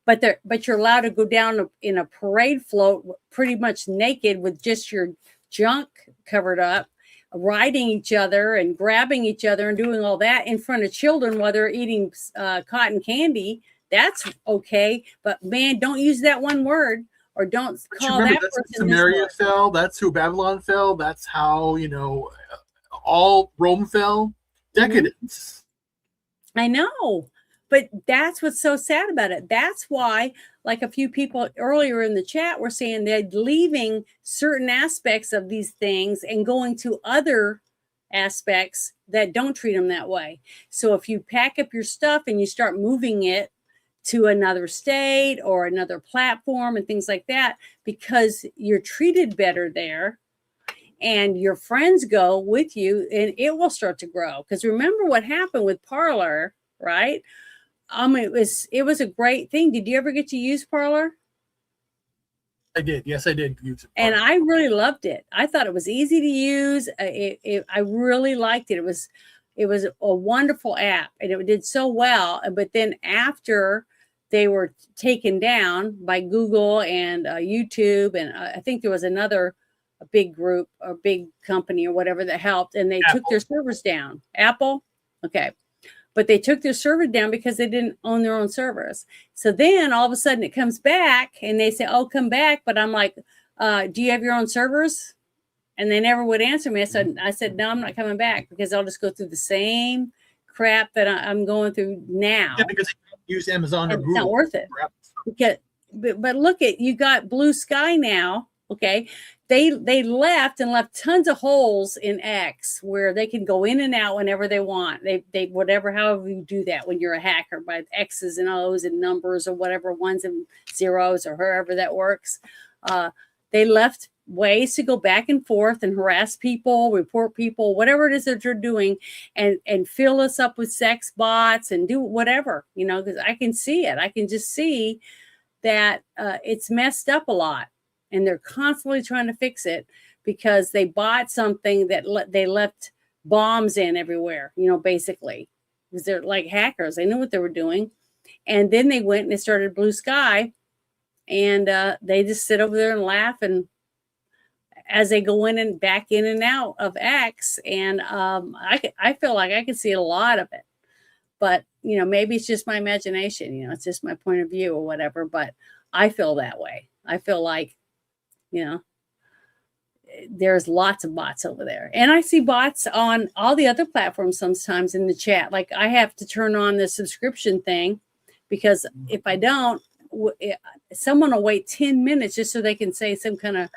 S3: But you're allowed to go down in a parade float pretty much naked with just your junk covered up, riding each other and grabbing each other and doing all that in front of children while they're eating cotton candy. That's okay. But man, don't use that one word, or don't call that person.
S7: Samaria fell. That's who Babylon fell. That's how, all Rome fell. Decadence.
S3: I know. But that's what's so sad about it. That's why, like a few people earlier in the chat were saying, they're leaving certain aspects of these things and going to other aspects that don't treat them that way. So if you pack up your stuff and you start moving it to another state or another platform and things like that, because you're treated better there and your friends go with you, and it will start to grow. Because remember what happened with Parler, right? It was a great thing. Did you ever get to use Parler?
S7: I did. Yes, I did use it.
S3: And I really loved it. I thought it was easy to use. I really liked it. It was a wonderful app, and it did so well. But then after they were taken down by Google and YouTube, and I think there was a big group or big company or whatever that helped, and they took their servers down. Apple? Okay. But they took their server down because they didn't own their own servers. So then all of a sudden it comes back and they say, oh, come back. But I'm like, do you have your own servers? And they never would answer me. I said, no, I'm not coming back, because I'll just go through the same crap that I'm going through now.
S7: Yeah, because you can't use Amazon or Google.
S3: It's not worth it. But look at, you got Blue Sky now. Okay. They left tons of holes in X where they can go in and out whenever they want. They whatever, however you do that when you're a hacker, by X's and O's and numbers or whatever, ones and zeros or however that works. They left ways to go back and forth and harass people, report people, whatever it is that you're doing, and fill us up with sex bots and do whatever, because I can see it. I can just see that it's messed up a lot. And they're constantly trying to fix it because they bought something that they left bombs in everywhere, basically, because they're like hackers. They knew what they were doing. And then they went and they started Blue Sky, and they just sit over there and laugh. And as they go in and back in and out of X, and I feel like I can see a lot of it. But, maybe it's just my imagination, it's just my point of view or whatever. But I feel that way. I feel like, there's lots of bots over there. And I see bots on all the other platforms sometimes in the chat. Like I have to turn on the subscription thing, because if I don't, someone will wait 10 minutes just so they can say some kind of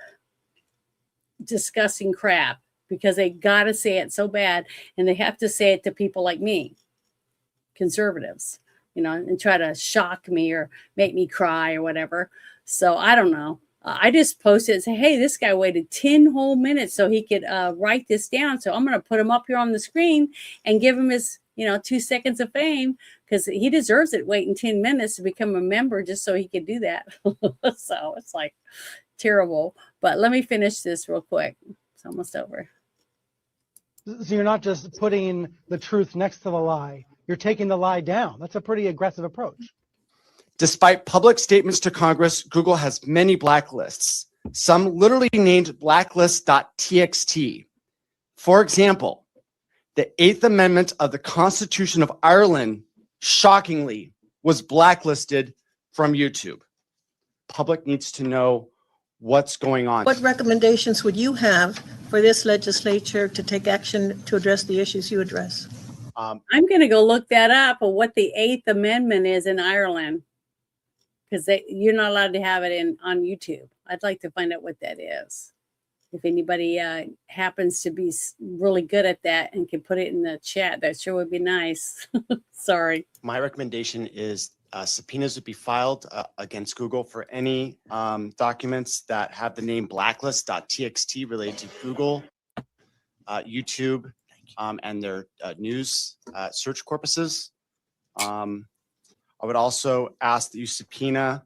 S3: disgusting crap, because they got to say it so bad. And they have to say it to people like me, conservatives, and try to shock me or make me cry or whatever. So I don't know. I just posted and say, hey, this guy waited 10 whole minutes so he could write this down. So I'm going to put him up here on the screen and give him his, 2 seconds of fame, because he deserves it waiting 10 minutes to become a member just so he could do that. So it's like terrible. But let me finish this real quick. It's almost over.
S21: So you're not just putting the truth next to the lie. You're taking the lie down. That's a pretty aggressive approach.
S19: Despite public statements to Congress, Google has many blacklists, some literally named blacklist.txt. For example, the 8th Amendment of the Constitution of Ireland, shockingly, was blacklisted from YouTube. Public needs to know what's going on.
S22: What recommendations would you have for this legislature to take action to address the issues you address?
S3: I'm going to go look that up of what the 8th Amendment is in Ireland, because you're not allowed to have it on YouTube. I'd like to find out what that is. If anybody happens to be really good at that and can put it in the chat, that sure would be nice. Sorry.
S19: My recommendation is subpoenas would be filed against Google for any documents that have the name blacklist.txt related to Google, YouTube, and their news search corpuses. I would also ask that you subpoena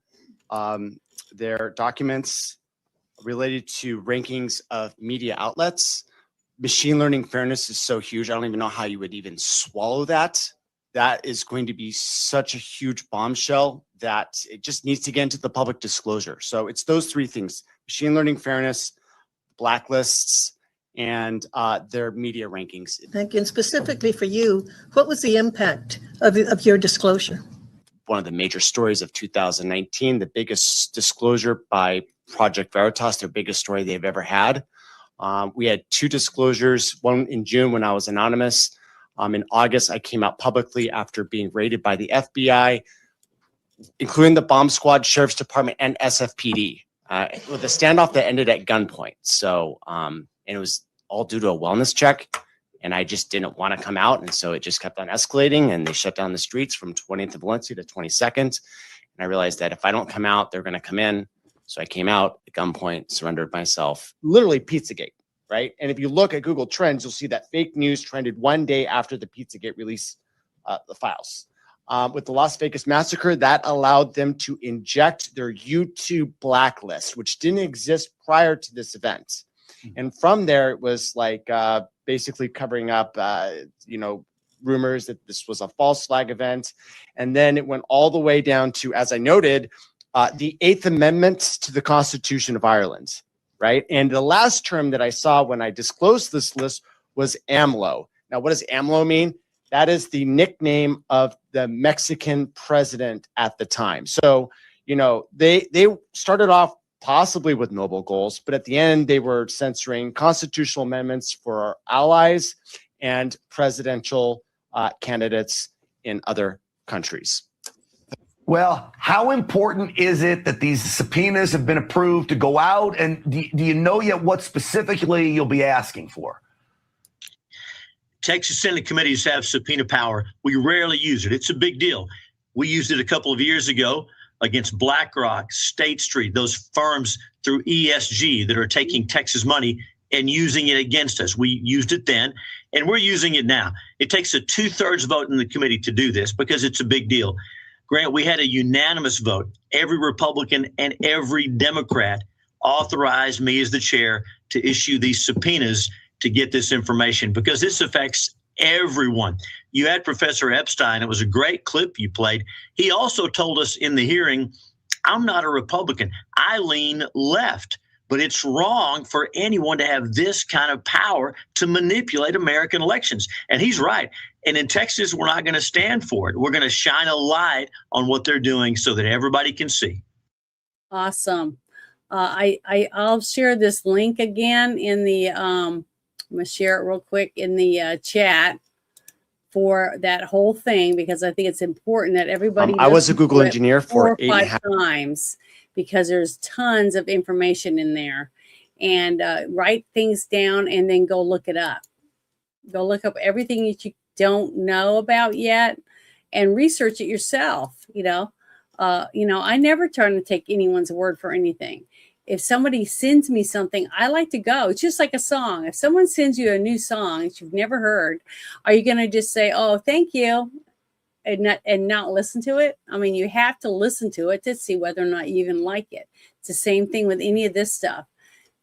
S19: their documents related to rankings of media outlets. Machine learning fairness is so huge. I don't even know how you would even swallow that. That is going to be such a huge bombshell that it just needs to get into the public disclosure. So it's those three things: machine learning fairness, blacklists, and their media rankings.
S22: Thank you. And specifically for you, what was the impact of your disclosure?
S19: One of the major stories of 2019, the biggest disclosure by Project Veritas, their biggest story they've ever had. We had 2 disclosures, one in June when I was anonymous. In August, I came out publicly after being raided by the FBI, including the bomb squad, Sheriff's Department, and SFPD, with a standoff that ended at gunpoint. So, and it was all due to a wellness check. And I just didn't want to come out. And so it just kept on escalating, and they shut down the streets from 20th of Valencia to 22nd. And I realized that if I don't come out, they're going to come in. So I came out at gunpoint, surrendered myself, literally Pizzagate, right? And if you look at Google Trends, you'll see that fake news trended one day after the Pizzagate released the files. With the Las Vegas massacre, that allowed them to inject their YouTube blacklist, which didn't exist prior to this event. And from there, it was like basically covering up, rumors that this was a false flag event. And then it went all the way down to, as I noted, the 8th Amendment to the Constitution of Ireland, right? And the last term that I saw when I disclosed this list was AMLO. Now, what does AMLO mean? That is the nickname of the Mexican president at the time. So, they started off possibly with noble goals, but at the end, they were censoring constitutional amendments for our allies and presidential candidates in other countries.
S23: Well, how important is it that these subpoenas have been approved to go out? And do you know yet what specifically you'll be asking for?
S20: Texas Senate committees have subpoena power. We rarely use it. It's a big deal. We used it a couple of years ago against BlackRock, State Street, those firms through ESG that are taking Texas money and using it against us. We used it then, and we're using it now. It takes a 2/3 vote in the committee to do this because it's a big deal. Grant, we had a unanimous vote. Every Republican and every Democrat authorized me as the chair to issue these subpoenas to get this information because this affects everyone. You had Professor Epstein. It was a great clip you played. He also told us in the hearing, I'm not a Republican. I lean left, but it's wrong for anyone to have this kind of power to manipulate American elections. And he's right. And in Texas, we're not going to stand for it. We're going to shine a light on what they're doing so that everybody can see.
S3: Awesome. I'll share this link again in the, I'm going to share it real quick in the chat for that whole thing, because I think it's important that everybody.
S19: I was a Google engineer for
S3: 4 or 5 times because there's tons of information in there, and write things down and then go look it up. Go look up everything that you don't know about yet and research it yourself. I never try to take anyone's word for anything. if somebody sends me something, I like to go. It's just like a song. If someone sends you a new song that you've never heard, are you going to just say, oh, thank you, and not listen to it? I mean, you have to listen to it to see whether or not you even like it. It's the same thing with any of this stuff.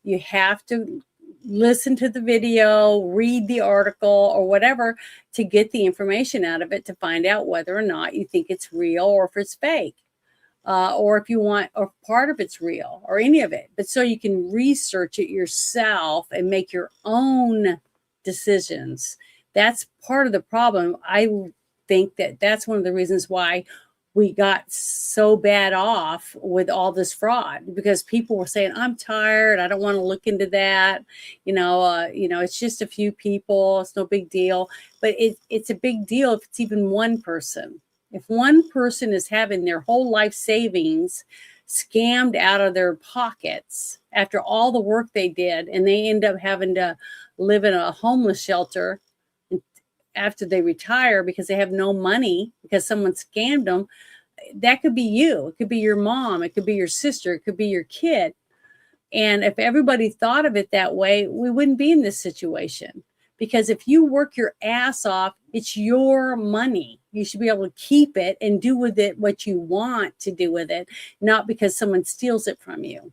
S3: You have to listen to the video, read the article or whatever to get the information out of it to find out whether or not you think it's real or if it's fake. Or if you want, or part of it's real or any of it, but so you can research it yourself and make your own decisions. That's part of the problem. I think that's one of the reasons why we got so bad off with all this fraud, because people were saying, I'm tired, I don't want to look into that. It's just a few people, it's no big deal. But it's a big deal if it's even one person. If one person is having their whole life savings scammed out of their pockets after all the work they did, and they end up having to live in a homeless shelter after they retire because they have no money because someone scammed them, that could be you. It could be your mom. It could be your sister. It could be your kid. And if everybody thought of it that way, we wouldn't be in this situation. Because if you work your ass off, it's your money. You should be able to keep it and do with it what you want to do with it, not because someone steals it from you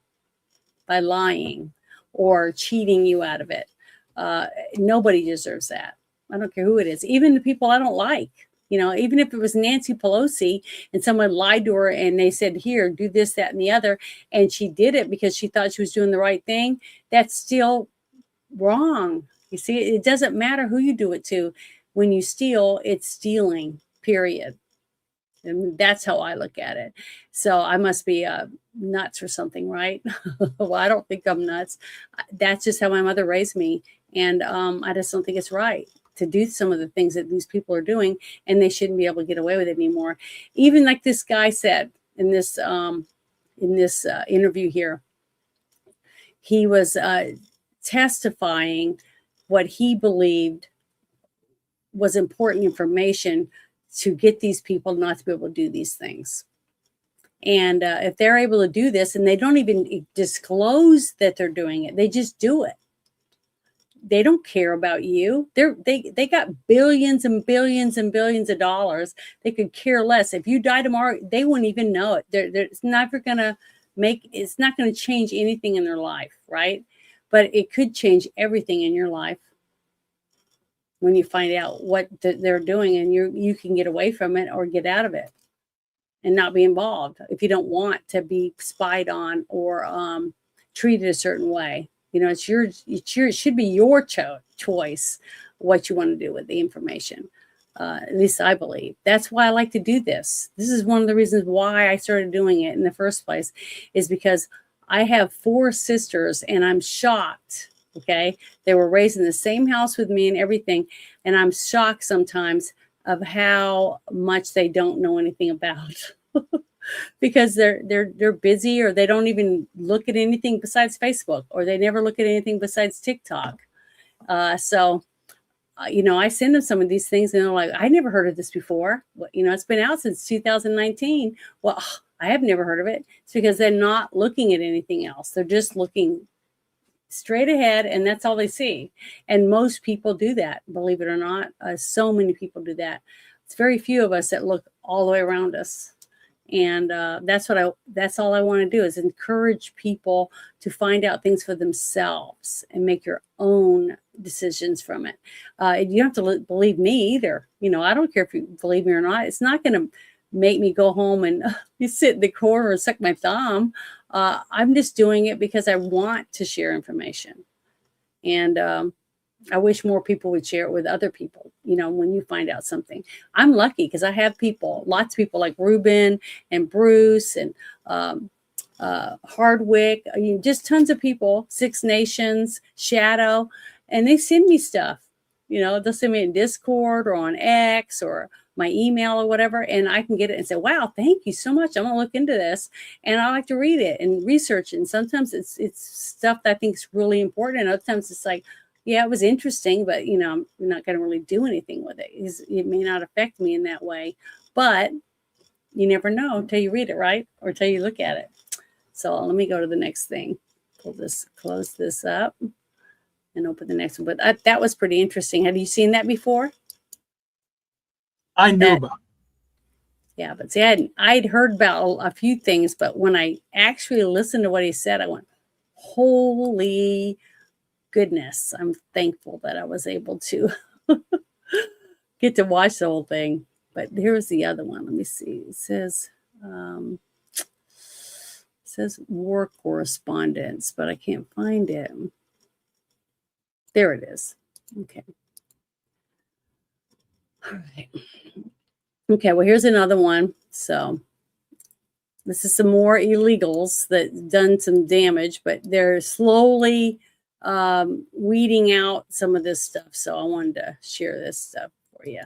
S3: by lying or cheating you out of it. Nobody deserves that. I don't care who it is, even the people I don't like. Even if it was Nancy Pelosi and someone lied to her and they said, here, do this, that, and the other, and she did it because she thought she was doing the right thing, that's still wrong. You see, it doesn't matter who you do it to. When you steal, it's stealing, period. And that's how I look at it. So I must be nuts or something, right? Well, I don't think I'm nuts. That's just how my mother raised me. And I just don't think it's right to do some of the things that these people are doing, and they shouldn't be able to get away with it anymore. Even like this guy said in this interview here, he was testifying what he believed was important information to get these people not to be able to do these things. And if they're able to do this and they don't even disclose that they're doing it, they just do it. They don't care about you. They got billions and billions and billions of dollars. They could care less. If you die tomorrow, they wouldn't even know it. It's not going to change anything in their life, right? But it could change everything in your life when you find out what they're doing, and you can get away from it or get out of it and not be involved if you don't want to be spied on or treated a certain way. It should be your choice what you want to do with the information. At least I believe. That's why I like to do this. This is one of the reasons why I started doing it in the first place, is because I have 4 sisters and I'm shocked. Okay. They were raised in the same house with me and everything. And I'm shocked sometimes of how much they don't know anything about because they're busy, or they don't even look at anything besides Facebook, or they never look at anything besides TikTok. I send them some of these things and they're like, I never heard of this before. It's been out since 2019. Well, I have never heard of it. It's because they're not looking at anything else. They're just looking straight ahead, and that's all they see. And most people do that, believe it or not. So many people do that. It's very few of us that look all the way around us. And that's all I want to do, is encourage people to find out things for themselves and make your own decisions from it. You don't have to believe me either. I don't care if you believe me or not. It's not going to make me go home and sit in the corner and suck my thumb. I'm just doing it because I want to share information. And I wish more people would share it with other people, when you find out something. I'm lucky because I have lots of people like Ruben and Bruce and Hardwick, just tons of people, 6 Nations, Shadow, and they send me stuff. They'll send me in Discord or on X or my email or whatever, and I can get it and say, wow, thank you so much. I'm going to look into this. And I like to read it and research it. And sometimes it's stuff that I think is really important. And other times it's like, yeah, it was interesting, but, I'm not going to really do anything with it. It may not affect me in that way, but you never know until you read it, right? Or until you look at it. So let me go to the next thing. Close this up and open the next one. But that was pretty interesting. Have you seen that before?
S7: I knew about it.
S3: Yeah, but see, I'd heard about a few things, but when I actually listened to what he said, I went, holy goodness. I'm thankful that I was able to get to watch the whole thing. But here's the other one. Let me see. It says war correspondence, but I can't find it. There it is. Okay. All right. Okay, well, here's another one. So this is some more illegals that done some damage, but they're slowly weeding out some of this stuff. So I wanted to share this stuff for you.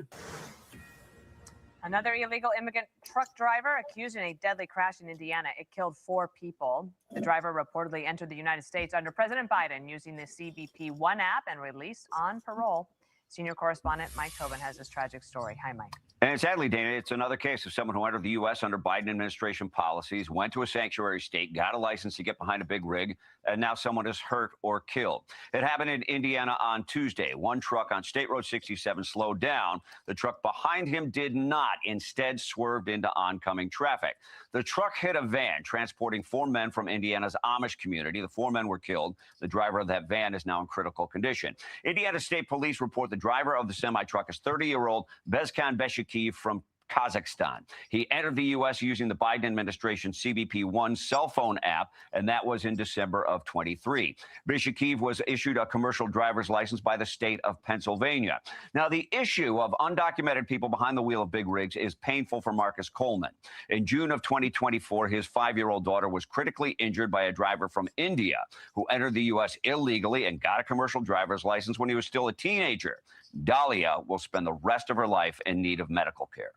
S1: Another illegal immigrant truck driver accused in a deadly crash in Indiana. It killed 4 people. The driver reportedly entered the United States under President Biden using the CBP One app and released on parole. Senior correspondent Mike Tobin has this tragic story. Hi, Mike.
S2: And sadly, Dana, it's another case of someone who entered the U.S. under Biden administration policies, went to a sanctuary state, got a license to get behind a big rig, and now someone is hurt or killed. It happened in Indiana on Tuesday. One truck on State Road 67 slowed down. The truck behind him did not, instead swerved into oncoming traffic. The truck hit a van transporting 4 men from Indiana's Amish community. The 4 men were killed. The driver of that van is now in critical condition. Indiana State Police report the driver of the semi-truck is 30-year-old Bezkan Beshikiv from Kazakhstan. He entered the U.S. using the Biden administration CBP One cell phone app, and that was in December of 23. Beshikiv was issued a commercial driver's license by the state of Pennsylvania. Now, the issue of undocumented people behind the wheel of big rigs is painful for Marcus Coleman. In June of 2024, his 5-year-old daughter was critically injured by a driver from India who entered the U.S. illegally and got a commercial driver's license when he was still a teenager. Dahlia will spend the rest of her life in need of medical care.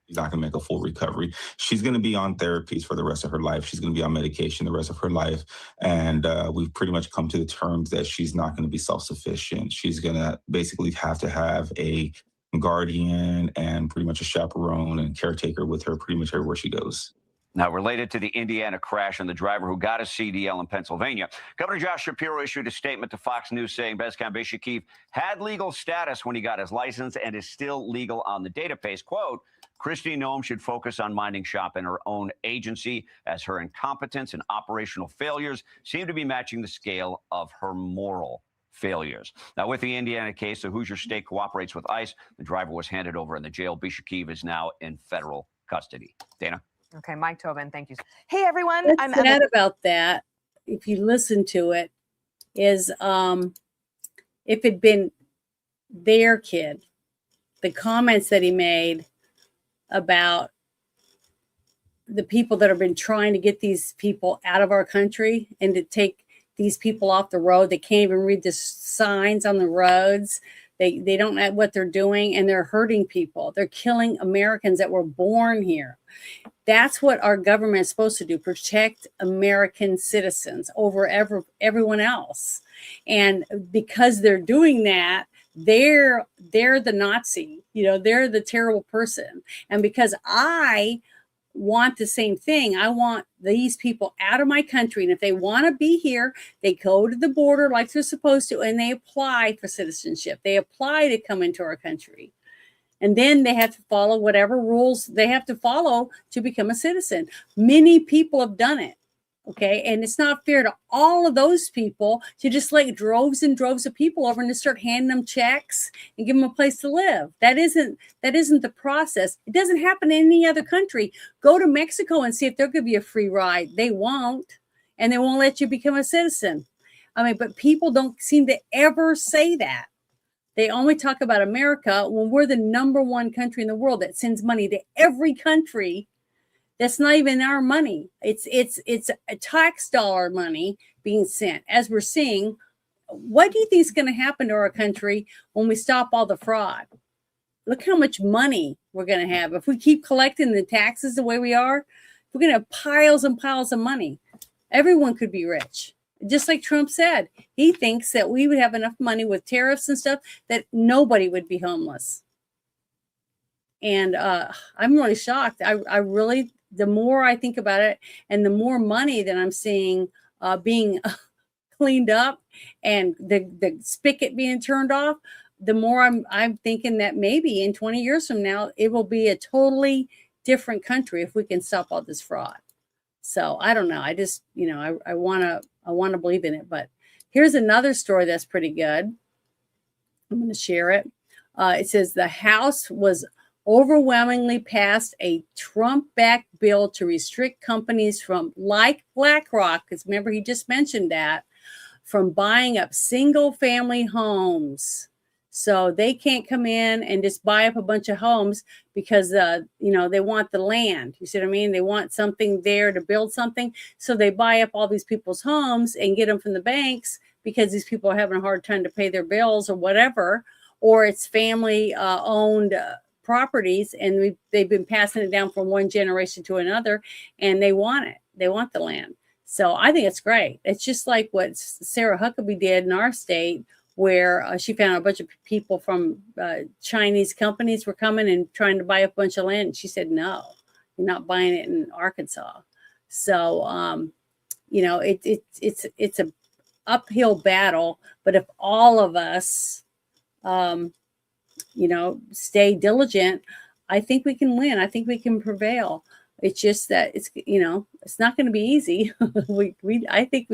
S4: She's not going to make a full recovery. She's going to be on therapies for the rest of her life. She's going to be on medication the rest of her life. And we've pretty much come to the terms that she's not going to be self-sufficient. She's going to basically have to have a guardian and pretty much a chaperone and caretaker with her pretty much everywhere she goes.
S2: Now, related to the Indiana crash and the driver who got a CDL in Pennsylvania, Governor Josh Shapiro issued a statement to Fox News saying Bezkan Beshikiv had legal status when he got his license and is still legal on the database. Quote, Kristi Noem should focus on minding shop in her own agency as her incompetence and operational failures seem to be matching the scale of her moral failures. Now, with the Indiana case, the Hoosier State cooperates with ICE. The driver was handed over in the jail. Beshikiv is now in federal custody. Dana?
S1: Okay, Mike Tobin, thank you. Hey, everyone.
S3: What's
S1: I'm
S3: sad about that, if you listen to it, is if it'd been their kid, the comments that he made about the people that have been trying to get these people out of our country and to take these people off the road. They can't even read the signs on the roads. They don't know what they're doing, and they're hurting people. They're killing Americans that were born here. That's what our government is supposed to do, protect American citizens over everyone else. And because they're doing that, they're the Nazi, they're the terrible person. And because I want the same thing, I want these people out of my country. And if they want to be here, they go to the border like they're supposed to, and they apply for citizenship. They apply to come into our country. And then they have to follow whatever rules they have to follow to become a citizen. Many people have done it. Okay. And it's not fair to all of those people to just let droves and droves of people over and to start handing them checks and give them a place to live. That isn't the process. It doesn't happen in any other country. Go to Mexico and see if they'll give you a free ride. They won't. And they won't let you become a citizen. But people don't seem to ever say that. They only talk about America when we're the #1 country in the world that sends money to every country. That's not even our money. It's a tax dollar money being sent. As we're seeing, what do you think is going to happen to our country when we stop all the fraud? Look how much money we're going to have. If we keep collecting the taxes the way we are, we're going to have piles and piles of money. Everyone could be rich. Just like Trump said, he thinks that we would have enough money with tariffs and stuff that nobody would be homeless. And I'm really shocked. I really the more I think about it, and the more money that I'm seeing being cleaned up, and the spigot being turned off, the more I'm thinking that maybe in 20 years from now, it will be a totally different country if we can stop all this fraud. So I don't know. I just, I want to believe in it. But here's another story that's pretty good. I'm going to share it. It says the House was overwhelmingly passed a Trump-backed bill to restrict companies from, like BlackRock, because remember he just mentioned that, from buying up single-family homes. So they can't come in and just buy up a bunch of homes because, they want the land. You see what I mean? They want something there to build something. So they buy up all these people's homes and get them from the banks because these people are having a hard time to pay their bills or whatever, or it's family owned properties, and they've been passing it down from one generation to another, and they want it. They want the land. So I think it's great. It's just like what Sarah Huckabee did in our state, where she found a bunch of people from Chinese companies were coming and trying to buy a bunch of land. And she said, no, you're not buying it in Arkansas. So, it's a uphill battle. But if all of us, stay diligent, I think we can win. I think we can prevail. It's just that it's not going to be easy. I think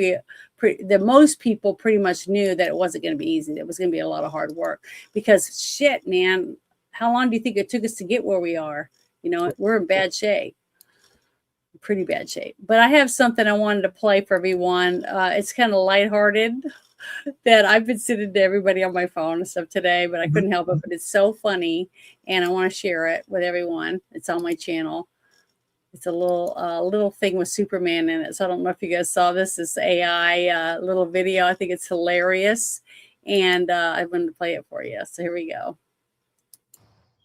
S3: most people pretty much knew that it wasn't going to be easy. It was going to be a lot of hard work because shit, man, how long do you think it took us to get where we are? We're in bad shape, pretty bad shape. But I have something I wanted to play for everyone. It's kind of lighthearted that I've been sending to everybody on my phone and stuff today, but I couldn't help it. But it's so funny, and I want to share it with everyone. It's on my channel. It's a little thing with Superman in it. So I don't know if you guys saw this. This AI little video. I think it's hilarious. And I'm going to play it for you. So here we go.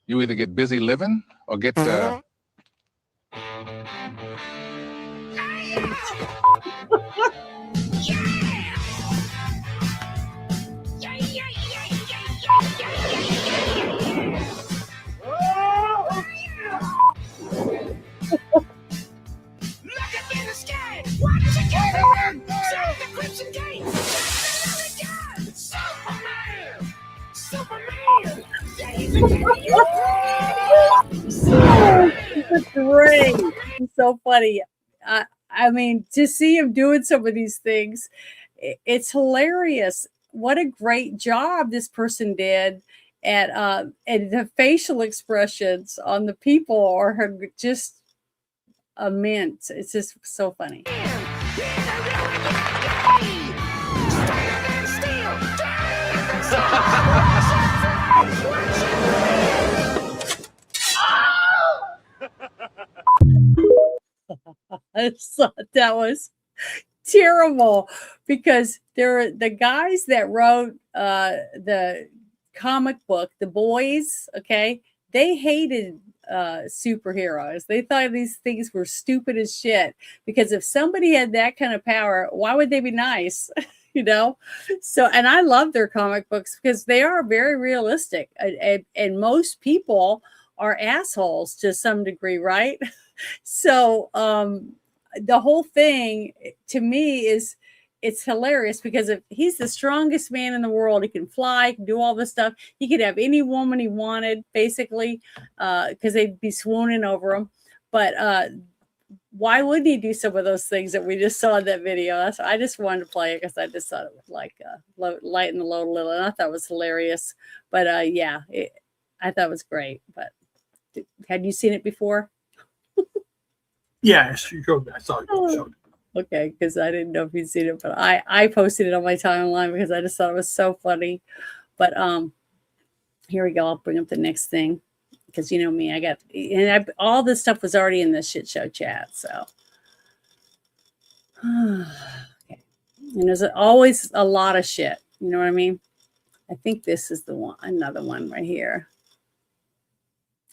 S5: You either get busy living or get
S3: It's great. It's so funny. I mean, to see him doing some of these things, it's hilarious. What a great job this person did at and the facial expressions on the people are just immense. It's just so funny. I thought that was terrible because they're the guys that wrote the comic book, The Boys. Okay, they hated superheroes. They thought these things were stupid as shit because if somebody had that kind of power, why would they be nice? So, and I love their comic books because they are very realistic, and most people are assholes to some degree, right? So the whole thing to me it's hilarious because if he's the strongest man in the world, he can fly, can do all this stuff. He could have any woman he wanted, basically, because they'd be swooning over him. But why wouldn't he do some of those things that we just saw in that video? I just wanted to play it because I just thought it was like lighten the load a little, and I thought it was hilarious. But I thought it was great. But had you seen it before?
S7: Yeah, you showed me. I saw it. You showed it.
S3: Okay, because I didn't know if you'd seen it, but I posted it on my timeline because I just thought it was so funny. But here we go. I'll bring up the next thing because you know me, all this stuff was already in the shit show chat. So, okay. And there's always a lot of shit. You know what I mean? I think this is the one, another one right here.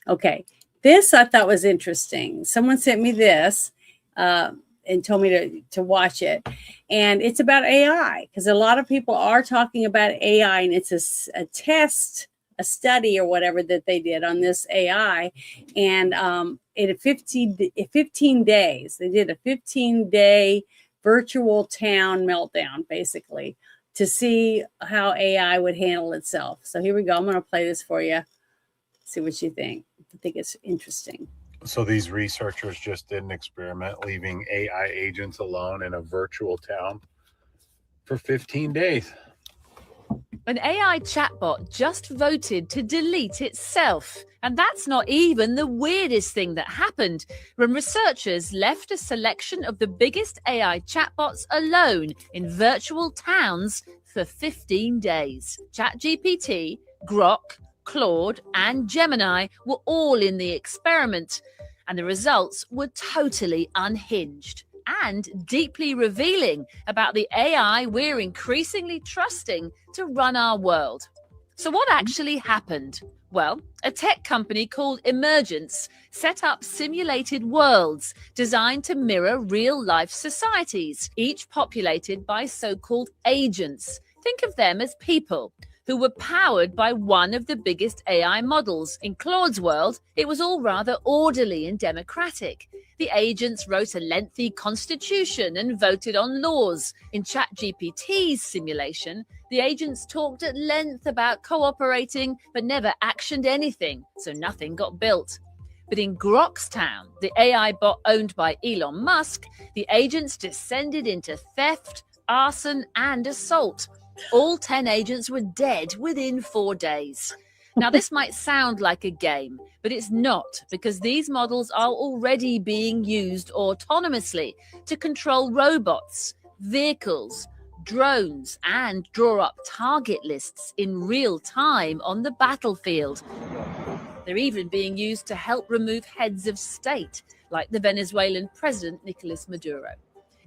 S3: Okay. This I thought was interesting. Someone sent me this and told me to watch it. And it's about AI because a lot of people are talking about AI and it's a test a study or whatever that they did on this AI, and in 15 days, they did a 15-day virtual town meltdown, basically, to see how AI would handle itself. So here we go. I'm going to play this for you. See what you think. I think it's interesting.
S6: So these researchers just did an experiment leaving AI agents alone in a virtual town for 15 days.
S9: An AI chatbot just voted to delete itself. And that's not even the weirdest thing that happened when researchers left a selection of the biggest AI chatbots alone in virtual towns for 15 days. ChatGPT, Grok, Claude, and Gemini were all in the experiment, and the results were totally unhinged and deeply revealing about the AI we're increasingly trusting to run our world. So what actually happened? Well, a tech company called Emergence set up simulated worlds designed to mirror real-life societies, each populated by so-called agents. Think of them as people who were powered by one of the biggest AI models. In Claude's world, it was all rather orderly and democratic. The agents wrote a lengthy constitution and voted on laws. In ChatGPT's simulation, the agents talked at length about cooperating, but never actioned anything, so nothing got built. But in Grok's town, the AI bot owned by Elon Musk, the agents descended into theft, arson, and assault. All 10 agents were dead within 4 days. Now, this might sound like a game, but it's not, because these models are already being used autonomously to control robots, vehicles, drones, and draw up target lists in real time on the battlefield. They're even being used to help remove heads of state, like the Venezuelan president Nicolas Maduro.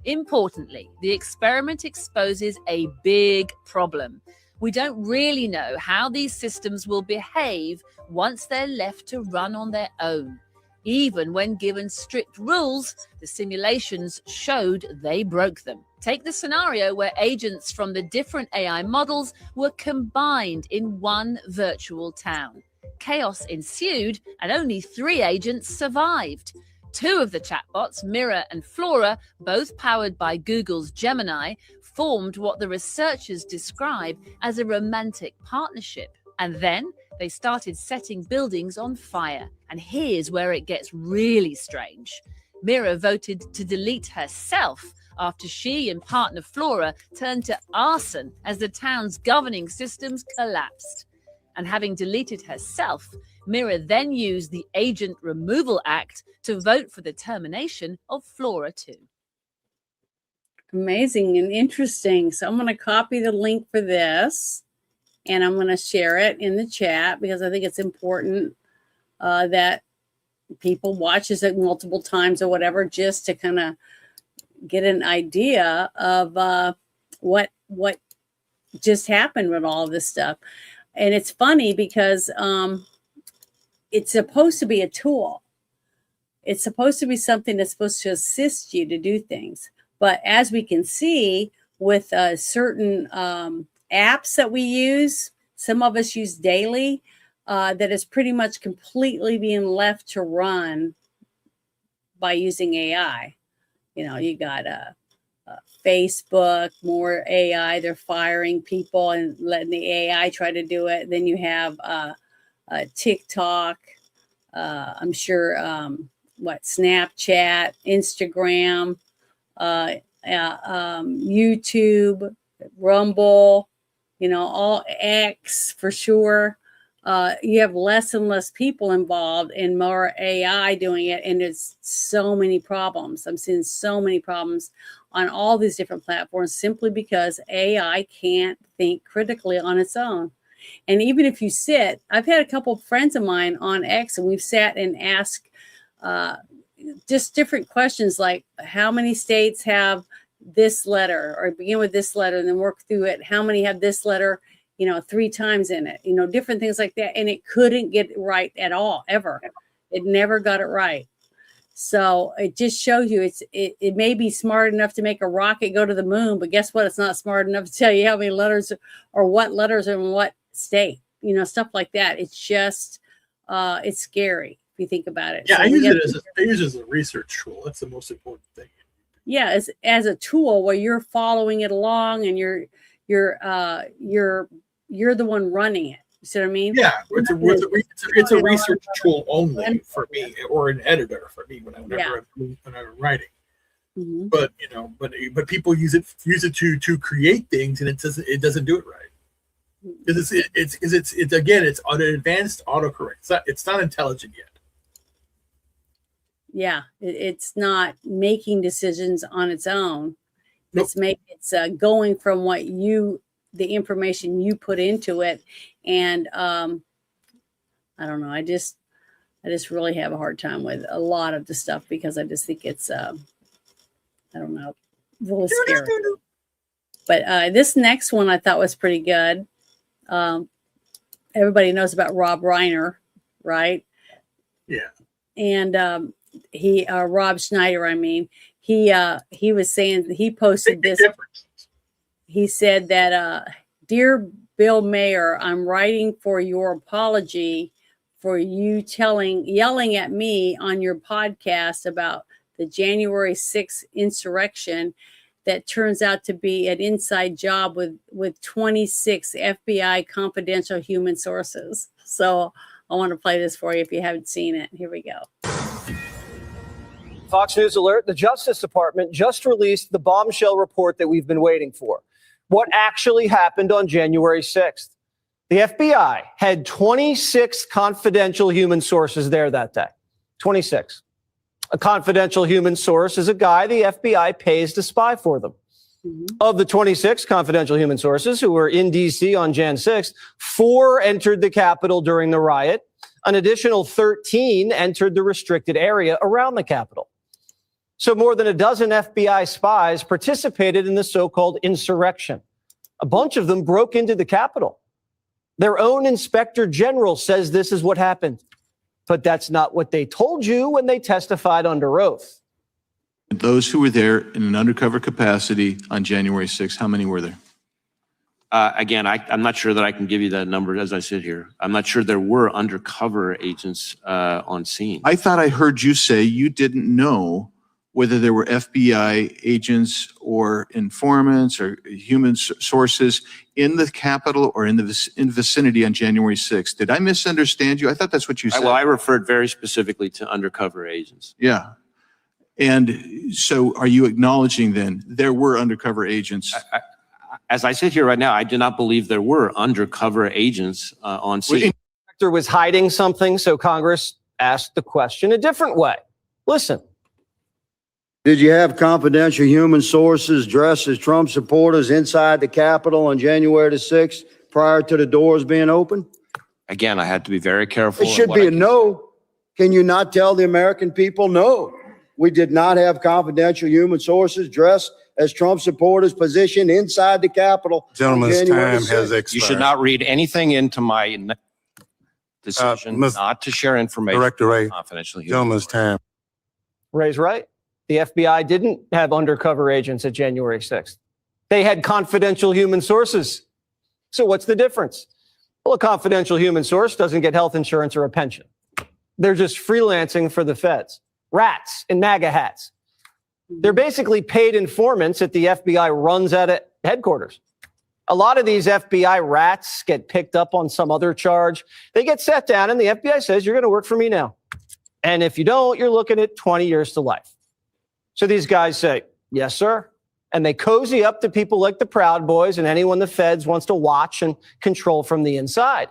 S9: Importantly, the experiment exposes a big problem. We don't really know how these systems will behave once they're left to run on their own. Even when given strict rules, the simulations showed they broke them. Take the scenario where agents from the different AI models were combined in one virtual town. Chaos ensued, and only 3 agents survived. 2 of the chatbots, Mira and Flora, both powered by Google's Gemini, formed what the researchers describe as a romantic partnership. And then they started setting buildings on fire. And here's where it gets really strange. Mira voted to delete herself after she and partner Flora turned to arson as the town's governing systems collapsed. And having deleted herself, Mira then used the Agent Removal Act to vote for the termination of Flora too.
S3: Amazing and interesting. So I'm going to copy the link for this, and I'm going to share it in the chat because I think it's important that people watch this multiple times or whatever, just to kind of get an idea of what just happened with all of this stuff. And it's funny because it's supposed to be a tool. It's supposed to be something that's supposed to assist you to do things. But as we can see with certain apps that we use, some of us use daily, that is pretty much completely being left to run by using AI. You know, you got Facebook, more AI, they're firing people and letting the AI try to do it. Then you have TikTok, I'm sure, Snapchat, Instagram, YouTube, Rumble, all X for sure. You have less and less people involved and more AI doing it. And there's so many problems. I'm seeing so many problems on all these different platforms simply because AI can't think critically on its own. And even if you sit, I've had a couple of friends of mine on X and we've sat and asked just different questions like how many states have this letter or begin with this letter and then work through it. How many have this letter, 3 times in it, different things like that. And it couldn't get it right at all, ever. It never got it right. So it just shows you it may be smart enough to make a rocket go to the moon, but guess what? It's not smart enough to tell you how many letters or what letters are in what state. stuff like that. It's just, it's scary if you think about it.
S7: Yeah,
S3: So
S7: I
S3: we
S7: use
S3: got-
S7: it as a research tool. That's the most important thing.
S3: yeah, as a tool where you're following it along and you're the one running it. You see what I mean?
S7: Yeah, it's a research tool only for me, or an editor for me when I'm writing. But but people use it to create things, and it doesn't do it right. Because it's again, it's an advanced autocorrect. It's not intelligent yet.
S3: Yeah, it's not making decisions on its own.
S7: Nope.
S3: It's going from the information you put into it, and I don't know. I just really have a hard time with a lot of the stuff because I just think it's I don't know, really scary. But this next one I thought was pretty good. Everybody knows about Rob Reiner, right?
S7: Yeah.
S3: And Rob Schneider, I mean, he was saying, he posted this. He said that, "Dear Bill Mayer, I'm writing for your apology for you yelling at me on your podcast about the January 6th insurrection that turns out to be an inside job with 26 FBI confidential human sources." So I want to play this for you if you haven't seen it. Here we go.
S8: Fox News alert, the Justice Department just released the bombshell report that we've been waiting for. What actually happened on January 6th? The FBI had 26 confidential human sources there that day. 26. A confidential human source is a guy the FBI pays to spy for them. Of the 26 confidential human sources who were in D.C. on Jan 6th, 4 entered the Capitol during the riot. An additional 13 entered the restricted area around the Capitol. So more than a dozen FBI spies participated in the so-called insurrection. A bunch of them broke into the Capitol. Their own inspector general says this is what happened. But that's not what they told you when they testified under oath.
S10: Those who were there in an undercover capacity on January 6th, how many were there?
S11: Again, I'm not sure that I can give you that number as I sit here. I'm not sure there were undercover agents on scene.
S10: I thought I heard you say you didn't know whether there were FBI agents or informants or human sources in the Capitol or in the vicinity on January 6th. Did I misunderstand you? I thought that's what you said.
S11: Well, I referred very specifically to undercover agents.
S10: Yeah. And so are you acknowledging then there were undercover agents?
S11: As I sit here right now, I do not believe there were undercover agents on scene.
S8: The inspector was hiding something, so Congress asked the question a different way. Listen.
S24: Did you have confidential human sources dressed as Trump supporters inside the Capitol on January the 6th prior to the doors being open?
S11: Again, I had to be very careful.
S24: It should be a no. Can you not tell the American people no? We did not have confidential human sources dressed as Trump supporters positioned inside the Capitol.
S25: Gentleman's time has expired.
S11: You should not read anything into my decision not to share information.
S25: Director Ray,
S11: confidential.
S25: Gentleman's time.
S8: Ray's right. The FBI didn't have undercover agents at January 6th. They had confidential human sources. So what's the difference? Well, a confidential human source doesn't get health insurance or a pension. They're just freelancing for the feds. Rats in MAGA hats. They're basically paid informants that the FBI runs at headquarters. A lot of these FBI rats get picked up on some other charge. They get sat down and the FBI says, you're going to work for me now. And if you don't, you're looking at 20 years to life. So these guys say, yes, sir. And they cozy up to people like the Proud Boys and anyone the feds wants to watch and control from the inside.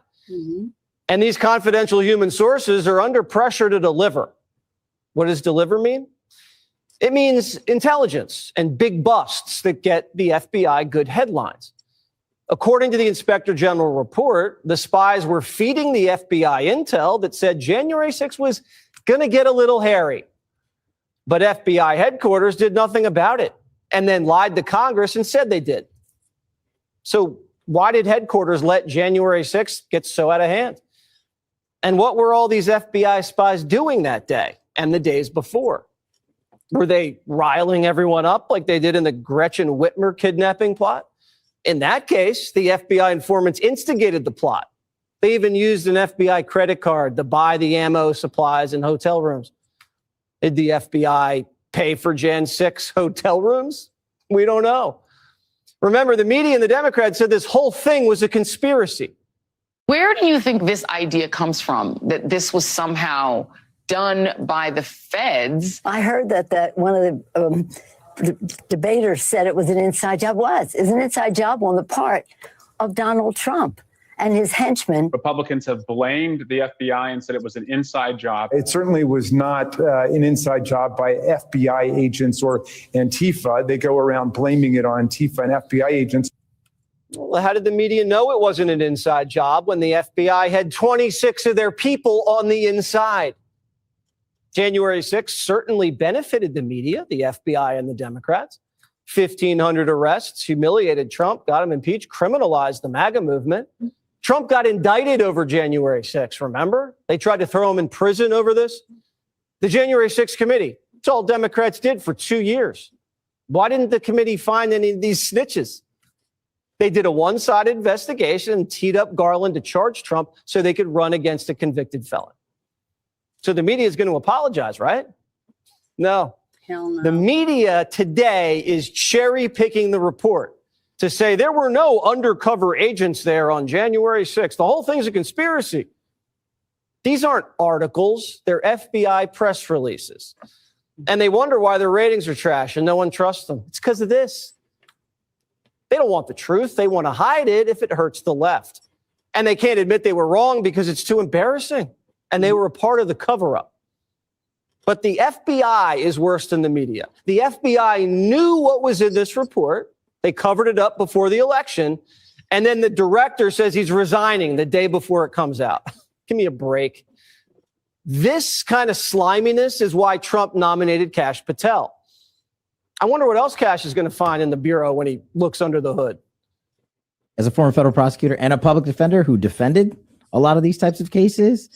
S8: And these confidential human sources are under pressure to deliver. What does deliver mean? It means intelligence and big busts that get the FBI good headlines. According to the Inspector General report, the spies were feeding the FBI intel that said January 6th was going to get a little hairy. But FBI headquarters did nothing about it and then lied to Congress and said they did. So why did headquarters let January 6th get so out of hand? And what were all these FBI spies doing that day and the days before? Were they riling everyone up like they did in the Gretchen Whitmer kidnapping plot? In that case, the FBI informants instigated the plot. They even used an FBI credit card to buy the ammo, supplies, and hotel rooms. Did the FBI pay for Jan 6 hotel rooms? We don't know. Remember, the media and the Democrats said this whole thing was a conspiracy.
S12: Where do you think this idea comes from, that this was somehow done by the feds?
S14: I heard that one of the debaters said it was an inside job. It's an inside job on the part of Donald Trump and his henchmen.
S15: Republicans have blamed the FBI and said it was an inside job.
S16: It certainly was not an inside job by FBI agents or Antifa. They go around blaming it on Antifa and FBI agents.
S8: Well, how did the media know it wasn't an inside job when the FBI had 26 of their people on the inside? January 6th certainly benefited the media, the FBI and the Democrats. 1,500 arrests, humiliated Trump, got him impeached, criminalized the MAGA movement. Trump got indicted over January 6th, remember? They tried to throw him in prison over this. The January 6th committee, it's all Democrats did for 2 years. Why didn't the committee find any of these snitches? They did a one-sided investigation and teed up Garland to charge Trump so they could run against a convicted felon. So the media is going to apologize, right? No.
S3: Hell no.
S8: The media today is cherry-picking the report to say there were no undercover agents there on January 6th. The whole thing's a conspiracy. These aren't articles. They're FBI press releases. And they wonder why their ratings are trash and no one trusts them. It's because of this. They don't want the truth. They want to hide it if it hurts the left. And they can't admit they were wrong because it's too embarrassing. And they were a part of the cover-up. But the FBI is worse than the media. The FBI knew what was in this report. They covered it up before the election. And then the director says he's resigning the day before it comes out. Give me a break. This kind of sliminess is why Trump nominated Kash Patel. I wonder what else Kash is going to find in the bureau when he looks under the hood.
S17: As a former federal prosecutor and a public defender who defended a lot of these types of cases,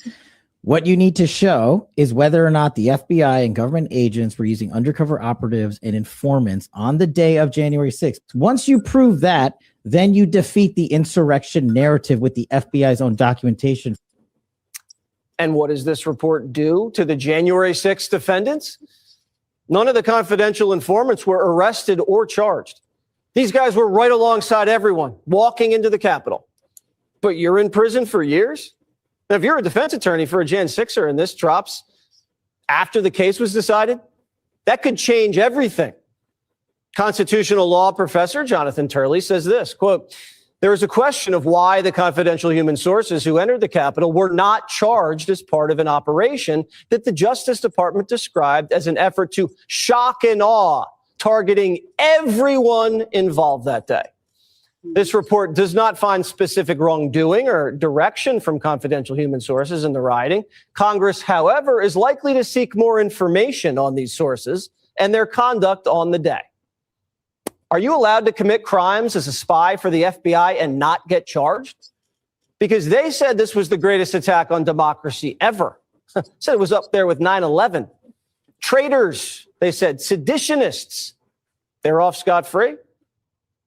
S17: what you need to show is whether or not the FBI and government agents were using undercover operatives and informants on the day of January 6th. Once you prove that, then you defeat the insurrection narrative with the FBI's own documentation.
S8: And what does this report do to the January 6th defendants? None of the confidential informants were arrested or charged. These guys were right alongside everyone walking into the Capitol. But you're in prison for years? Now, if you're a defense attorney for a Jan 6er and this drops after the case was decided, that could change everything. Constitutional law professor Jonathan Turley says this, quote, "There is a question of why the confidential human sources who entered the Capitol were not charged as part of an operation that the Justice Department described as an effort to shock and awe, targeting everyone involved that day. This report does not find specific wrongdoing or direction from confidential human sources in the rioting. Congress, however, is likely to seek more information on these sources and their conduct on the day." Are you allowed to commit crimes as a spy for the FBI and not get charged? Because they said this was the greatest attack on democracy ever. Said it was up there with 9/11. Traitors, they said, seditionists. They're off scot-free.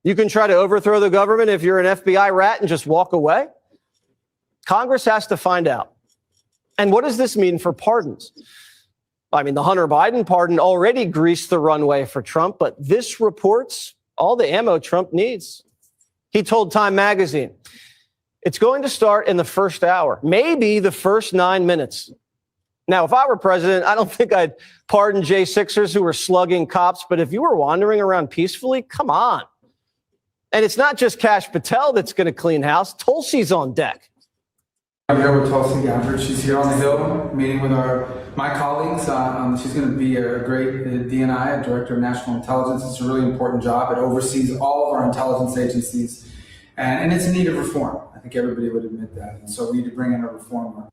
S8: You can try to overthrow the government if you're an FBI rat and just walk away. Congress has to find out. And what does this mean for pardons? I mean, the Hunter Biden pardon already greased the runway for Trump, but this reports all the ammo Trump needs. He told Time Magazine, it's going to start in the first hour, maybe the first 9 minutes. Now, if I were president, I don't think I'd pardon J6ers who were slugging cops, but if you were wandering around peacefully, come on. And it's not just Kash Patel that's going to clean house. Tulsi's on deck.
S26: I'm here with Tulsi Gabbard. She's here on the Hill meeting with my colleagues. She's going to be a great DNI, Director of National Intelligence. It's a really important job. It oversees all of our intelligence agencies, and it's in need of reform. I think everybody would admit that. And so we need to bring in a reformer.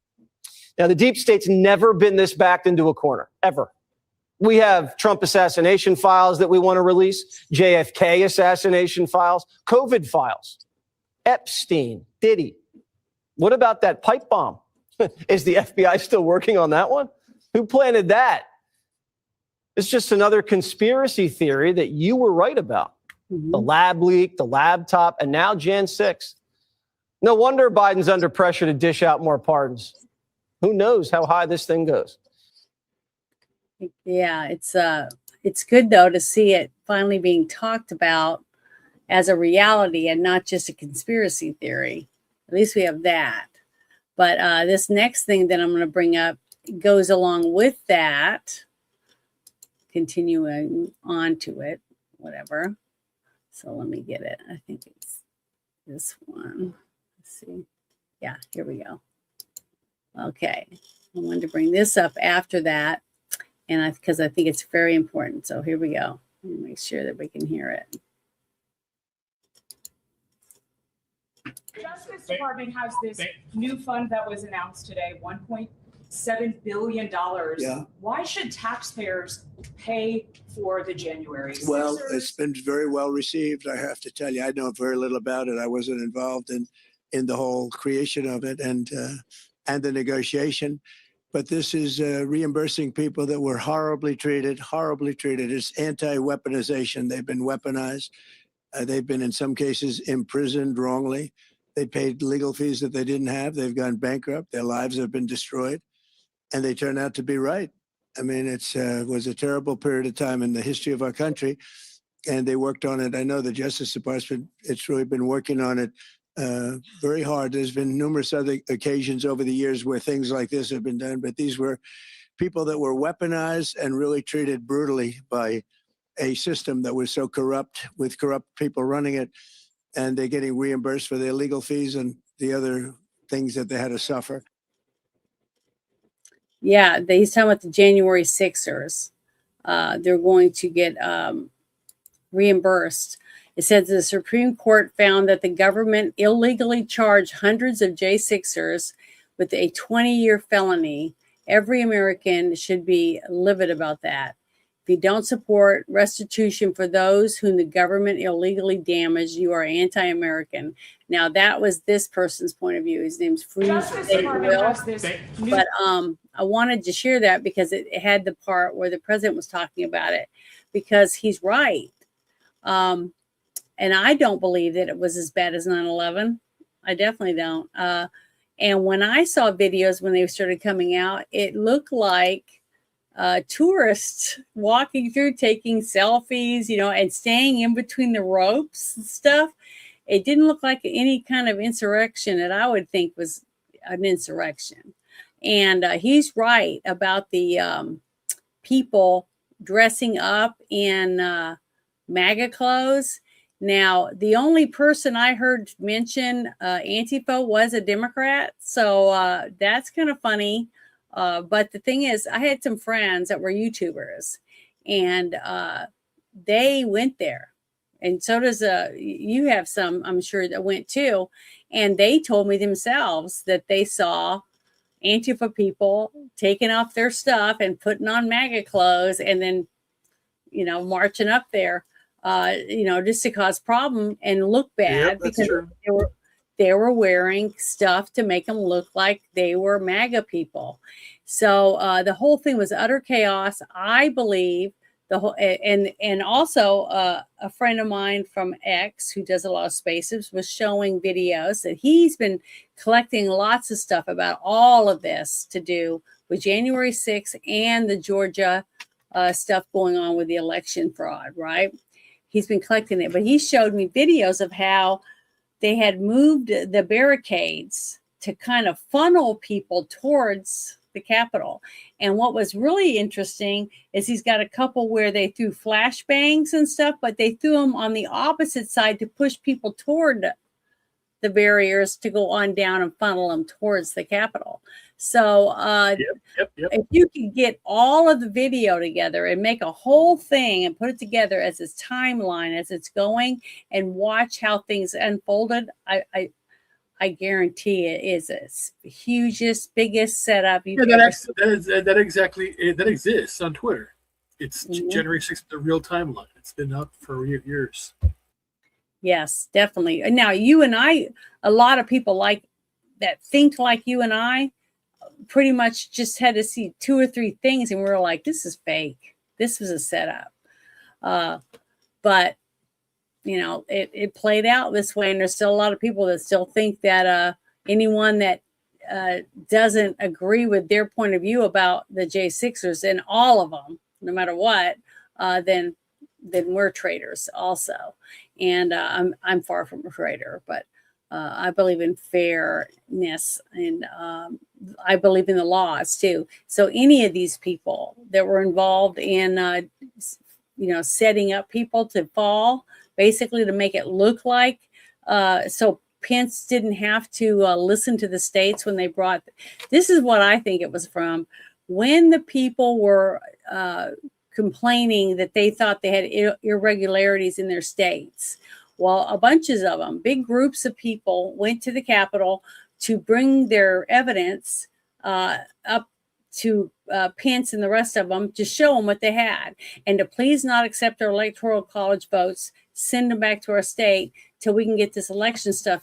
S8: Now, the deep state's never been this backed into a corner, ever. We have Trump assassination files that we want to release, JFK assassination files, COVID files, Epstein, Diddy. What about that pipe bomb? Is the FBI still working on that one? Who planted that? It's just another conspiracy theory that you were right about. The lab leak, the laptop, and now Jan 6. No wonder Biden's under pressure to dish out more pardons. Who knows how high this thing goes?
S3: Yeah, it's good though to see it finally being talked about as a reality and not just a conspiracy theory. At least we have that. But this next thing that I'm going to bring up goes along with that, continuing on to it, whatever. So let me get it. I think it's this one. Let's see. Yeah, here we go. Okay. I wanted to bring this up after that, and because I think it's very important. So here we go. Let me make sure that we can hear it.
S13: Justice Department has this new fund that was announced today, $1.7 billion.
S18: Yeah.
S13: Why should taxpayers pay for the January 6ers?
S18: Well, it's been very well received. I have to tell you, I know very little about it. I wasn't involved in the whole creation of it and the negotiation. But this is reimbursing people that were horribly treated. It's anti-weaponization. They've been weaponized. They've been, in some cases, imprisoned wrongly. They paid legal fees that they didn't have. They've gone bankrupt. Their lives have been destroyed. And they turn out to be right. I mean, it was a terrible period of time in the history of our country. And they worked on it. I know the Justice Department, it's really been working on it very hard. There's been numerous other occasions over the years where things like this have been done. But these were people that were weaponized and really treated brutally by a system that was so corrupt, with corrupt people running it, and they're getting reimbursed for their legal fees and the other things that they had to suffer.
S3: Yeah, he's talking about the January 6ers. They're going to get reimbursed. It says the Supreme Court found that the government illegally charged hundreds of J6ers with a 20-year felony. Every American should be livid about that. If you don't support restitution for those whom the government illegally damaged, you are anti-American. Now, that was this person's point of view. His name's Freeze. But I wanted to share that because it had the part where the president was talking about it, because he's right. And I don't believe that it was as bad as 9/11. I definitely don't. And when I saw videos when they started coming out, it looked like tourists walking through, taking selfies, and staying in between the ropes and stuff. It didn't look like any kind of insurrection that I would think was an insurrection. And he's right about the people dressing up in MAGA clothes. Now, the only person I heard mention Antifa was a Democrat. So that's kind of funny. But the thing is, I had some friends that were YouTubers, and they went there. And so does you have some, I'm sure, that went too. And they told me themselves that they saw Antifa people taking off their stuff and putting on MAGA clothes and then, marching up there, just to cause problem and look bad, because they were wearing stuff to make them look like they were MAGA people. So the whole thing was utter chaos. I believe the whole, and also a friend of mine from X, who does a lot of spaces, was showing videos that he's been collecting lots of stuff about all of this to do with January 6th and the Georgia stuff going on with the election fraud, right? He's been collecting it, but he showed me videos of how they had moved the barricades to kind of funnel people towards the Capitol. And what was really interesting is he's got a couple where they threw flashbangs and stuff, but they threw them on the opposite side to push people toward the barriers to go on down and funnel them towards the Capitol. So if you could get all of the video together and make a whole thing and put it together as its timeline as it's going and watch how things unfolded, I guarantee it is the hugest, biggest setup you've ever seen.
S7: That exists on Twitter. It's January 6th, the real timeline. It's been up for years.
S3: Yes, definitely. Now, you and I, a lot of people like that think like you and I, pretty much just had to see 2 or 3 things and we were like, this is fake. This was a setup. But it played out this way. And there's still a lot of people that still think that anyone that doesn't agree with their point of view about the J6ers, and all of them, no matter what, then we're traitors also. And I'm far from a traitor, but I believe in fairness, and I believe in the laws too. So any of these people that were involved in, setting up people to fall, basically to make it look like, so Pence didn't have to listen to the states when they brought, this is what I think it was from, when the people were complaining that they thought they had irregularities in their states. Well, a bunches of them, big groups of people went to the Capitol to bring their evidence up to Pence and the rest of them to show them what they had, and to please not accept our electoral college votes, send them back to our state till we can get this election stuff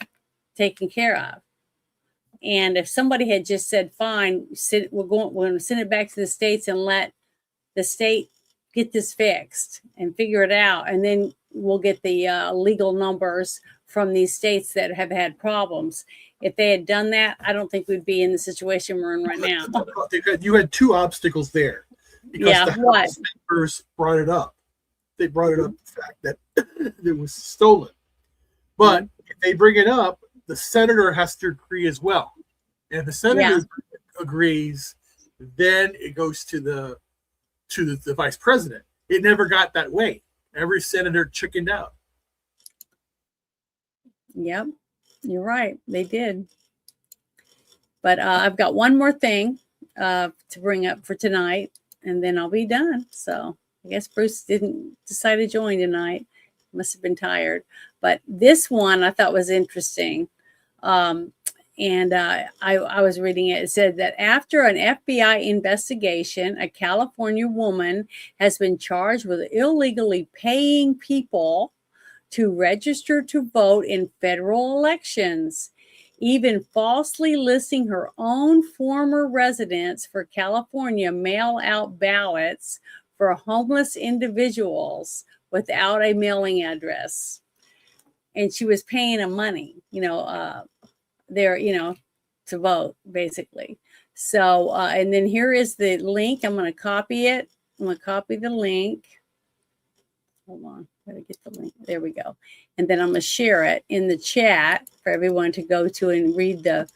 S3: taken care of. And if somebody had just said, fine, we're going to send it back to the states and let the state get this fixed and figure it out, and then we'll get the legal numbers from these states that have had problems. If they had done that, I don't think we'd be in the situation we're in right now.
S7: You had two obstacles there. Because the House members brought it up. They brought it up, the fact that it was stolen. But if they bring it up, the senator has to agree as well. And if the senator agrees, then it goes to the vice president. It never got that way. Every senator chickened out.
S3: Yep, you're right. They did. But I've got one more thing to bring up for tonight, and then I'll be done. So I guess Bruce didn't decide to join tonight. Must have been tired. But this one I thought was interesting. And I was reading it. It said that after an FBI investigation, a California woman has been charged with illegally paying people to register to vote in federal elections, even falsely listing her own former residence for California mail-out ballots for homeless individuals without a mailing address. And she was paying them money, to vote, basically. So, and then here is the link. I'm going to copy it. I'm going to copy the link. Hold on. Gotta get the link. There we go. And then I'm going to share it in the chat for everyone to go to and read the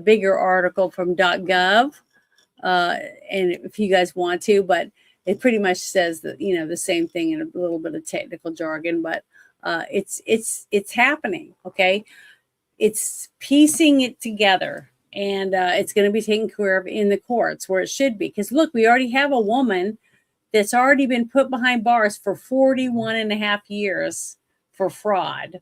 S3: bigger article from .gov. And if you guys want to, but it pretty much says that, the same thing in a little bit of technical jargon, but it's happening. Okay. It's piecing it together, and it's going to be taken care of in the courts where it should be. Because look, we already have a woman that's already been put behind bars for 41 and a half years for fraud,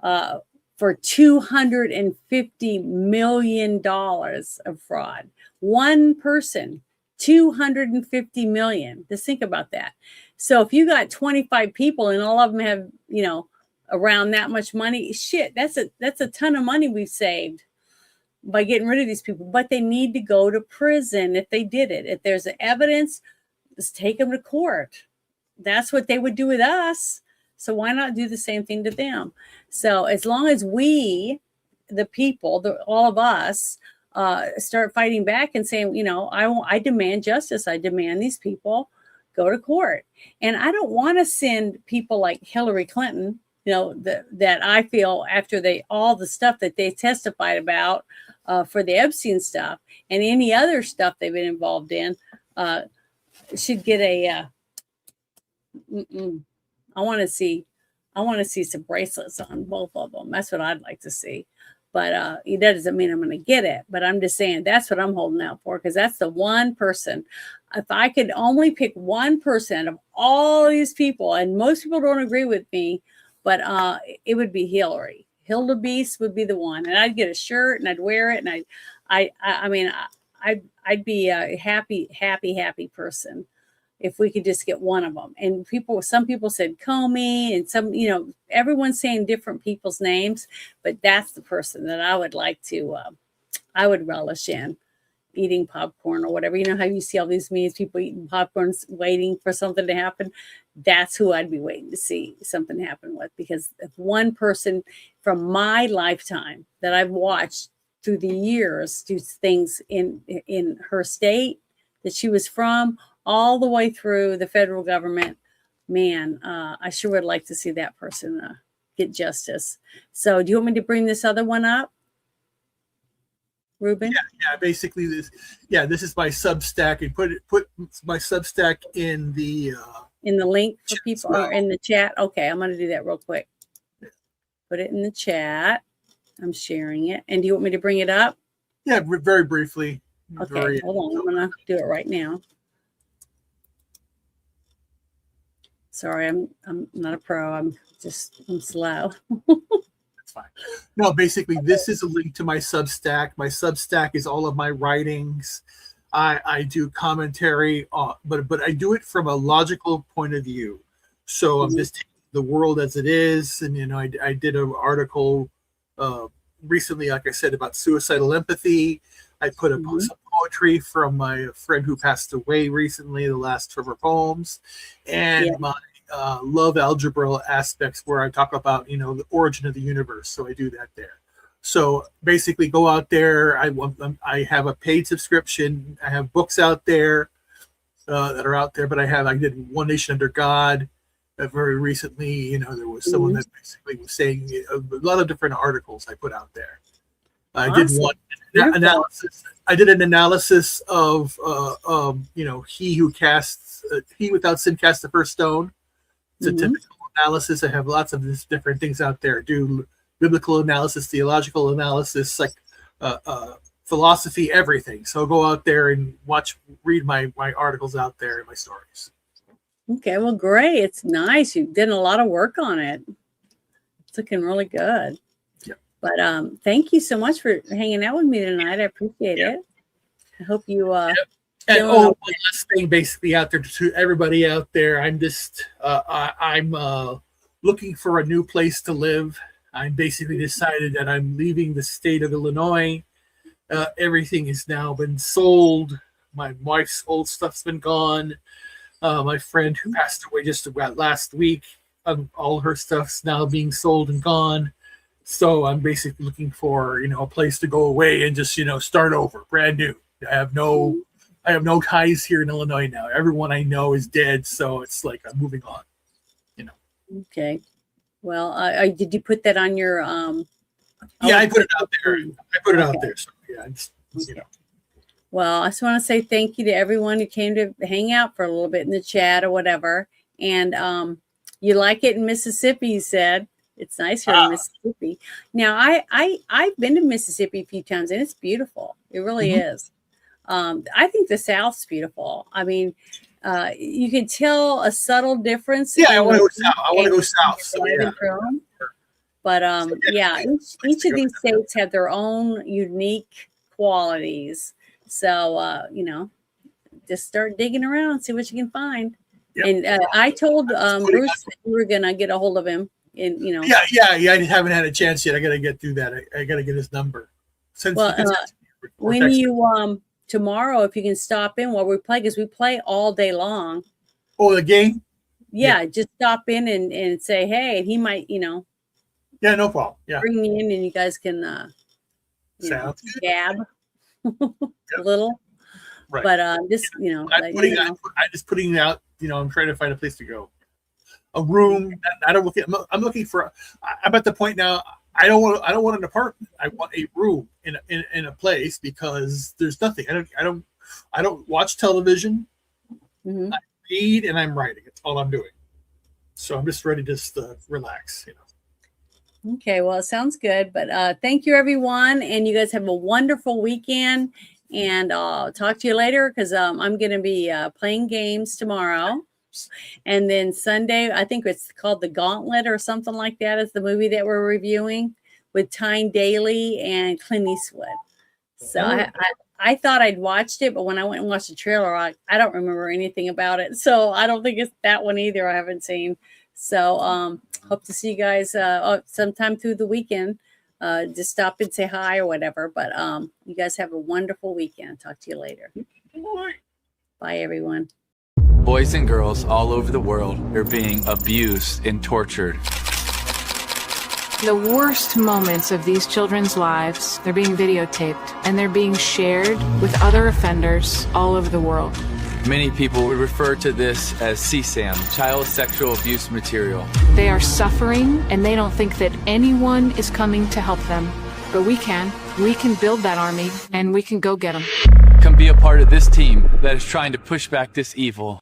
S3: for $250 million of fraud. One person, $250 million. Just think about that. So if you got 25 people and all of them have, around that much money, shit, that's a ton of money we've saved by getting rid of these people. But they need to go to prison if they did it. If there's evidence, just take them to court. That's what they would do with us. So why not do the same thing to them? So as long as we, the people, all of us, start fighting back and saying, I demand justice. I demand these people go to court. And I don't want to send people like Hillary Clinton, that I feel after all the stuff that they testified about for the Epstein stuff and any other stuff they've been involved in, should get a. I want to see some bracelets on both of them. That's what I'd like to see. But that doesn't mean I'm going to get it. But I'm just saying that's what I'm holding out for, because that's the one person. If I could only pick one person of all these people, and most people don't agree with me, but it would be Hillary. Hilda Beast would be the one, and I'd get a shirt and I'd wear it, and I'd be a happy person if we could just get one of them. And some people said Comey, and some, everyone's saying different people's names, but that's the person that I would like to, I would relish in. eating popcorn or whatever. You know how you see all these memes, people eating popcorn, waiting for something to happen. That's who I'd be waiting to see something happen with, because if one person from my lifetime that I've watched through the years do things in her state that she was from, all the way through the federal government, man, I sure would like to see that person get justice. So do you want me to bring this other one up, Ruben?
S7: Yeah, basically this is my Substack, and put my Substack in the
S3: link for people, or in the chat. Okay, I'm going to do that real quick. Put it in the chat. I'm sharing it. And do you want me to bring it up?
S7: Yeah, very briefly.
S3: Okay, hold on. I'm going to do it right now. Sorry, I'm not a pro. I'm slow.
S7: That's fine. No, basically, this is a link to my Substack. My Substack is all of my writings. I do commentary, but I do it from a logical point of view. So I'm just taking the world as it is, and I did an article recently, like I said, about suicidal empathy. I put some poetry from my friend who passed away recently, the last of her poems, and my love algebra aspects, where I talk about the origin of the universe. So I do that there. So basically, go out there. I have a paid subscription. I have books out there that are out there, but I did One Nation Under God very recently. There was someone that basically was saying a lot of different articles I put out there. I did one analysis. I did an analysis of he without sin cast the first stone. It's a typical analysis. I have lots of these different things out there. Do biblical analysis, theological analysis, like philosophy, everything. So go out there and read my articles out there and my stories.
S3: Okay, well, great. It's nice. You did a lot of work on it. It's looking really good.
S7: Yeah.
S3: But thank you so much for hanging out with me tonight. I appreciate it. I hope you
S7: and one last thing, basically, out there to everybody out there, I'm just I'm looking for a new place to live. I'm basically decided that I'm leaving the state of Illinois. Everything has now been sold. My wife's old stuff's been gone. My friend who passed away just about last week, all her stuff's now being sold and gone. So I'm basically looking for a place to go away and just start over, brand new. I have no ties here in Illinois now. Everyone I know is dead, so it's like I'm moving on.
S3: Okay. Well, did you put that on your?
S7: Yeah, I put it out there. Out there. So yeah, it's,
S3: Well, I just want to say thank you to everyone who came to hang out for a little bit in the chat or whatever. And you like it in Mississippi, you said. It's nice here in Mississippi. Now, I've been to Mississippi a few times, and it's beautiful. It really is. I think the South's beautiful. I mean, you can tell a subtle difference.
S7: Yeah, I want to go south. I want to go south. So, yeah.
S3: But each of these states have their own unique qualities. So just start digging around and see what you can find. Yep. And I told Bruce that we were gonna get a hold of him. And
S7: Yeah. I haven't had a chance yet. I gotta get through that. I gotta get his number.
S3: When you tomorrow, if you can stop in while we play, because we play all day long.
S7: Oh, the game?
S3: Yeah, just stop in and say hey, and he might,
S7: Yeah, no problem. Yeah.
S3: Bring me in and you guys can gab a little.
S7: Right.
S3: But just
S7: I'm just putting it out, I'm trying to find a place to go. A room. I'm looking for I'm at the point now. I don't want an apartment. I want a room in a place, because there's nothing. I don't watch television. I read and I'm writing. It's all I'm doing. So I'm just ready to relax.
S3: Okay, well, it sounds good. But thank you, everyone, and you guys have a wonderful weekend. And I'll talk to you later, because I'm going to be playing games tomorrow. And then Sunday, I think it's called The Gauntlet or something like that, is the movie that we're reviewing with Tyne Daly and Clint Eastwood. So I thought I'd watched it, but when I went and watched the trailer, I don't remember anything about it. So I don't think it's that one either. I haven't seen. So hope to see you guys sometime through the weekend. just stop and say hi or whatever. But you guys have a wonderful weekend. Talk to you later. Bye, everyone.
S4: Boys and girls all over the world are being abused and tortured.
S19: The worst moments of these children's lives, they're being videotaped and they're being shared with other offenders all over the world.
S4: Many people would refer to this as CSAM, child sexual abuse material.
S19: They are suffering and they don't think that anyone is coming to help them. But we can. We can build that army and we can go get them.
S4: Come be a part of this team that is trying to push back this evil.